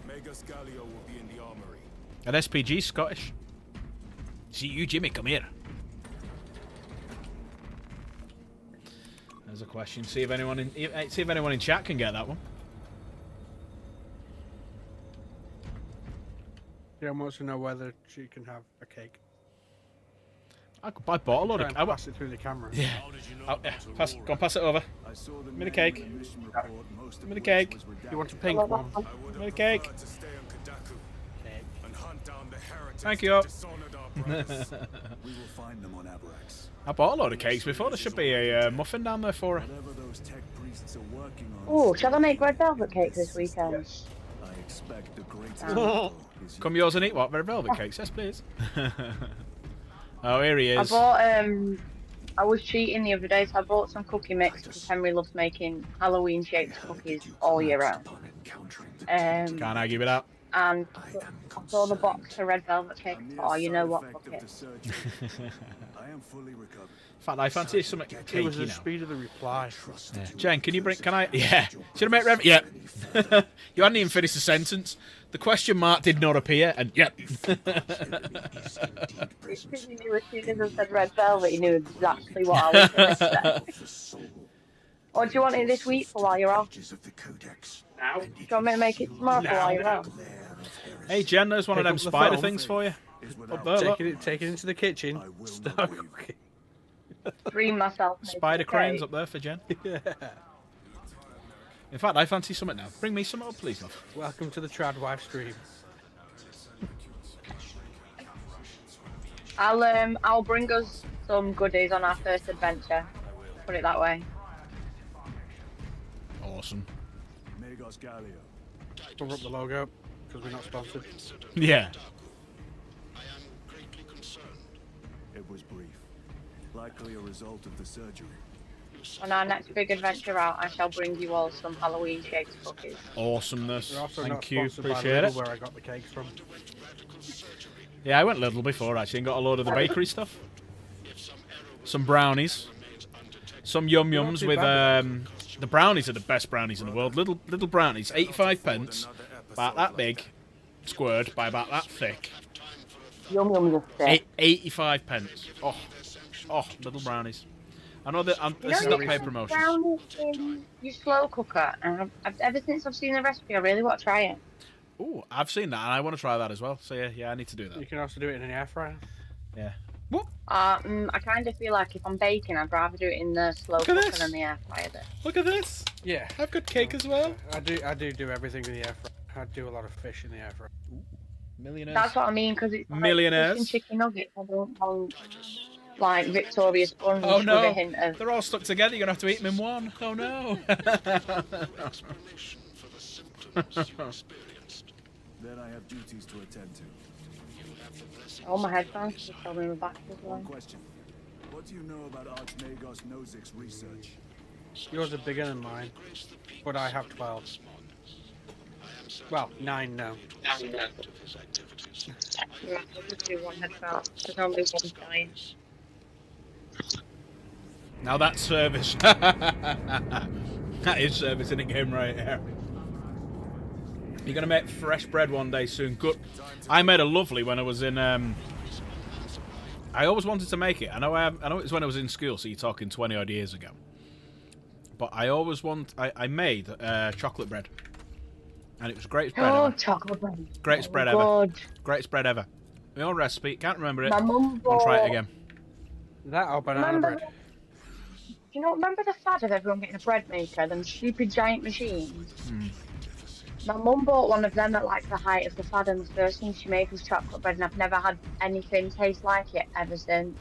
Magos Galio will be in the armory. An SPG Scottish. See you, Jimmy. Come here. There's a question. See if anyone in chat can get that one. Yeah, wants to know whether she can have a cake. I bought a load Try of. and pass it through the camera. Yeah. Yeah. Go on, pass it over. I saw the me the cake. mission report, most Give me of the which cake. was redacted. You want a pink one? I would Give have me the cake. preferred to stay on Kadaku and hunt down the heretics Thank you. that dishonored our brothers. We will find them on Abrax. I bought a load of cakes before. There should be a muffin down there for her. Whatever those tech priests are working on. Oh, shall I make red velvet cake this weekend? I expect the great Come yours and eat what? Red velvet cakes? Yes, please. Oh, here he I is. bought I was cheating the other day, so I bought some cookie mix because Henry loves making Halloween shaped cookies all year round. Can't argue with that. And I saw the box of red velvet cake. Oh, you know what? Fuck it. I am fully recovered. In fact, I fancy something It was cakey the now. speed of the reply. Yeah. Jen, can you bring? Can I? Yeah. Should I make rev? Yeah. You hadn't even finished the sentence. The question mark did not appear, and yep. Because he knew as soon as I said red velvet, he knew exactly what I was going to say. Or do you want it this week for while you're off? Do Now? you want me to make it tomorrow for while you're off? Hey, Jen, there's one of Pick them up the spider phone. things for you. Is Up without there, look. Take it into the kitchen. I will Start not win. cooking. Dream myself. Spider okay. cranes up there for Jen. In fact, I fancy something now. Bring me some up, please, love. Welcome to the Trad Wife stream. I'll bring us some goodies on our first adventure. Put it that way. Awesome. Magos Galio. Cover up the logo because we're not sponsored. Yeah. It was brief. Likely a result of the surgery. On our next big adventure out, I shall bring you all some Halloween shaped cookies. Awesomeness. We're also Thank not you. sponsored by Appreciate Lidl, it. where I got the cakes from. Yeah, I went Lidl before actually and got a load of the bakery stuff. Some brownies. Some yum yums too with bad. the brownies are the best brownies in the world. Little brownies, 85 pence, about that big, squared by about that thick. Yum yum just it. 85 pence. Oh, little brownies. I know that this is not paid promotion. Brownies in your slow cooker, and ever since I've seen the recipe, I really want to try it. Ooh, I've seen that, and I want to try that as well. So yeah, I need to do that. You can also do it in an air fryer. Yeah. What? I kind of feel like if I'm baking, I'd rather do it in the slow Look at cooker this. than the air fryer bit. Look at this. Yeah. I've got cake as well. I do everything in the air fryer. I do a lot of fish in the air fryer. Millionaires. That's what I mean, because it's like Millionaires. fish and chicken nuggets. I don't want like Victoria Sponge Oh with no, a hint of. they're all stuck together. You're gonna have to eat them in one. Oh no. Then I have duties to attend to. Oh, my headphones just tell me my back as well. One question. What do you know about Archmagos Nozik's research? Yours are bigger than mine, but I have 12. Well, 9 now. Yeah, I'll just do one headphone, because only one's dying. Now that's service. That is service in a game right here. You're gonna make fresh bread one day soon. Good. I made a lovely when I was in. I always wanted to make it. I know it was when I was in school, so you're talking 20 odd years ago. But I always I made chocolate bread, and it was greatest bread Oh, ever. chocolate bread. Greatest bread ever. Greatest bread ever. My own recipe. Can't remember it. My mum I'll try it bought- again. That or banana bread. Remember the fad of everyone getting a bread maker, them stupid giant machines? My mum bought one of them at like the height of the fad, and the first thing she made was chocolate bread, and I've never had anything taste like it ever since.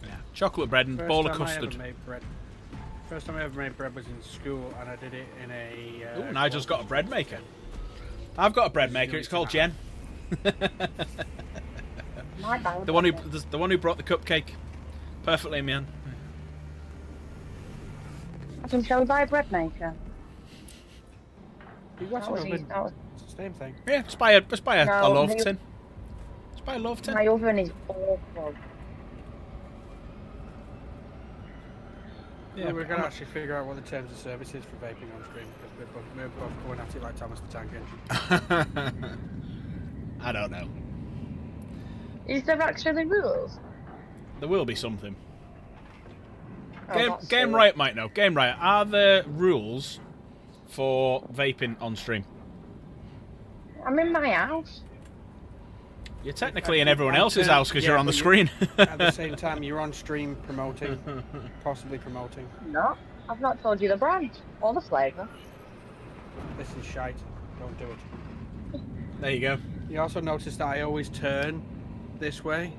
Yeah. Chocolate bread and bowl of custard. First time I ever made bread was in school, and I did it in a. Ooh, and I just got a bread maker. I've got a bread maker. It's called Jen. My bad. The one who brought the cupcake. Perfectly, man. Shall we buy a bread maker? You got That was something. easy, that was- Same thing. Yeah, just buy a No, loaf my- tin. Just buy a loaf tin. My oven is awful. Yeah, We're going to actually figure out what the terms of service is for vaping on screen, because we're both going at it like Thomas the Tank Engine. I don't know. Is there actually rules? There will be something. Oh, that's Game silly. Riot might know. Game Riot, are there rules for vaping on stream? I'm in my house. You're technically in everyone else's house because you're on the screen. At the same time, you're on stream promoting, possibly promoting. No, I've not told you the brand or the flavour. This is shite. Don't do it. There you go. You also notice that I always turn this way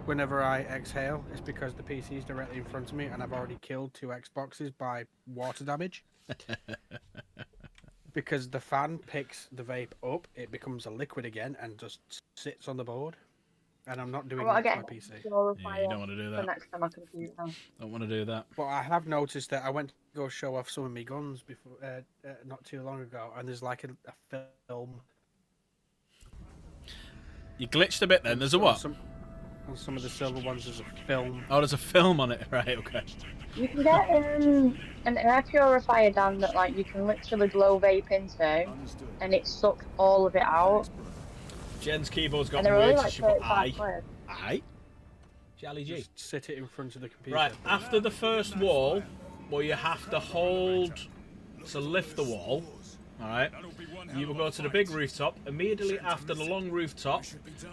whenever I exhale. It's because the PC is directly in front of me, and I've already killed 2 Xboxes by water damage. Because the fan picks the vape up, it becomes a liquid again and just sits on the board. And I'm not doing that to my PC. Yeah, you don't want to do The that. next time I can do it. Don't want to do that. But I have noticed that I went to go show off some of my guns before, not too long ago, and there's like a film. You glitched a bit then. There's a what? On some of the silver ones, there's a film. Oh, there's a film on it. Right, okay. You can get an air purifier down that like you can literally blow vape into, and it sucks all of it out. Jen's keyboard's got And they're only weird, so like she put I. 35 quid. I? Jolly G. Just sit it in front of the computer. Right, after the first wall, where you have to hold to lift the wall, alright, you will go to the big rooftop. Immediately after the long rooftop,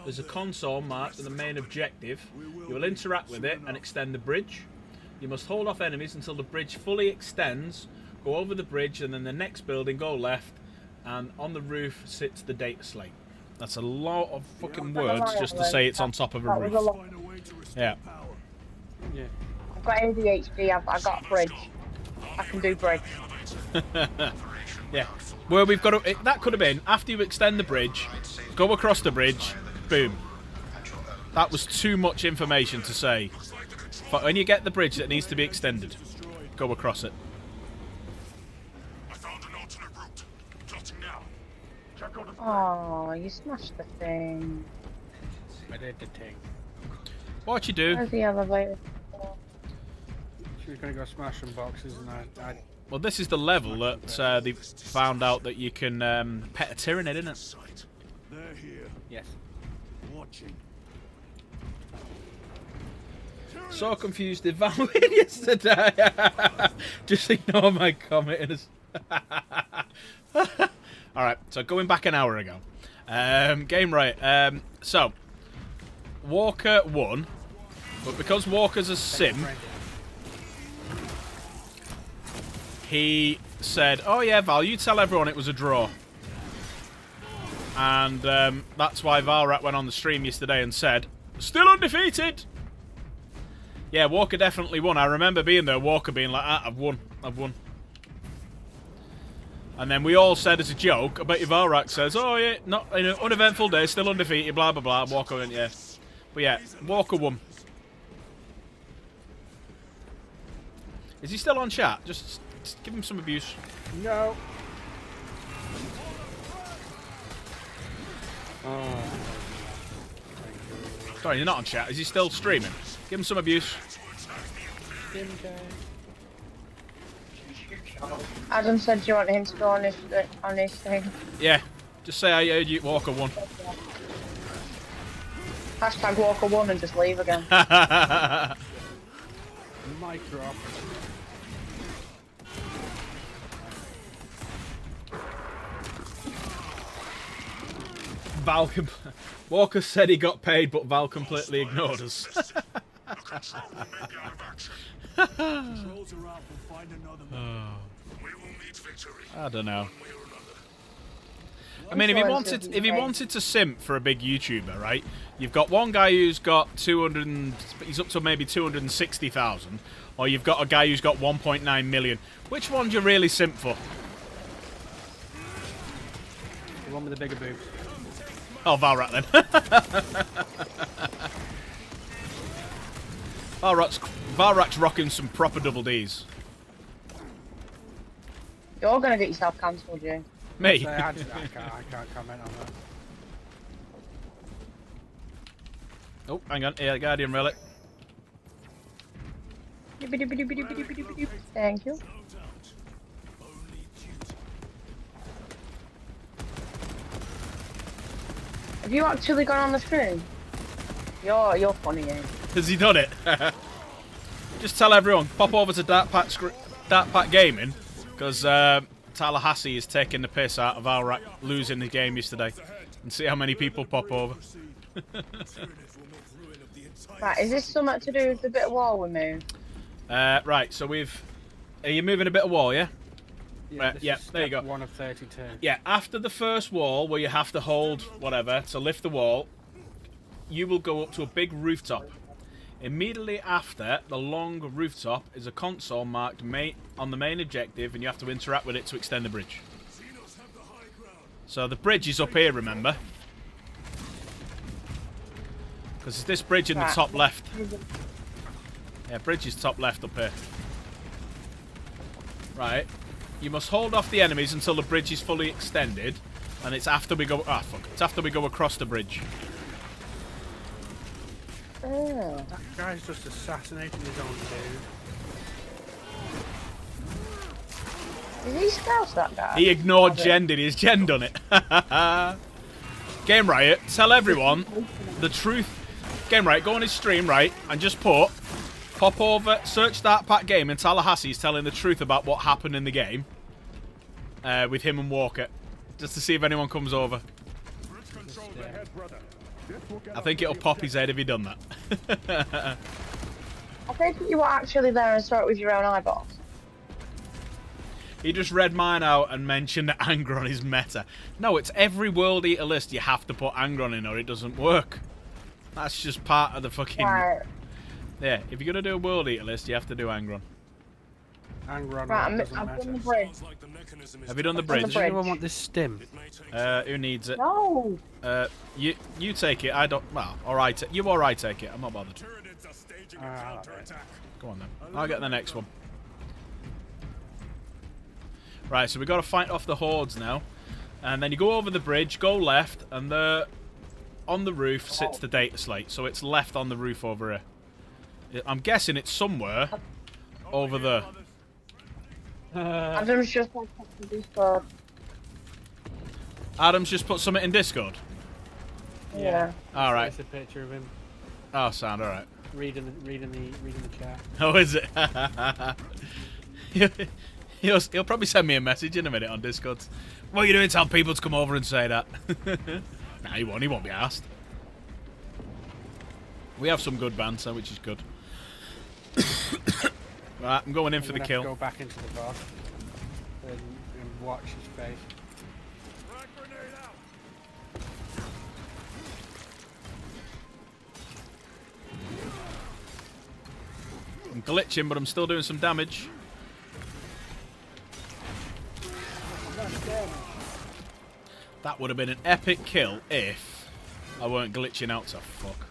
there's a console marked with the main objective. You will interact with it and extend the bridge. You must hold off enemies until the bridge fully extends, go over the bridge, and then the next building, go left, and on the roof sits the data slate. That's a lot of fucking words just to say it's on top of a That was a roof. lot. Yeah. Yeah. I've got ADHD. I've got a bridge. I can do bridge. Yeah. Well, we've got to, that could have been after you extend the bridge, go across the bridge, boom. That was too much information to say. But when you get the bridge that needs to be extended, go across it. I found an alternate route. Plotting now. Check out the Oh, you smashed the thing. I did the thing. What you do? Where's the elevator? She was going to go smash some boxes, and I Well, this is the level that they found out that you can pet a Tyranid, isn't it? They're here, yes. watching. So confused. Did Val win yesterday? Just ignore my comment. Alright, so going back an hour ago. Game right. So, Walker won. But because Walker's a sim, he said, oh yeah, Val, you tell everyone it was a draw. And that's why Valrat went on the stream yesterday and said, still undefeated! Yeah, Walker definitely won. I remember being there, Walker being like, I've won. And then we all said as a joke, I bet you Valrat says, oh yeah, not in an uneventful day, still undefeated, blah, blah, blah. Walker went, yeah. But yeah, Walker won. Is he still on chat? Just give him some abuse. No. Oh. Sorry, you're not on chat. Is he still streaming? Give him some abuse. Adam said, do you want him to go on his thing? Yeah. Just say I heard you Walker won. Hashtag Walker won and just leave again. Mic drop. Val Walker said he got paid, but Val completely ignored us. Controls are out, we'll find another man. I don't know. I mean, if he wanted to simp for a big YouTuber, right? You've got one guy who's got 200, he's up to maybe 260,000, or you've got a guy who's got 1.9 million. Which one do you really simp for? The one with the bigger boobs. Oh, Valrat then. Valrat's rocking some proper double Ds. You're gonna get yourself cancelled, Jay. Me? So I can't comment on that. Oh, hang on. Yeah, Guardian Relic. Thank you. Have you actually gone on the stream? You're funny, eh? Has he done it? Just tell everyone, pop over to Dark Pack Gaming, because Tallahassee is taking the piss out of Valrat losing the game yesterday. And see how many people pop over. Right, is this something to do with the bit of wall we moved? Right, so are you moving a bit of wall, yeah? Yeah, Yeah, there you go. 1 of 32. Yeah, after the first wall, where you have to hold whatever to lift the wall, you will go up to a big rooftop. Immediately after the long rooftop is a console marked on the main objective, and you have to interact with it to extend the bridge. So the bridge is up here, remember? Because it's this bridge in the top left. Yeah, bridge is top left up here. Right. You must hold off the enemies until the bridge is fully extended, and it's after we go. Ah, fuck! It's after we go across the bridge. Oh. That guy's just assassinating his own dude. Did he scouse that guy? He ignored Jen, did he? Has Jen done it? Game Riot, tell everyone the truth. Game Riot, go on his stream, right, and just pop over, search Dark Pack Game, and Tallahassee's telling the truth about what happened in the game with him and Walker, just to see if anyone comes over. I think it'll pop his head if he done that. I think you were actually there and saw it with your own eyeballs. He just read mine out and mentioned that Angron is meta. No, it's every World Eater list you have to put Angron in or it doesn't work. That's just part of the fucking... Right. Yeah, if you're going to do a World Eater list, you have to do Angron. Angron Right, doesn't I've matter. done the bridge. Have you done the I've done bridge? the Does bridge. anyone want this stim? Who needs it? No! You take it, I don't... Well, alright, you alright take it, I'm not bothered. Go on then. I'll get the next one. Right, so we've got to fight off the hordes now. And then you go over the bridge, go left, and on the roof sits the data slate. So it's left on the roof over here. I'm guessing it's somewhere over there. Adam's just like the Discord. Adam's just put something in Discord. Yeah. Alright. There's a picture of him. Oh, sound alright. Reading the chat. Oh, is it? he'll probably send me a message in a minute on Discord. What are you doing? Tell people to come over and say that. Nah, he won't. He won't be asked. We have some good banter, which is good. Right, I'm going in for the kill. Go back into the box and watch his face. I'm glitching, but I'm still doing some damage. That would have been an epic kill if I weren't glitching out to fuck.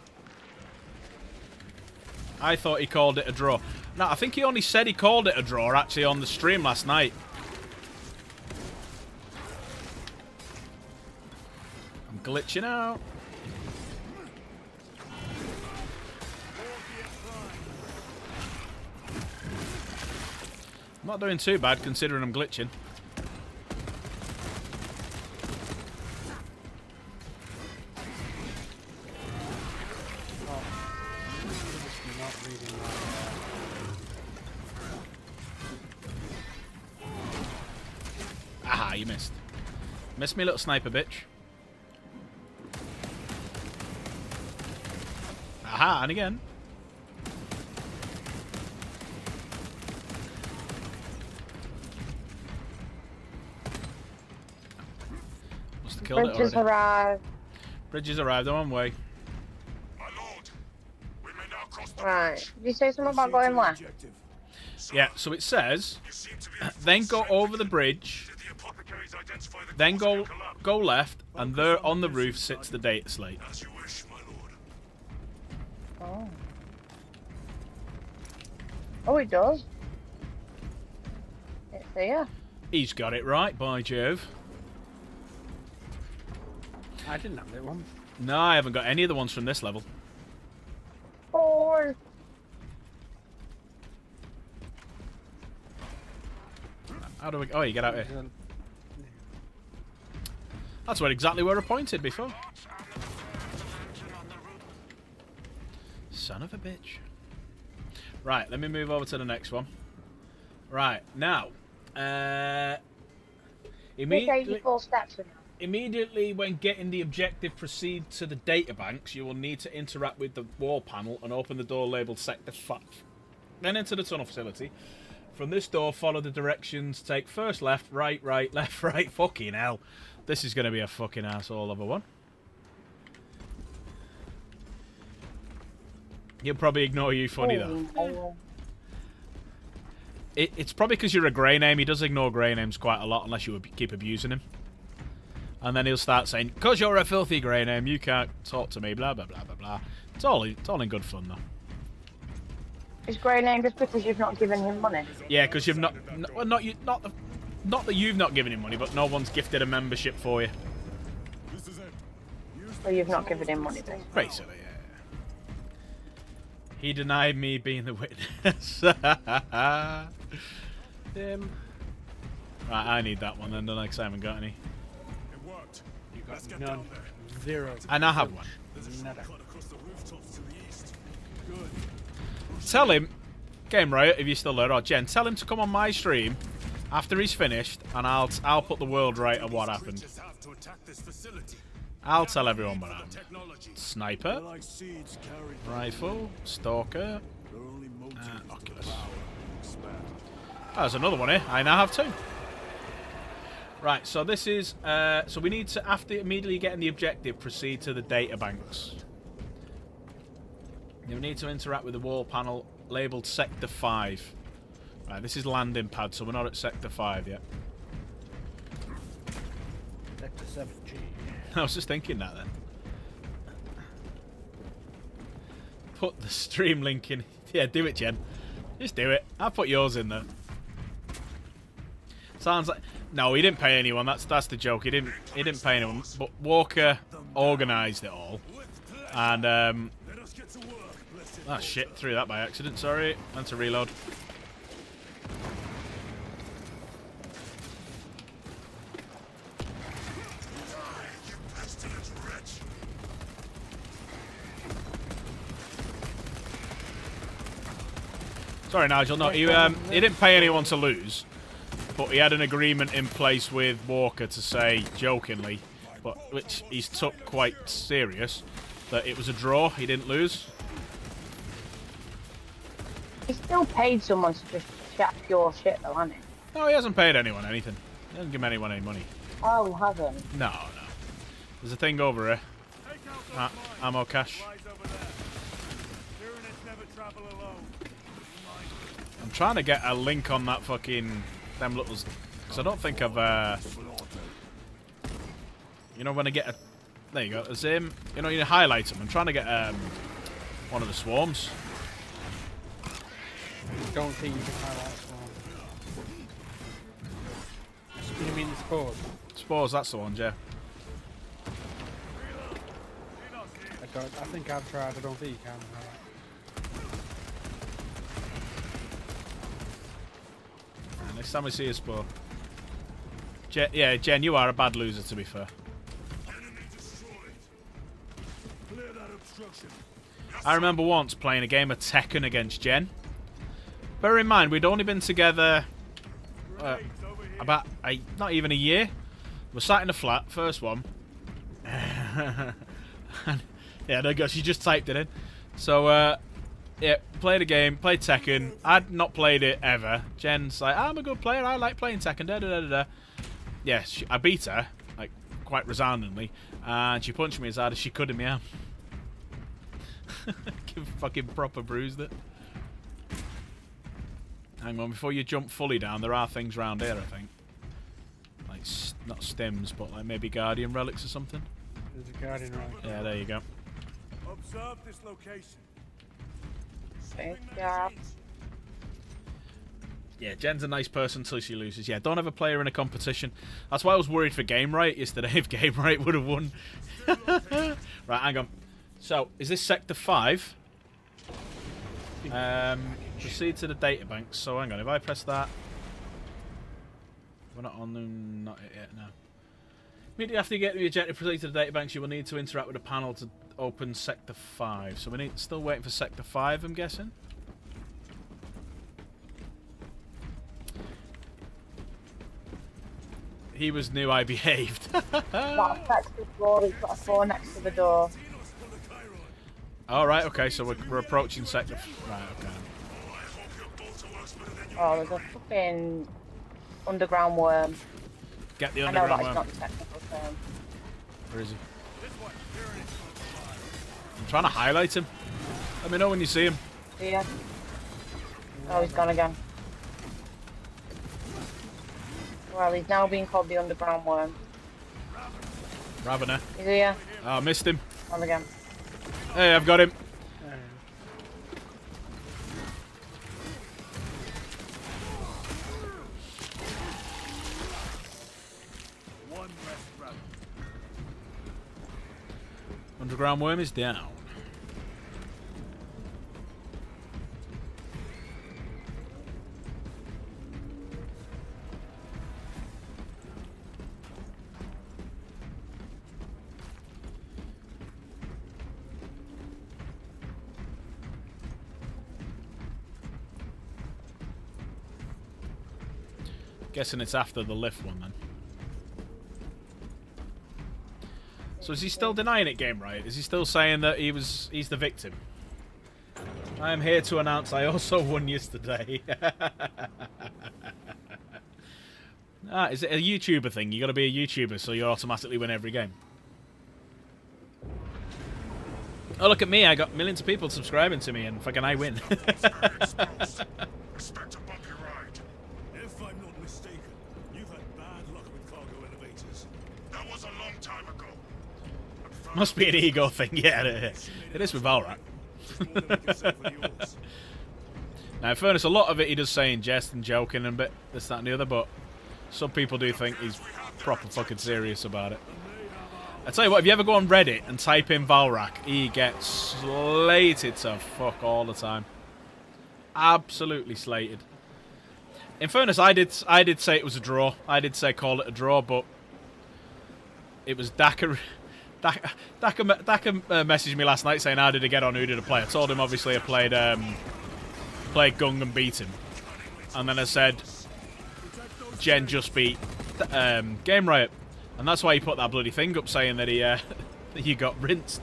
I thought he called it a draw. No, I think he only said he called it a draw actually on the stream last night. I'm glitching out. I'm not doing too bad considering I'm glitching. Aha, you missed. Missed me, little sniper bitch. Aha, and again. Must have killed it Bridges already. arrived. Bridges arrived, I'm on way. My lord, we may now cross the Right. bridge. Did you say something about going left? Objective. Yeah, so it says, You seem to be then go over the bridge, Did the apothecaries identify the then cause of your go collapse? left, and there on the roof sits the data slate. As you wish, my lord. Oh. Oh, it does. It's there. He's got it right, by Jove. I didn't have that one. No, I haven't got any of the ones from this level. Oh. How do we... Oh, you get out here. That's where exactly where I pointed before. Son of a bitch. Right, let me move over to the next one. Right, now. Immediately, 84 steps from now. immediately when getting the objective proceed to the databanks, you will need to interact with the wall panel and open the door labelled Sector 5. Then enter the tunnel facility. From this door, follow the directions. Take first left, right, left, right. Fucking hell. This is going to be a fucking asshole of a one. He'll probably ignore you funny, though. Oh. It's probably because you're a grey name. He does ignore grey names quite a lot unless you keep abusing him. And then he'll start saying, because you're a filthy grey name, you can't talk to me, blah, blah, blah, blah, blah. It's all in good fun, though. Is Grey name just because you've not given him money? Yeah, because you've not that you've not given him money, but no one's gifted a membership for you. This is it. So you've not given him money, then? Basically, yeah. He denied me being the witness. Right, I need that one then, don't I? Because I haven't got any. It worked. You Let's got get none. down there. Zero. I now have one. There's a Nada. shortcut across the rooftops to the east. Good. Tell him, Game Riot, if you're still there, or Jen, tell him to come on my stream after he's finished, and I'll put the world right of what happened. Creatures have to attack this facility. I'll tell everyone what For the happened. technology. They're Sniper, like seeds carried by rifle, stalker, They're only motives to Oculus. devour and expand. There's another one here. I now have two. Right, so this is... so we need to, after immediately getting the objective, proceed to the data banks. You need to interact with the wall panel labelled Sector 5. Right, this is landing pad, so we're not at Sector 5 yet. Sector 7G. I was just thinking that then. Put the stream link in. Yeah, do it, Jen. Just do it. I'll put yours in there. Sounds like... No, he didn't pay anyone. That's the joke. He didn't pay anyone. But Walker organised it all. And Let us get to work. Blessed oh shit, threw that by accident. Sorry. Meant to reload. Sorry, Nigel. No, he didn't pay anyone to lose, but he had an agreement in place with Walker to say, jokingly, but which he's took quite serious, that it was a draw. He didn't lose. He still paid someone to just chat pure shit, though, hasn't he? No, he hasn't paid anyone anything. He hasn't given anyone any money. Oh, he hasn't. No. There's a thing over here. Ammo cache. I'm trying to get a link on that fucking them little, because I don't think I've you know when I get a, there you go, there's him, you know, you highlight them. I'm trying to get one of the swarms. Don't think you can highlight one. You mean the spores? Spores, that's the one, yeah. I think I've tried, I don't think you can. Next time we see a spore. Yeah, Jen, you are a bad loser, to be fair. I remember once playing a game of Tekken against Jen. Bear in mind, we'd only been together about not even a year. We're sat in a flat, first one. Yeah, there you go, she just typed it in. So, yeah, played a game, played Tekken. I'd not played it ever. Jen's like, I'm a good player, I like playing Tekken, da-da-da-da-da. Yeah, I beat her, like, quite resoundingly. And she punched me as hard as she could in my arm. Fucking proper bruised it. Hang on, before you jump fully down, there are things around here, I think. Like, not stims, but like maybe Guardian relics or something. There's a Guardian relic. Yeah, there you go. Observe this location. Yeah. Yeah, Jen's a nice person until she loses. Yeah, don't ever play her in a competition. That's why I was worried for Game Right yesterday, if Game Right would have won. Right, hang on. So, is this Sector 5? Proceed to the data banks. So, hang on, if I press that... We're not on them, not it yet, no. Immediately after you get the objective, proceed to the data banks, you will need to interact with a panel to open Sector 5. So, we're still waiting for Sector 5, I'm guessing? He was new, I behaved. That affects the door, he's got a 4 next to the door. Alright, okay, so we're approaching Sector... Right, okay. Oh, there's a fucking underground worm. Get the I know underground that worm. it's not the technical term. Where is he? I'm trying to highlight him. Let me know when you see him. Yeah. Oh, he's gone again. Well, he's now being called the underground worm. Ravener. He's here. Oh, I missed him. On again. Hey, I've got him. Underground worm is down. Guessing it's after the lift one then. So is he still denying it, Game Right? Is he still saying that he's the victim? I am here to announce I also won yesterday. Is it a YouTuber thing? You got to be a YouTuber so you automatically win every game. Oh, look at me! I got millions of people subscribing to me, and fucking I win. Expect a bumpy ride. If I'm not mistaken, you've had bad luck with cargo elevators. That was a long time ago. Must be an ego thing, yeah. It is with Valrak. Now, in fairness, a lot of it he does say in jest and joking and bit this, that, and the other, but some people do think he's proper fucking serious about it. I tell you what, if you ever go on Reddit and type in Valrak, he gets slated to fuck all the time. Absolutely slated. In fairness, I did say it was a draw. I did say call it a draw, but it was Daka messaged me last night saying how did I get on, who did I play. I told him obviously I played played Gung and beat him. And then I said, Jen just beat Game Riot. And that's why he put that bloody thing up saying that he that you got rinsed.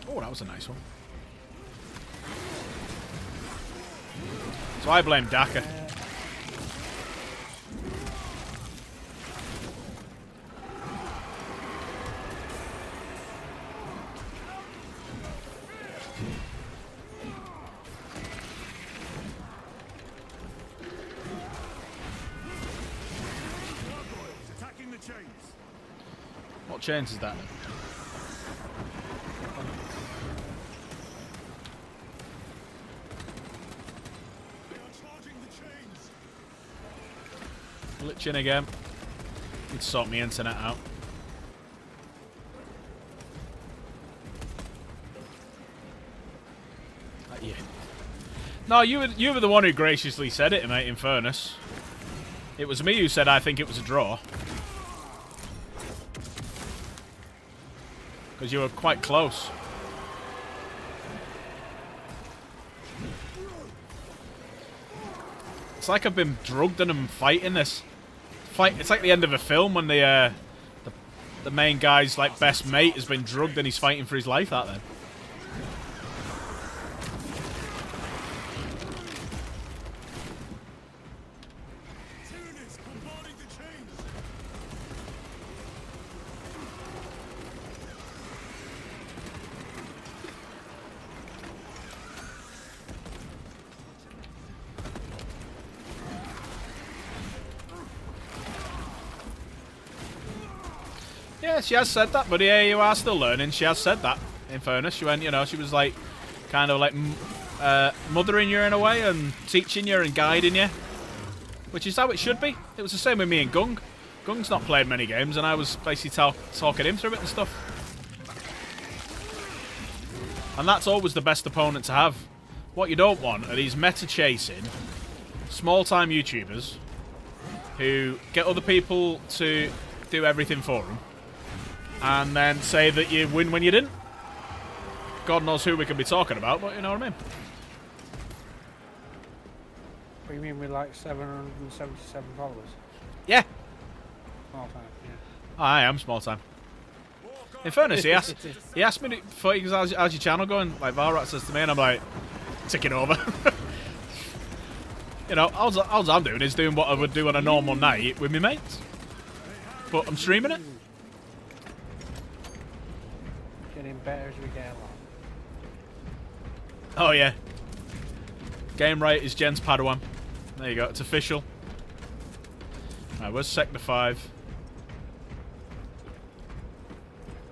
Oh, that was a nice one. So I blame Daka. Attacking the chains. What chains is that? They are charging the chains. Glitching again. Need to sort my internet out. Yeah. No, you were the one who graciously said it, mate, in fairness. It was me who said I think it was a draw. Because you were quite close. It's like I've been drugged and I'm fighting this. It's like the end of a film when the main guy's like best mate has been drugged and he's fighting for his life. That then. Tyranids bombarding the chains. Yeah, she has said that, but yeah, you are still learning. She has said that. In fairness, she went, you know, she was like, kind of like mothering you in a way and teaching you and guiding you, which is how it should be. It was the same with me and Gung. Gung's not played many games, and I was basically talking him through it and stuff. And that's always the best opponent to have. What you don't want are these meta-chasing, small-time YouTubers who get other people to do everything for them, and then say that you win when you didn't. God knows who we could be talking about, but you know what I mean. What do you mean with like 777 followers? Yeah. Small time, yeah. I am small time. In fairness, he asked me, how's your channel going? Like Valrat says to me, and I'm like, ticking over. You know, all I'm doing is doing what I would do on a normal night with my mates. But I'm streaming it. Getting better as we get along. Oh yeah. Game Right is Jen's Padawan. There you go, it's official. Alright, where's Sector 5?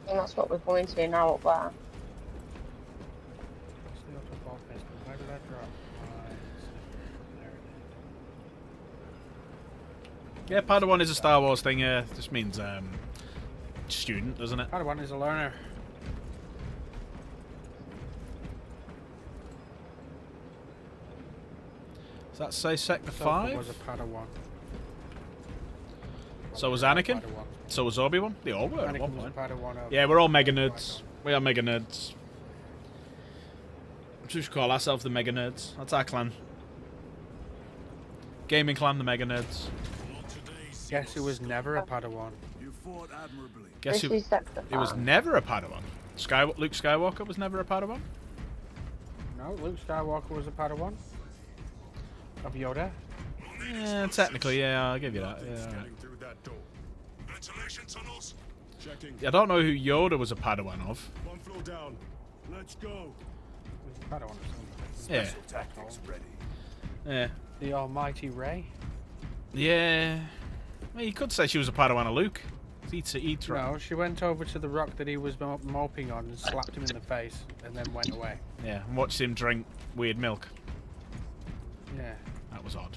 And that's what we're going to now up there. Still to ball pistol. Where did that drop? There it is. Yeah, Padawan is a Star Wars thing, yeah. Just means student, doesn't it? Padawan is a learner. Does that say Sector Ahsoka 5? was a Padawan. So was Anakin? Padawan. So was Obi-Wan? They all were at Anakin one was a point. Padawan of- Yeah, we're all mega nerds. We are mega nerds. We should call ourselves the mega nerds. That's our clan. Gaming clan, the mega nerds. Guess who was never a Padawan? You fought admirably. Guess This who? is Sector It was 5. never a Padawan. Luke Skywalker was never a Padawan. No, Luke Skywalker was a Padawan. Of Yoda. Yeah, technically, yeah, I'll give you that. Yeah, alright. Getting through that door. Ventilation tunnels. Checking. I don't know who Yoda was a Padawan of. One floor down. Let's go. He was a Padawan of something. Yeah. Tactics ready. Yeah. The Almighty Rey. Yeah. Well, you could say she was a Padawan of Luke. No, she went over to the rock that he was moping on and slapped him in the face, and then went away. Yeah, and watched him drink weird milk. Yeah. That was odd.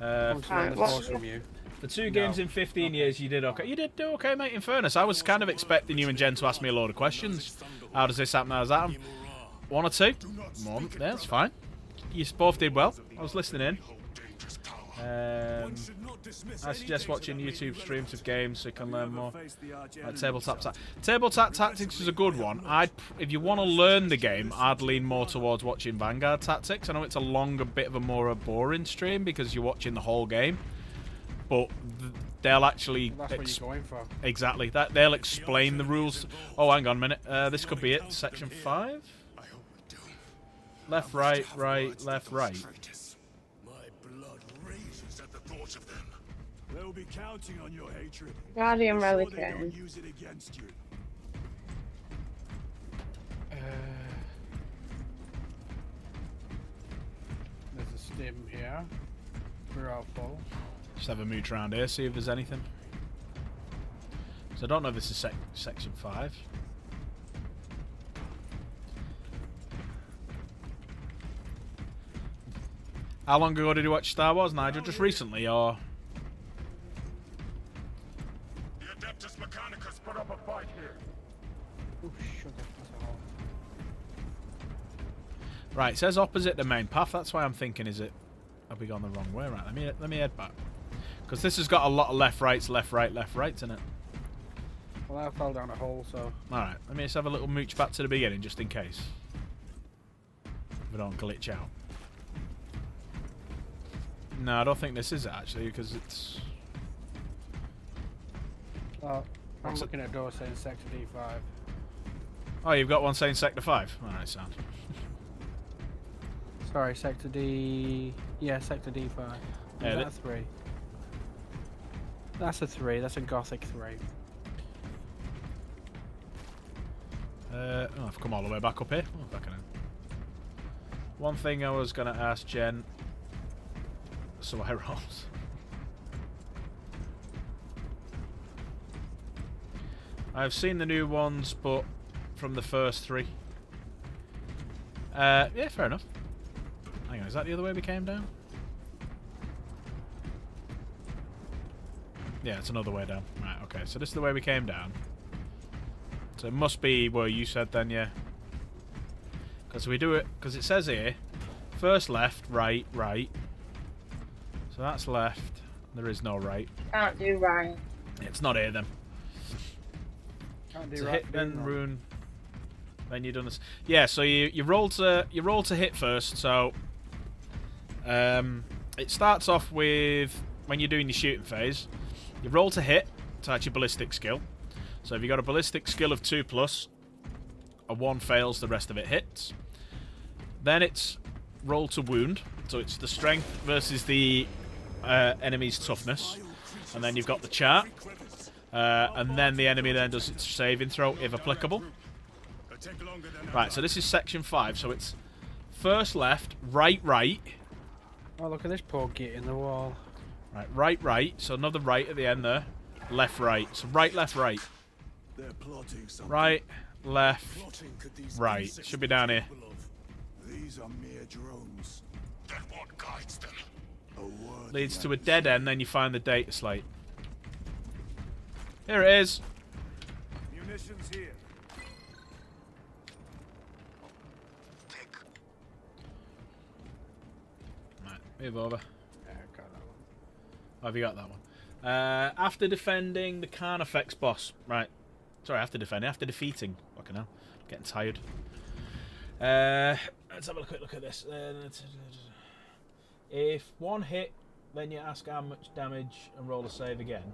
Come to learn the Force from you. For 2 games in 15 years, you did okay. You did do okay, mate, in fairness. I was kind of expecting you and Jen to ask me a load of questions. How does this happen? How does that happen? 1 or 2? 1. Yeah, that's fine. You both did well. I was listening in. should not dismiss I suggest any watching data that may YouTube be streams of relevant. games so you can learn more. Face the arch Like enemy tabletop himself. tabletop tactics is a good one. If you want to learn the game, I'd lean more towards watching Vanguard Tactics. I know it's a longer, bit of a more boring stream because you're watching the whole game, but they'll actually That's what you're going for. exactly that they'll explain the rules. Oh, hang on a minute. This could be it. Section 5. I hope we do. Left, right, right, left, right. Traitors. My blood raises at the thought of them. They'll be counting on your hatred. Guardian Sure Relic. they don't use it against you. There's a stim here. We're all full. Just have a mooch around here, see if there's anything. So I don't know if this is section 5. How long ago did you watch Star Wars, Nigel? Just recently, or? The Adeptus Mechanicus put up a fight here. Oh, sugar. That's a hole. Right, it says opposite the main path. That's why I'm thinking, is it? Have we gone the wrong way? Right, let me head back. Because this has got a lot of left, rights in it. Well, I fell down a hole, so. Alright, let me just have a little mooch back to the beginning, just in case. We don't glitch out. No, I don't think this is it, actually, because it's... Oh, I'm What's it? looking at a door saying Sector D5. Oh, you've got one saying Sector 5. Alright, sound. Sorry, Sector D... Yeah, Sector D5. Is Yeah, that a 3? That's a 3. That's a Gothic 3. Oh, I've come all the way back up here. Oh, fucking hell. One thing I was going to ask Jen... So I rolls. I've seen the new ones, but from the first 3. Yeah, fair enough. Hang on, is that the other way we came down? Yeah, it's another way down. Right, okay, so this is the way we came down. So it must be where you said then, yeah. Because we do it, because it says here, first left, right, right. So that's left. There is no right. Can't do right. It's not here then. Can't do So right, hit, do then wrong. rune. Then you done this. Yeah, so you roll to hit first. So it starts off with when you're doing your shooting phase. You roll to hit. That's your ballistic skill. So if you got a ballistic skill of 2+, a 1 fails, the rest of it hits. Then it's roll to wound. So it's the strength versus the enemy's toughness. And then you've got the chart. And then the enemy then does its saving throw, if applicable. Right, so this is section 5. So it's first left, right, right. Oh, look at this poor git in the wall. Right, right, right. So another right at the end there. Left, right. So right, left, right. They're plotting something. Right, left, Plotting could these right. insects Should be down be here. capable of? These are mere drones. Then what guides them? A word Leads the to a others dead say. end, then you find the data slate. Here it is. Munitions here. Right, move over. Yeah, got that one. Oh, have you got that one? After defending the Carnifex boss. Right. Sorry, after defeating. Fucking hell. Getting tired. Let's have a quick look at this. If one hit, then you ask how much damage and roll a save again.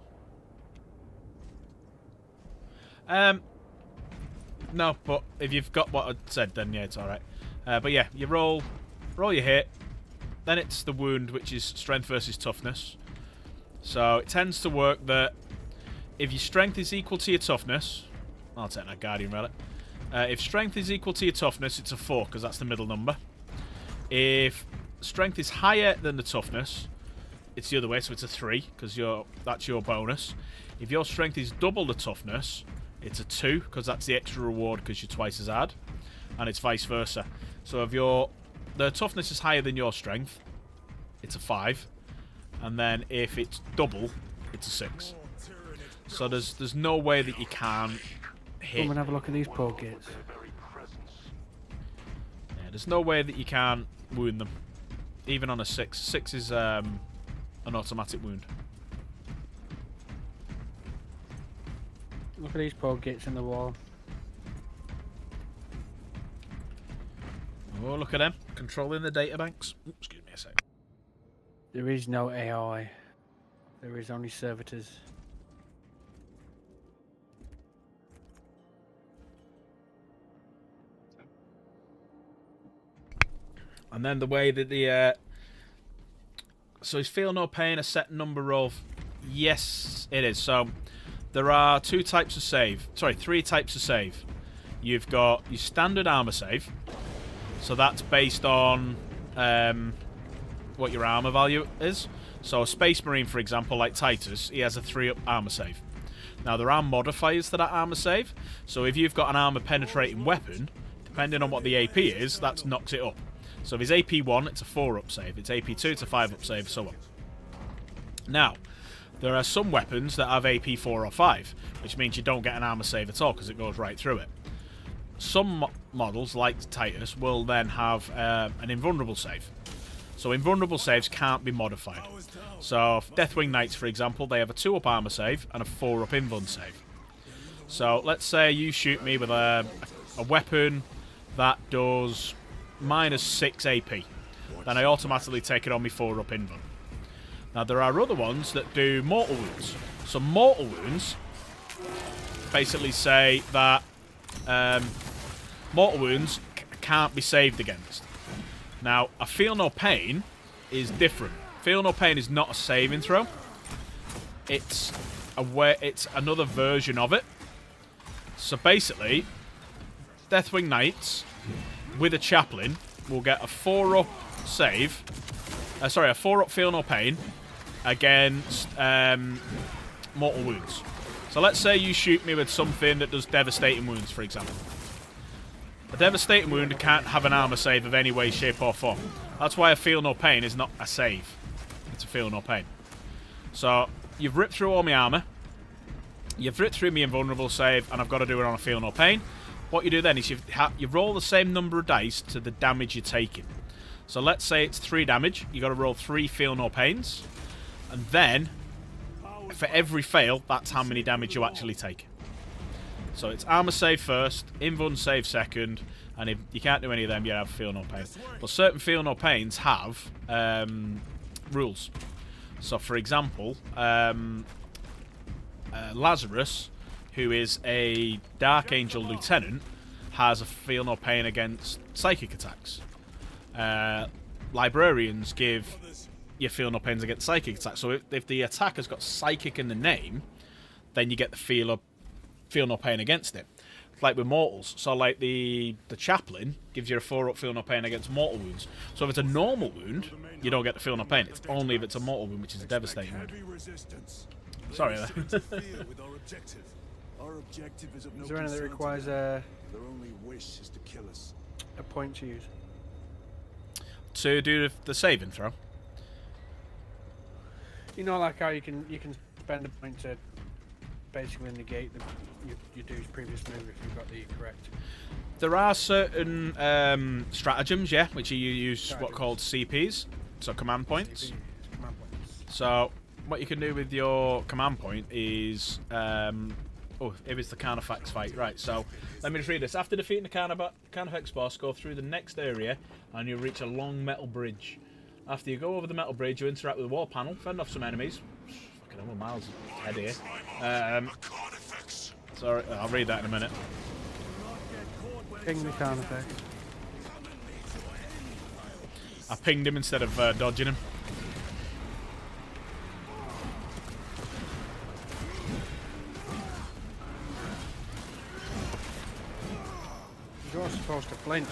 No, but if you've got what I said, then yeah, it's alright. But yeah, you roll your hit. Then it's the wound, which is strength versus toughness. So it tends to work that if your strength is equal to your toughness, I'll take that Guardian Relic. If strength is equal to your toughness, it's a 4 because that's the middle number. If strength is higher than the toughness, it's the other way, so it's a 3 because that's your bonus. If your strength is double the toughness, it's a 2 because that's the extra reward because you're twice as hard, and it's vice versa. So if the toughness is higher than your strength, it's a 5, and then if it's double, it's a 6. So there's no way that you can hit. Come and have a look at these poor gits. Yeah, there's no way that you can wound them, even on a 6. 6 is a an automatic wound. Look at these poor gits in the wall. Oh, look at them. Controlling the databanks. Oops, excuse me a sec. There is no AI. There is only servitors. And then the way that the... so is Feel No Pain a set number of... Yes, it is. So there are three types of save. You've got your standard armor save. So that's based on what your armor value is. So a Space Marine, for example, like Titus, he has a 3-up armor save. Now there are modifiers to that armor save. So if you've got an armor penetrating weapon, depending on what the AP is, that knocks it up. So if it's AP 1, it's a 4-up save. If it's AP 2, it's a 5-up save, so on. Now, there are some weapons that have AP 4 or 5, which means you don't get an armor save at all because it goes right through it. Some models, like Titus, will then have an invulnerable save. So invulnerable saves can't be modified. So Deathwing Knights, for example, they have a 2-up armor save and a 4-up invuln save. So let's say you shoot me with a weapon that does -6 AP. Then I automatically take it on me 4-up invuln. Now there are other ones that do mortal wounds. So mortal wounds basically say that mortal wounds can't be saved against. Now, a Feel No Pain is different. Feel No Pain is not a saving throw. It's another version of it. So basically, Deathwing Knights with a Chaplain will get a 4-up save. A 4-up Feel No Pain against mortal wounds. So let's say you shoot me with something that does devastating wounds, for example. A devastating wound can't have an armor save of any way, shape or form. That's why a Feel No Pain is not a save. It's a Feel No Pain. So you've ripped through all my armor. You've ripped through my invulnerable save, and I've got to do it on a Feel No Pain. What you do then is you roll the same number of dice to the damage you're taking. So let's say it's 3 damage. You've got to roll 3 Feel No Pains. And then, for every fail, that's how many damage you actually take. So it's armor save first, invuln save second, and if you can't do any of them, you have Feel No Pain. But certain Feel No Pains have rules. So for example, Lazarus, who is a Dark Angel Lieutenant, has a Feel No Pain against psychic attacks. Librarians give you Feel No Pains against psychic attacks. So if the attack has got psychic in the name, then you get the Feel No Pain against it. Like with mortals. So like the Chaplain gives you a 4-up Feel No Pain against mortal wounds. So if it's a normal wound, you don't get the Feel No Pain. It's only if it's a mortal wound, which is a devastating wound. Sorry there. Is there anything that requires a point to use? To do the saving throw? You know, like how you can spend a point to basically negate your dude's previous move if you've got the correct. There are certain stratagems, yeah, which you use what called CPs, so command points. Command points. So what you can do with your command point is, oh, it was the Carnifex fight, right? So let me just read this. After defeating the Carnifex boss, go through the next area, and you'll reach a long metal bridge. After you go over the metal bridge, you interact with the wall panel, fend off some enemies. Fucking hell, miles ahead here. Sorry, I'll read that in a minute. Ping the Carnifex. I pinged him instead of dodging him. You're supposed to flinch.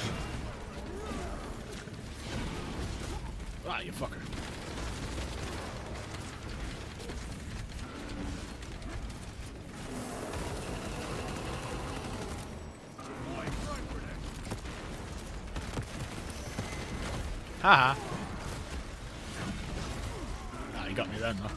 Ah, you fucker. Haha. Ah, you got me then, though.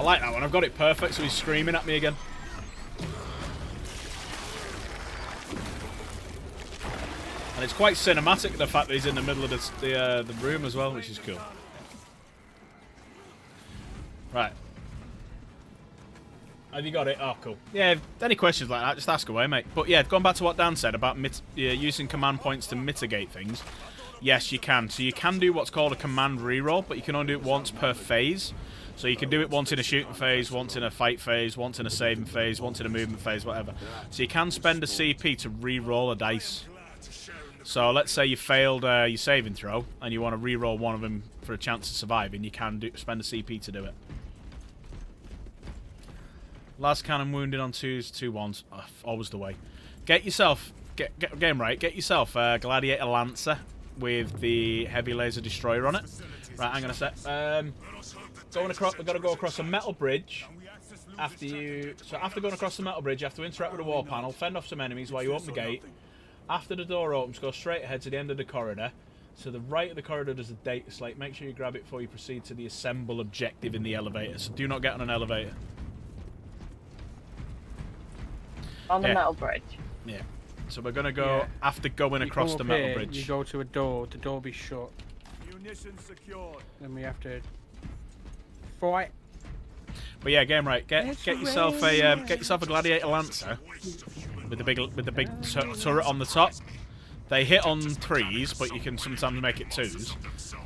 like that one. I've got it perfect, so he's screaming at me again. And it's quite cinematic, the fact that he's in the middle of the room as well, which is cool. Right. Have you got it? Oh, cool. Yeah, if any questions like that, just ask away, mate. But yeah, going back to what Dan said about using command points to mitigate things. Yes, you can. So you can do what's called a command reroll, but you can only do it once per phase. So you can do it once in a shooting phase, once in a fight phase, once in a saving phase, once in a movement phase, whatever. So you can spend a CP to re-roll a dice. So let's say you failed your saving throw, and you want to re-roll one of them for a chance of surviving, you can spend a CP to do it. Last cannon wounded on 2s, 2-1s. Oh, always the way. Get yourself, get game right, get yourself a Gladiator Lancer with the heavy laser destroyer on it. Right, hang on a sec. Going across, we've got to go across a metal bridge. After going across the metal bridge, you have to interact with a wall panel, fend off some enemies while you open the gate. After the door opens, go straight ahead to the end of the corridor. To the right of the corridor there's a data slate. Make sure you grab it before you proceed to the assemble objective in the elevator. So do not get on an elevator. On the metal bridge. Yeah. So we're gonna go after going across the metal bridge. You go to a door. The door will be shut. Munitions secured. Then we have to fight. But yeah, game right. Get yourself a Gladiator Lancer with the big turret on the top. They hit on 3s, but you can sometimes make it 2s.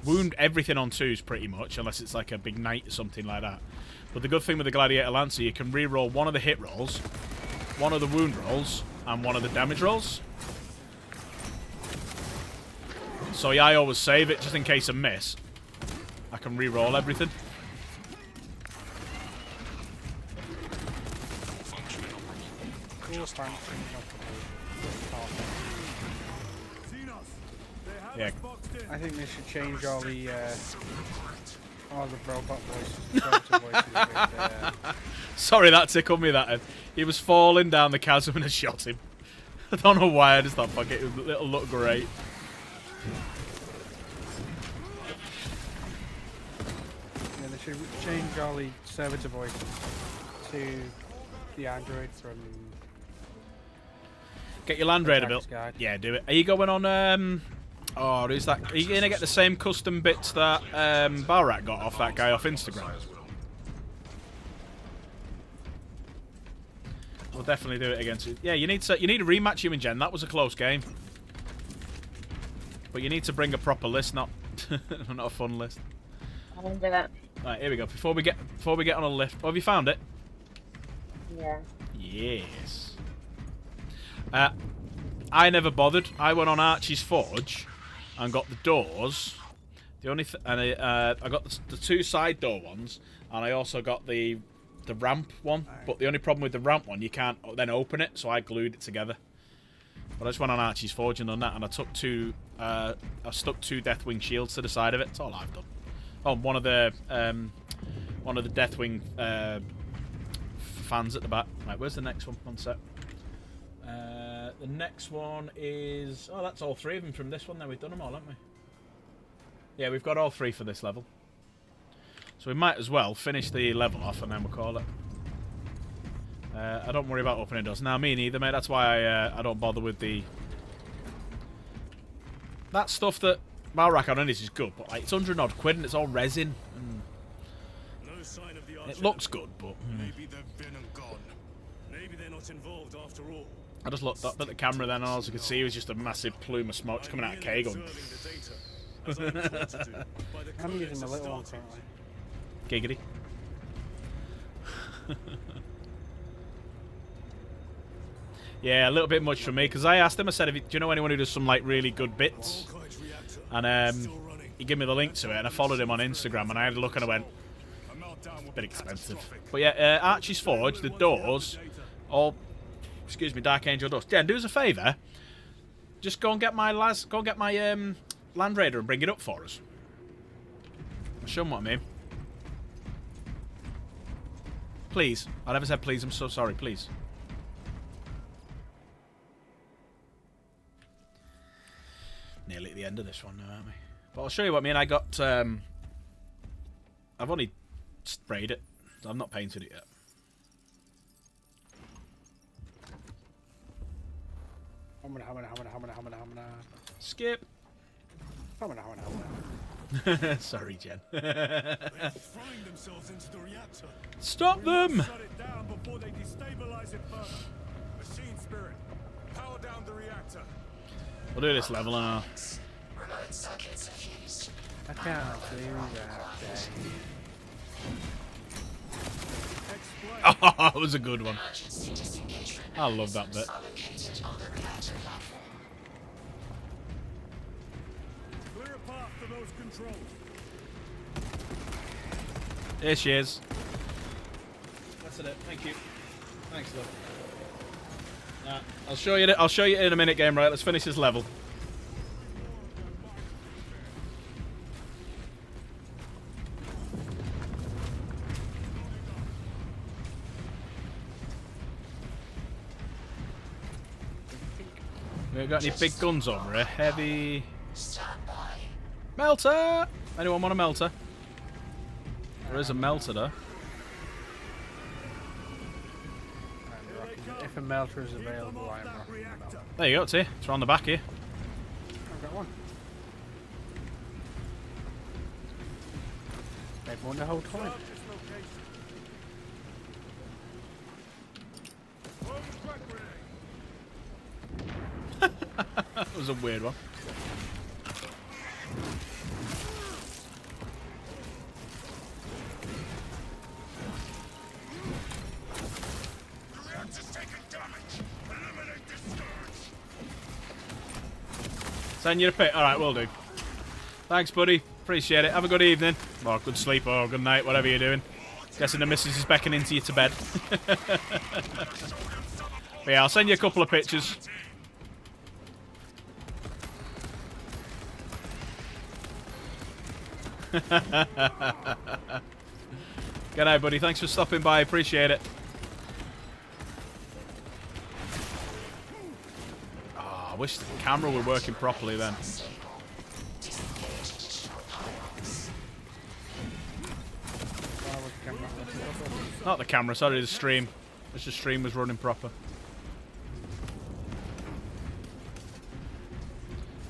Wound everything on 2s pretty much, unless it's like a big knight or something like that. But the good thing with the Gladiator Lancer, you can re-roll one of the hit rolls, one of the wound rolls, and one of the damage rolls. So yeah, I always save it just in case I miss. I can re-roll everything. Yeah. I think they should change all the robot voices. Sorry, that tickled me. That he was falling down the chasm and I shot him. I don't know why. I just thought, fuck it, it'll look great. Yeah, they should change all the servitor voices to the android from. Get your Land Raider built. Yeah, do it. Are you going on? Oh, who's that? Are you gonna get the same custom bits that Balrak got off that guy off Instagram? We'll definitely do it against you. Yeah, you need to rematch you and Jen. That was a close game, but you need to bring a proper list, not not a fun list. I don't do it. Right, here we go. Before we get on a lift. Oh, have you found it? Yeah. Yes. I never bothered. I went on Archie's Forge and got the doors. The only I got the 2 side door ones, and I also got the ramp one. But the only problem with the ramp one, you can't then open it, so I glued it together. But I just went on Archie's Forge and done that, and I took I stuck 2 Deathwing shields to the side of it. That's all I've done. Oh, one of the Deathwing fans at the back. Right, where's the next one? One sec. The next one is... Oh, that's all 3 of them from this one. Then we've done them all, haven't we? Yeah, we've got all 3 for this level. So we might as well finish the level off and then we'll call it. I don't worry about opening doors. Now, me neither, mate. That's why I don't bother with the... That stuff that Balrak on is good, but like, it's 100 odd quid and it's all resin. It looks good, but... Maybe they've been and gone. Maybe they're not involved after all. I just looked up at the camera then and all I could see was just a massive plume of smoke coming out of K going. I'm using the little one currently. Giggity. Yeah, a little bit much for me because I asked him, I said, do you know anyone who does some like really good bits? And he gave me the link to it and I followed him on Instagram and I had a look and I went, a bit expensive. But yeah, Archie's Forge, the doors, all... Excuse me, Dark Angel doors. Jen, do us a favour. Just go and get my Land Raider and bring it up for us. I'll show them what I mean. Please. I never said please. I'm so sorry. Please. Nearly at the end of this one now, aren't we? But I'll show you what I mean. I got... I've only sprayed it. I've not painted it yet. Skip. Sorry, Jen. They're throwing themselves into the reactor. Stop them! Shut it down before they destabilize it further. Machine spirit, power down the reactor. We'll do this level now. I can't do that. Oh, that was a good one. I love that bit. Clear a path to those controls. Here she is. That's it. Thank you. Thanks, love. I'll show you. I'll show you in a minute. Game right. Let's finish this level. We got any big guns over here? Heavy. Melter! Anyone want a melter? There is a melter there. If a melter is available, I am rocking the melter. There you go, T. It's on the back here. I've got one. They've won the whole time. That was a weird one. Send you a pic. Alright, will do. Thanks, buddy. Appreciate it. Have a good evening. Or good sleep or good night, whatever you're doing. Guessing the missus is beckoning to you to bed. But yeah, I'll send you a couple of pictures. Good night, buddy. Thanks for stopping by. Appreciate it. Oh, I wish the camera were working properly then. Not the camera, sorry, the stream. Wish the stream was running proper.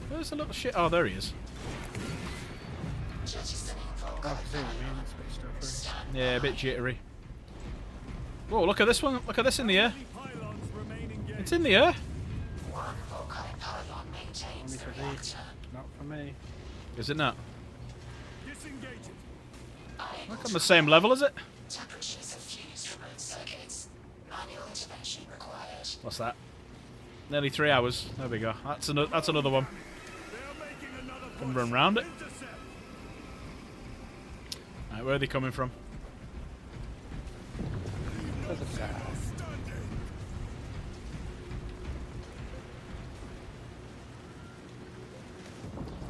Where's the little shit? Oh, there he is. Yeah, a bit jittery. Whoa, look at this one. Look at this in the air. It's in the air. Only for these, not for me. Is it not? Look on the same level, is it? What's that? Nearly 3 hours. There we go. That's another one. Can run round it. Right, where are they coming from?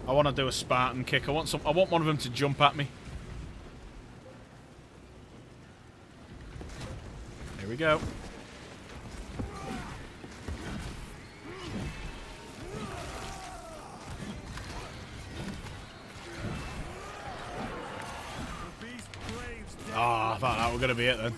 I want to do a Spartan kick. I want one of them to jump at me. Here we go. Oh, I thought that was going to be it then.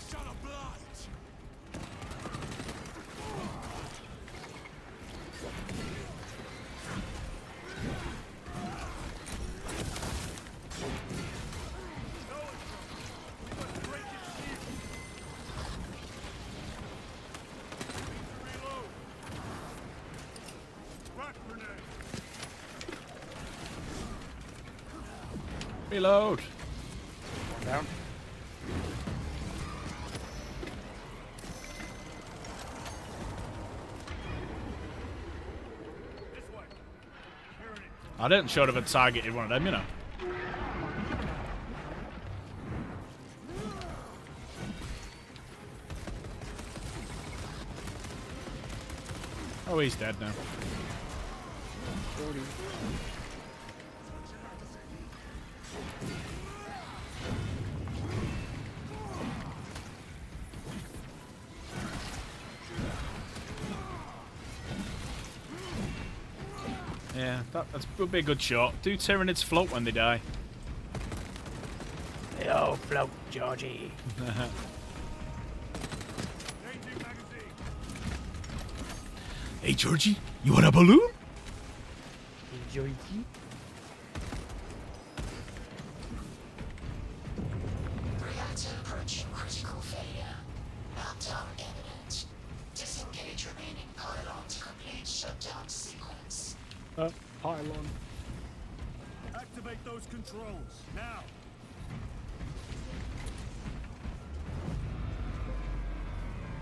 Reload. Down. I didn't show have targeted one of them, you know. Oh, he's dead now. Yeah, that would be a good shot. Do Tyranids float when they die? Yo. go float, Georgie. Hey, Georgie, you want a balloon? Georgie. Reactor approaching critical failure. Meltdown imminent. Disengage remaining pylon to complete shutdown sequence. Pylon. Activate those controls now.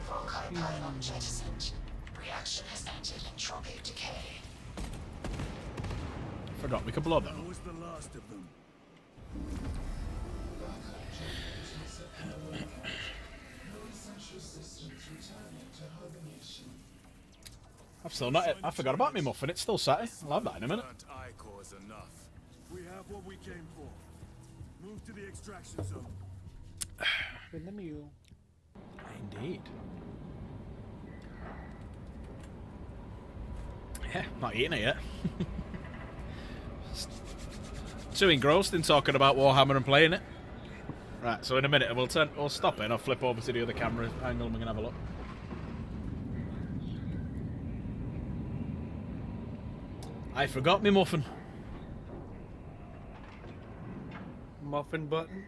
Volkite pylon jettisoned. Reaction has entered entropic decay. Forgot we could blow That them. was the last of them. I've still not. I forgot about me muffin. It's still sat. I'll have that in a minute. Burnt eye cores enough. We have what we came for. Move to the extraction zone. With the mule. Indeed. Yeah, not eating it yet. Too engrossed in talking about Warhammer and playing it. Right, so in a minute we'll stop it and I'll flip over to the other camera angle and we can have a look. I forgot me muffin. Muffin button.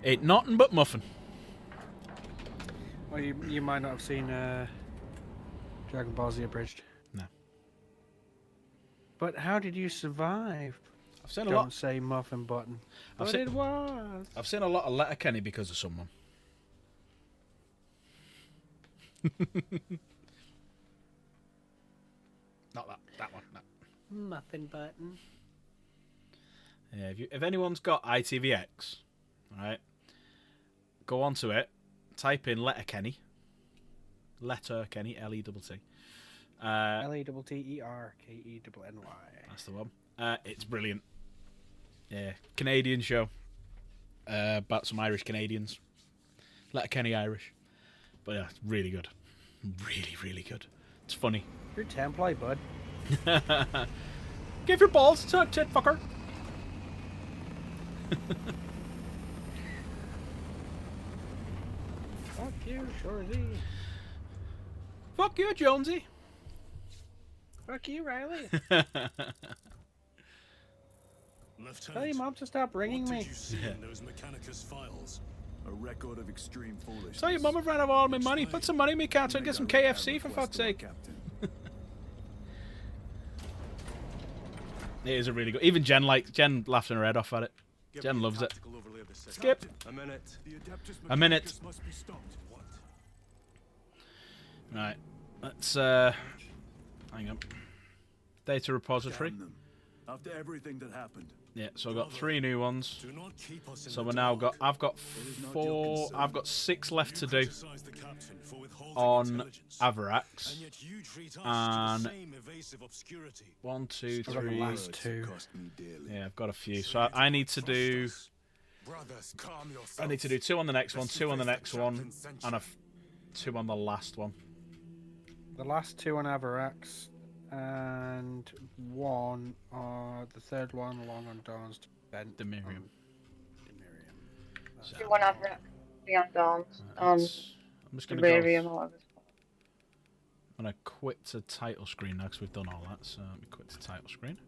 Ain't nothing but muffin. Well, you might not have seen Dragon Ball Z Abridged. No. But how did you survive? I've seen a Don't lot. say muffin button. I've But seen- it was. I've seen a lot of Letterkenny because of someone. Not that one. No. Muffin button. Yeah, if anyone's got ITVX, right, go onto it, type in Letterkenny, Letterkenny, L-E-T-T. Letterkenny. That's the one. It's brilliant. Yeah, Canadian show. About some Irish Canadians. Letterkenny Irish. But yeah, it's really good. Really, really good. It's funny. You're Template, bud. Give your balls to tit fucker. Fuck you, Shorzy. Fuck you, Jonesy. Fuck you, Riley. Lieutenant, Tell your mom to stop ringing what me. did you see in those Mechanicus files? A record of extreme foolishness. Tell your mum I've ran out of all my money. Put some money in my account and get some KFC for fuck's sake. Captain. It is a really good. Even Jen laughed her head off at it. Jen loves it. Skip. A minute. The Adeptus A minute. Mechanicus must be stopped. What? Right. Let's hang on. Data repository. Damn them. After everything that happened. Yeah, so I've got 3 new ones. Do not keep us in So the we're now dark. I've got is not 4 your concern. I've got 6 left to do Criticize the captain for withholding on intelligence. Avarax. And yet you treat us And to the same evasive obscurity. 1, 2, I've got the 3. last 2. Cost me dearly. Yeah, I've got a few. So I need to do Brothers, calm yourselves. I need to do 2 on the next one, 2 on the next one, and 2 on the last one. The last 2 on Avarax, and 1 the third one along on Dawn's Bent. Demirium. Demirium. You want to have it beyond Dawns on Let's- I'm just gonna Delirium go. or whatever. I'm gonna quit to title screen now because we've done all that. So let me quit to title screen.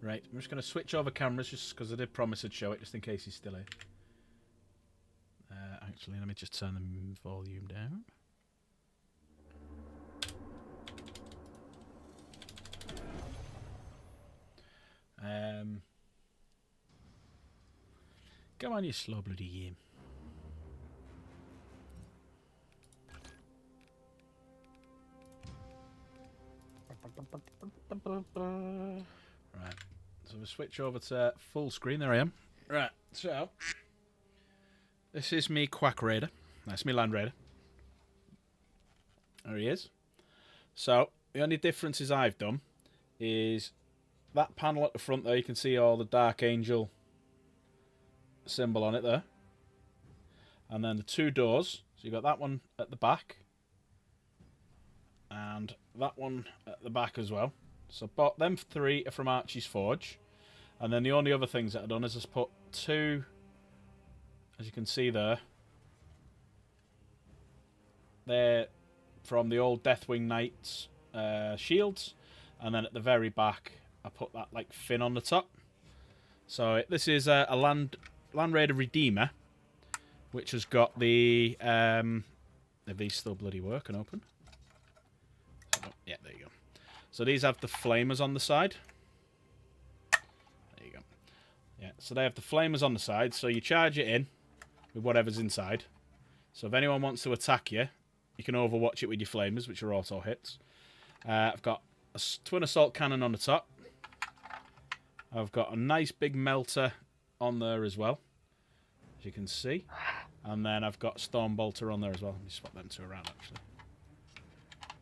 Right, I'm just gonna switch over cameras just because I did promise I'd show it just in case he's still here. Actually, let me just turn the volume down. Go on, you slow bloody game. Right, so we switch over to full screen. There I am. Right, so this is me Quack Raider. That's me Land Raider. There he is. So the only differences I've done is that panel at the front there. You can see all the Dark Angel symbol on it there, and then the 2 doors. So you got that one at the back, and that one at the back as well. So them 3 are from Archie's Forge, and then the only other things that I've done is just put 2 as you can see there, they're from the old Deathwing Knights shields, and then at the very back I put that like fin on the top. So this is a Land Raider Redeemer, which has got the are these still bloody working open? Yeah, there you go. So these have the flamers on the side. There you go. Yeah, so they have the flamers on the side, so you charge it in with whatever's inside. So if anyone wants to attack you, you can overwatch it with your flamers, which are auto hits. I've got a twin assault cannon on the top. I've got a nice big melter on there as well, as you can see. And then I've got Storm Bolter on there as well. Let me swap them two around, actually.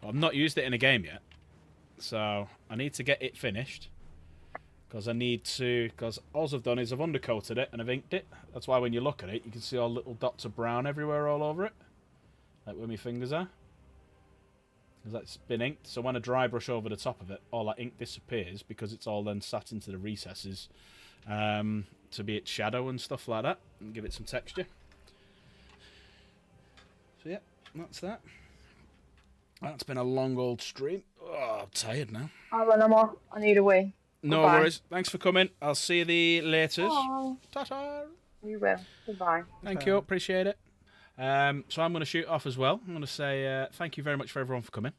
But I've not used it in a game yet, so I need to get it finished. Because all I've done is I've undercoated it and I've inked it. That's why when you look at it, you can see all little dots of brown everywhere all over it. Like where my fingers are. Because that's been inked. So when I dry brush over the top of it, all that ink disappears because it's all then sat into the recesses to be its shadow and stuff like that. And give it some texture. So yeah, that's that. That's been a long old stream. Oh, I'm tired now. I'll run them off. I need a wee. No Goodbye. worries. Thanks for coming. I'll see you the later. Oh, Ta-ta. you will. Goodbye. Thank you. Appreciate it. So I'm going to shoot off as well. I'm going to say thank you very much for everyone for coming.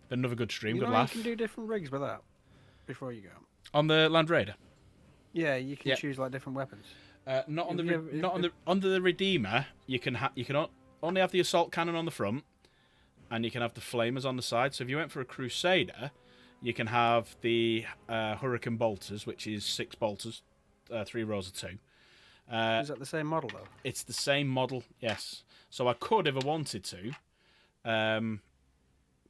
Been another good stream. You Good know laugh. you can do different rigs with that before you go. On the Land Raider? Yeah, you can Yeah. choose like different weapons. Not on the If you have- under the Redeemer. You can only have the assault cannon on the front, and you can have the flamers on the side. So if you went for a Crusader, you can have the Hurricane Bolters, which is 6 bolters, 3 rows of 2. Is that the same model though? It's the same model, yes. So I could, if I wanted to,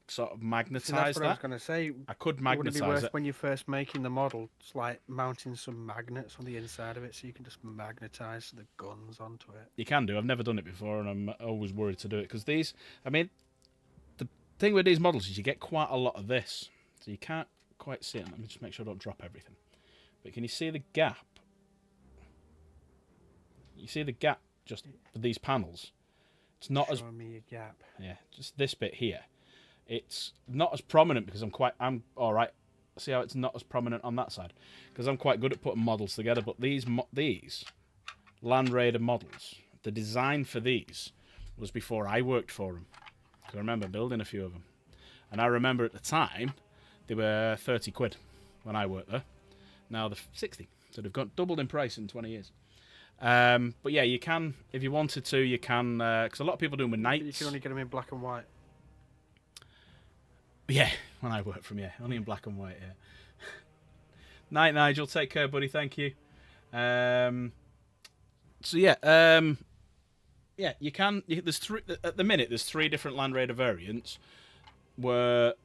sort of See, magnetize that's what I was that. going to say. I could Wouldn't it be magnetize worth it. when you're first making the model, it's like mounting some magnets on the inside of it so you can just magnetize the guns onto it? You can do. I've never done it before, and I'm always worried to do it because these. I mean, the thing with these models is you get quite a lot of this, so you can't quite see it. Let me just make sure I don't drop everything. But can you see the gap? You see the gap just for these panels. It's not as Showing me a gap. yeah, just this bit here. It's not as prominent because I'm all right. See how it's not as prominent on that side because I'm quite good at putting models together. But these Land Raider models, the design for these was before I worked for them. Because I remember building a few of them, and I remember at the time they were 30 quid when I worked there. Now they're 60, so they've got doubled in price in 20 years. But yeah, you can if you wanted to. You can because a lot of people do them with You knights. can only get them in black and white. Yeah, when I work from only in black and white. Yeah. Night, Nigel. Take care, buddy. Thank you. So yeah, yeah, you can. There's 3 at the minute. There's 3 different Land Raider variants where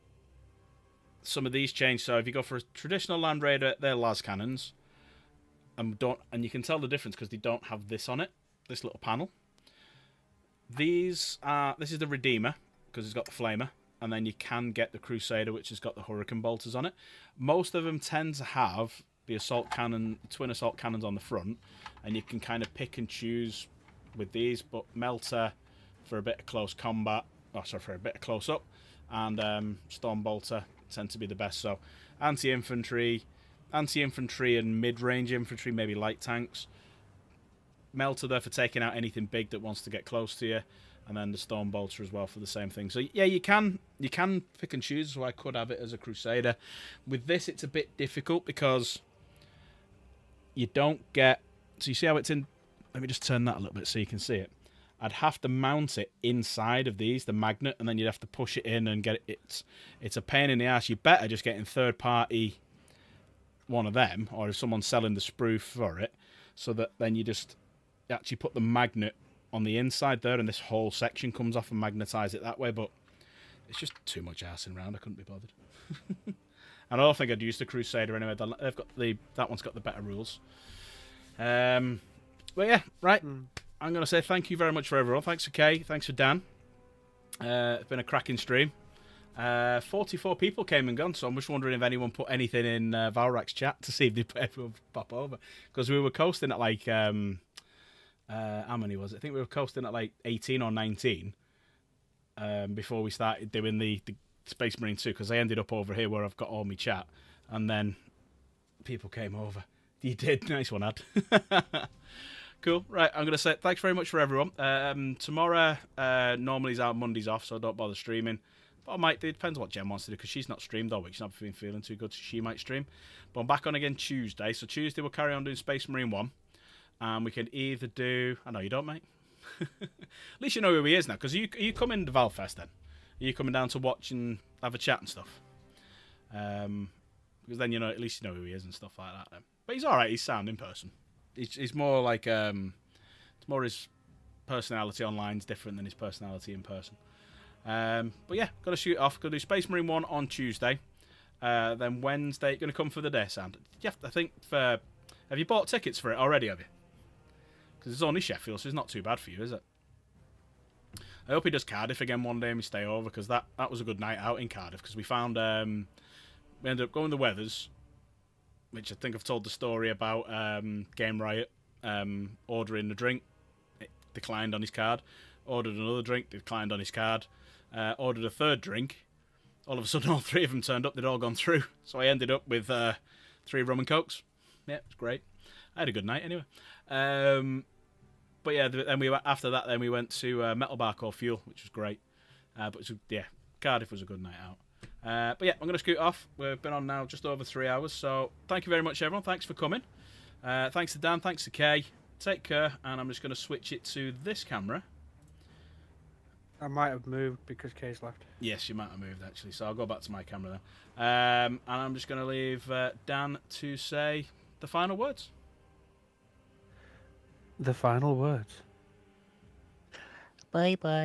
some of these change. So if you go for a traditional Land Raider, they're las cannons, and you can tell the difference because they don't have this on it. This little panel. This is the Redeemer because it's got the flamer. And then you can get the Crusader, which has got the Hurricane Bolters on it. Most of them tend to have the assault cannon, twin assault cannons on the front, and you can kind of pick and choose with these. But Melter for a bit of close combat, for a bit of close up, and Storm Bolter tend to be the best. So anti-infantry and mid-range infantry, maybe light tanks. Melter there for taking out anything big that wants to get close to you. And then the Storm Bolter as well for the same thing. So yeah, you can pick and choose. So I could have it as a Crusader. With this, it's a bit difficult because you don't get. So you see how it's in. Let me just turn that a little bit so you can see it. I'd have to mount it inside of these, the magnet, and then you'd have to push it in and get it. It's a pain in the ass. You better just getting third party one of them, or if someone's selling the sprue for it, so that then you just actually put the magnet on the inside there, and this whole section comes off and magnetize it that way. But it's just too much arsing around. I couldn't be bothered. And I don't think I'd use the Crusader anyway. They've got that one's got the better rules. But yeah, right. I'm gonna say thank you very much for everyone. Thanks for Kay. Thanks for Dan. It's been a cracking stream. 44 people came and gone, so I'm just wondering if anyone put anything in Valrak's chat to see if everyone pop over, because we were coasting at like how many was it? I think we were coasting at like 18 or 19 before we started doing the Space Marine 2, because I ended up over here where I've got all my chat, and then people came over. You did. Nice one, Ad. Cool. Right, I'm going to say thanks very much for everyone. Tomorrow normally is out, Monday's off, so don't bother streaming. But I might do. It depends what Jen wants to do, because she's not streamed all week. She's not been feeling too good, so she might stream. But I'm back on again Tuesday. So Tuesday we'll carry on doing Space Marine 1. And we can either do... I know you don't, mate. At least you know who he is now, because are you coming to Valfest then? Are you coming down to watch and have a chat and stuff? Because then, you know, at least you know who he is and stuff like that then. But he's alright, he's sound in person. He's more like... it's more his personality online is different than his personality in person. But yeah, got to shoot off. Got to do Space Marine 1 on Tuesday. Then Wednesday, going to come for the day, Sam. I think for... Have you bought tickets for it already, have you? Because it's only Sheffield, so it's not too bad for you, is it? I hope he does Cardiff again one day and we stay over, because that was a good night out in Cardiff, because we found... we ended up going to Weathers, which I think I've told the story about Game Riot, ordering a drink. It declined on his card. Ordered another drink, declined on his card. Ordered a third drink. All of a sudden, all three of them turned up. They'd all gone through. So I ended up with 3 rum and cokes. Yeah, it was great. I had a good night anyway. But yeah, then after that, then we went to Metal Bar called Fuel, which was great. But yeah, Cardiff was a good night out. But yeah, I'm going to scoot off. We've been on now just over 3 hours. So thank you very much, everyone. Thanks for coming. Thanks to Dan. Thanks to Kay. Take care. And I'm just going to switch it to this camera. I might have moved because Kay's left. Yes, you might have moved, actually. So I'll go back to my camera then. And I'm just going to leave Dan to say the final words. The final words. Bye-bye.